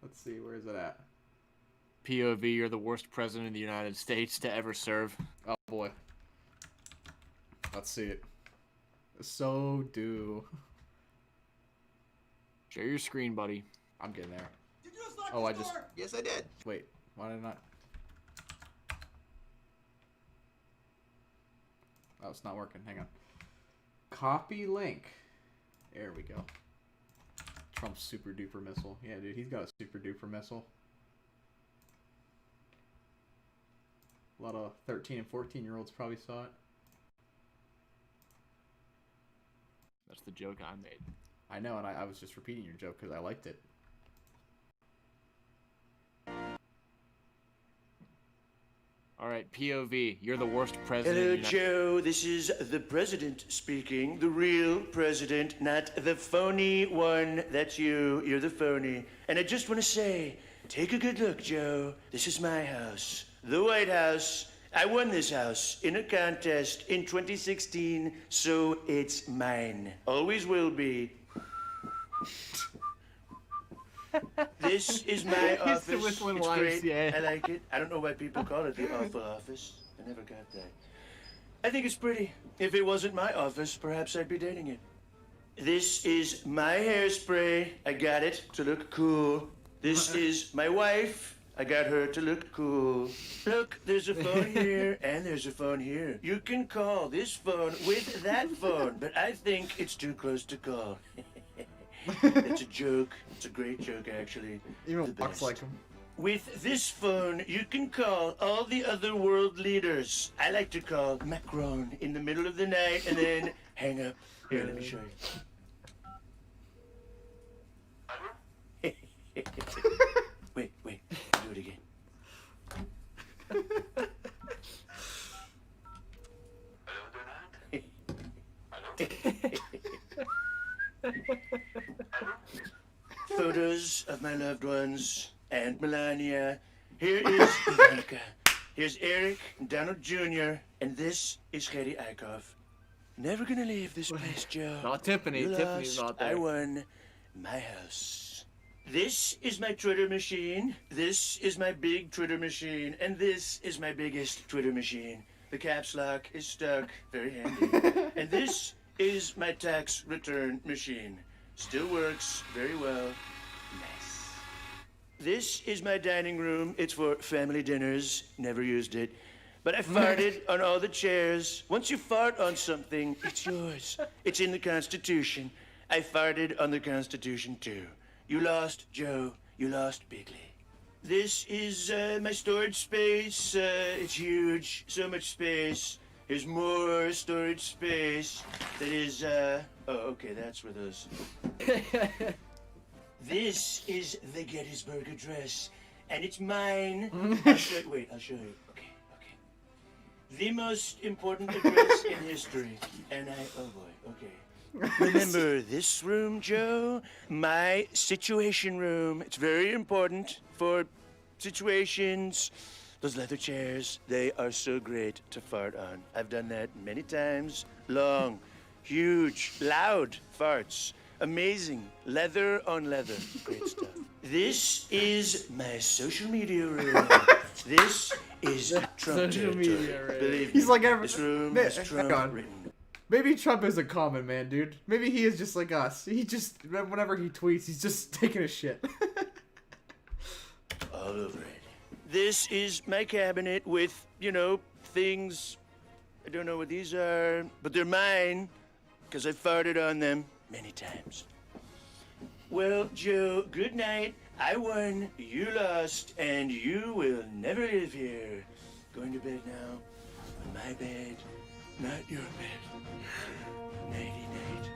Let's see, where is it at? POV, you're the worst president of the United States to ever serve. Oh boy. Let's see it. So do. Share your screen, buddy. I'm getting there. Did you just lock Oh, the I door? just... Yes, I did. Wait, why did I not... Oh, it's not working. Hang on. Copy link. There we go. Trump's super duper missile. Yeah, dude, he's got a super duper missile. A lot of 13 and 14-year-olds probably saw it. That's the joke I made. I know, and I was just repeating your joke because I liked it. All right, POV, you're the worst president. Hello, of the United Joe. This is the president speaking. The real president, not the phony one. That's you. You're the phony. And I just want to say, take a good look, Joe. This is my house. The White House. I won this house in a contest in 2016, so it's mine. Always will be. This is my office. the whistling It's lines, great. yeah. I like it. I don't know why people call it the Oval Office. I never got that. I think it's pretty. If it wasn't my office, perhaps I'd be dating it. This is my hairspray. I got it to look cool. This is my wife. I got her to look cool. Look, there's a phone here, and there's a phone here. You can call this phone with that phone, but I think it's too close to call. It's a joke. It's a great joke, actually. Even The walks best. like him. With this phone, you can call all the other world leaders. I like to call Macron in the middle of the night and then hang up. Here, let me show you. Wait, do it again. Photos of my loved ones and Melania. Here is Ivanka. Here's Eric and Donald Jr. And this is Katie Eichhoff. Never gonna leave this place, Joe. Not Tiffany. You Tiffany's lost, not there. I won my house. This is my Twitter machine. This is my big Twitter machine. And this is my biggest Twitter machine. The caps lock is stuck. Very handy. And this is my tax return machine. Still works very well. Nice. This is my dining room. It's for family dinners. Never used it. But I farted on all the chairs. Once you fart on something, it's yours. It's in the Constitution. I farted on the Constitution, too. You lost, Joe. You lost bigly. This is my storage space. It's huge. So much space. Here's more storage space. That is, oh, okay, that's where those... This is the Gettysburg Address, and it's mine. I'll show you. Wait, I'll show you. Okay. The most important address in history. And oh boy, okay. Remember this room, Joe? My situation room. It's very important for situations. Those leather chairs, they are so great to fart on. I've done that many times. Long, huge, loud farts. Amazing. Leather on leather. Great stuff. This is my social media room. This is Trump Social territory. media, right? Believe He's me, like every... this room Man, is hang Trump on. written. Maybe Trump is a common man, dude. Maybe he is just like us. He just, whenever he tweets, he's just taking a shit. all over it. This is my cabinet with, you know, things. I don't know what these are, but they're mine because I farted on them many times. Well, Joe, good night. I won, you lost, and you will never live here. Going to bed now. On my bed, not your bed. Nighty-night.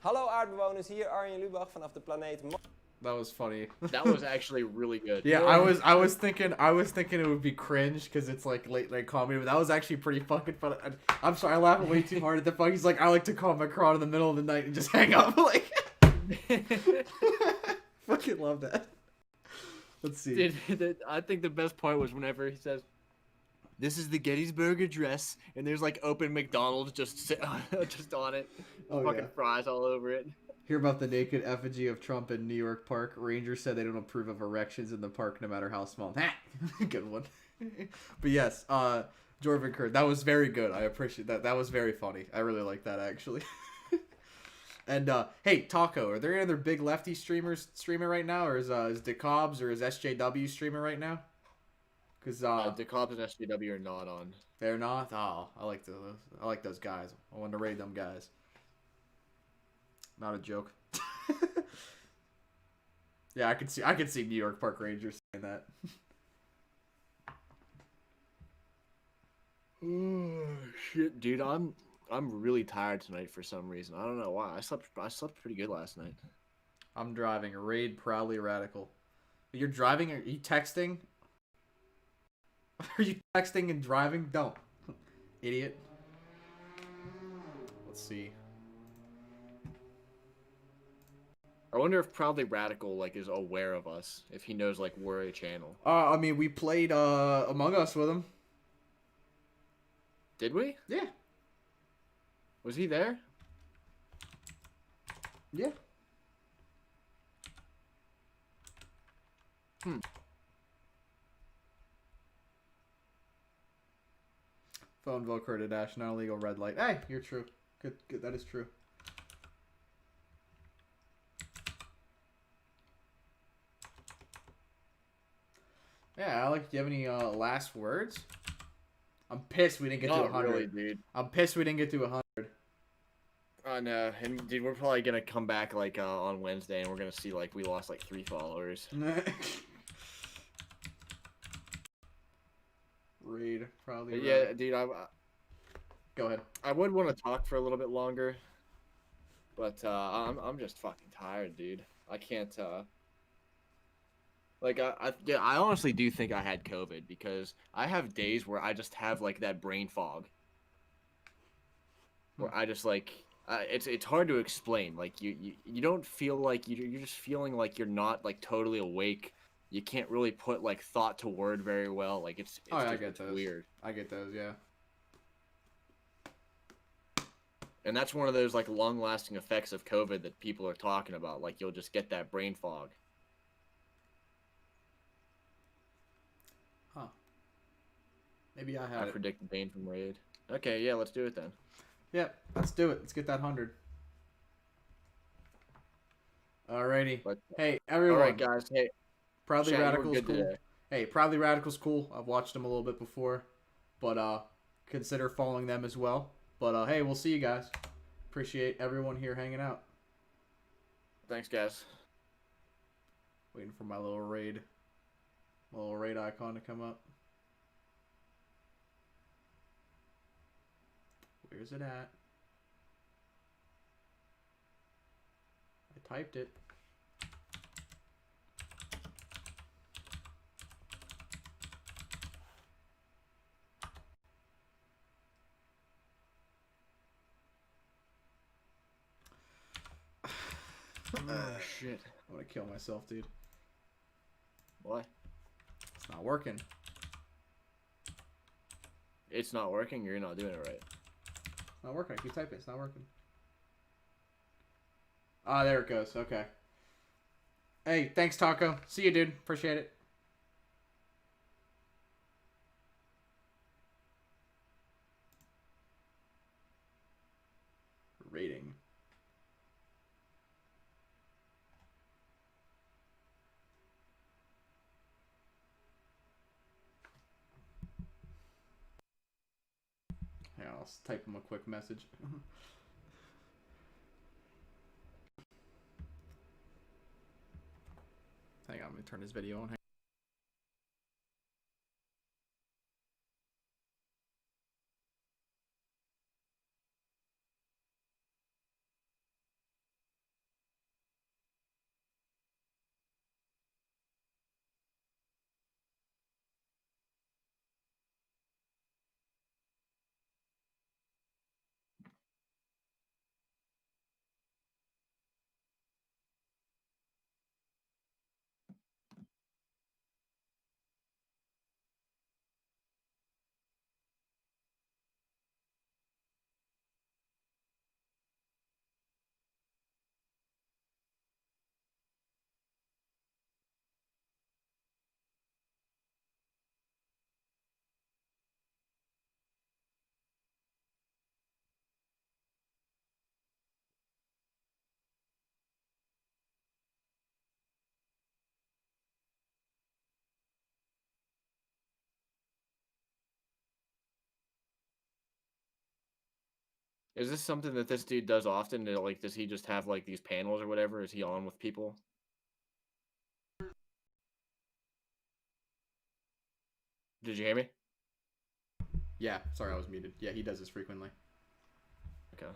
Hallo aardbewoners, hier Arjen Lubach vanaf de planeet Mars. That was funny. That was actually really good. Yeah, I was thinking it would be cringe because it's like late night comedy, but that was actually pretty fucking funny. I'm sorry, I laughed way too hard at the fuck. He's like, I like to call Macron in the middle of the night and just hang up. Like, fucking love that. Let's see. Dude, I think the best part was whenever he says, "This is the Gettysburg Address," and there's like open McDonald's just on it, fucking fries all over it. Hear about the naked effigy of Trump in New York Park. Rangers said they don't approve of erections in the park, no matter how small. Good one. But yes, Jorvin Kerr, that was very good. I appreciate that. That was very funny. I really like that actually. And hey, Taco, are there any other big lefty streamers streaming right now, or is DeCobbs or is SJW streaming right now? Because DeCobbs and SJW are not on. They're not. Oh, I like those guys. I want to raid them guys. Not a joke. Yeah, I could see New York Park Rangers saying that. Oh shit, dude, I'm really tired tonight for some reason. I don't know why. I slept pretty good last night. I'm driving. Raid Proudly Radical. You're driving? Are you texting? Are you texting and driving? Don't. Idiot. Let's see. I wonder if Proudly Radical like is aware of us, if he knows like we're a channel. I mean, we played Among Us with him. Did we? Yeah. Was he there? Yeah. Phone Velcro to dash, not illegal red light. Hey, you're true. Good, that is true. Yeah, Alec, do you have any last words? I'm pissed we didn't get to 100. Really, dude. I'm pissed we didn't get to 100. I know, and dude, we're probably gonna come back like on Wednesday, and we're gonna see like we lost like 3 followers. Raid, probably. But yeah, dude, go ahead. I would want to talk for a little bit longer, but I'm just fucking tired, dude. I can't. Like I honestly do think I had COVID because I have days where I just have like that brain fog, where I just like it's hard to explain. Like you don't feel like you're just feeling like you're not like totally awake. You can't really put like thought to word very well. Like it's I get those. Weird. I get those, yeah. And that's one of those like long-lasting effects of COVID that people are talking about. Like you'll just get that brain fog. Huh. Maybe I have. I predicted Bane from Raid. Okay, yeah, let's do it then. Yep, let's do it. Let's get that 100. Alrighty. Hey, everyone. All right, guys. Hey, Proudly Radical's cool. Today. Hey, Proudly Radical's cool. I've watched them a little bit before, but consider following them as well. But hey, we'll see you guys. Appreciate everyone here hanging out. Thanks, guys. Waiting for my little raid icon to come up. Where's it at? I typed it. Oh, shit. I'm gonna kill myself, dude. Why? It's not working. It's not working? You're not doing it right. It's not working. I keep typing. It's not working. Ah, there it goes. Okay. Hey, thanks, Taco. See you, dude. Appreciate it. Rating. Hang on, I'll type him a quick message. Hang on, let me turn his video on. Is this something that this dude does often? Like, does he just have like these panels or whatever? Is he on with people? Did you hear me? Yeah, sorry, I was muted. Yeah, he does this frequently. Okay.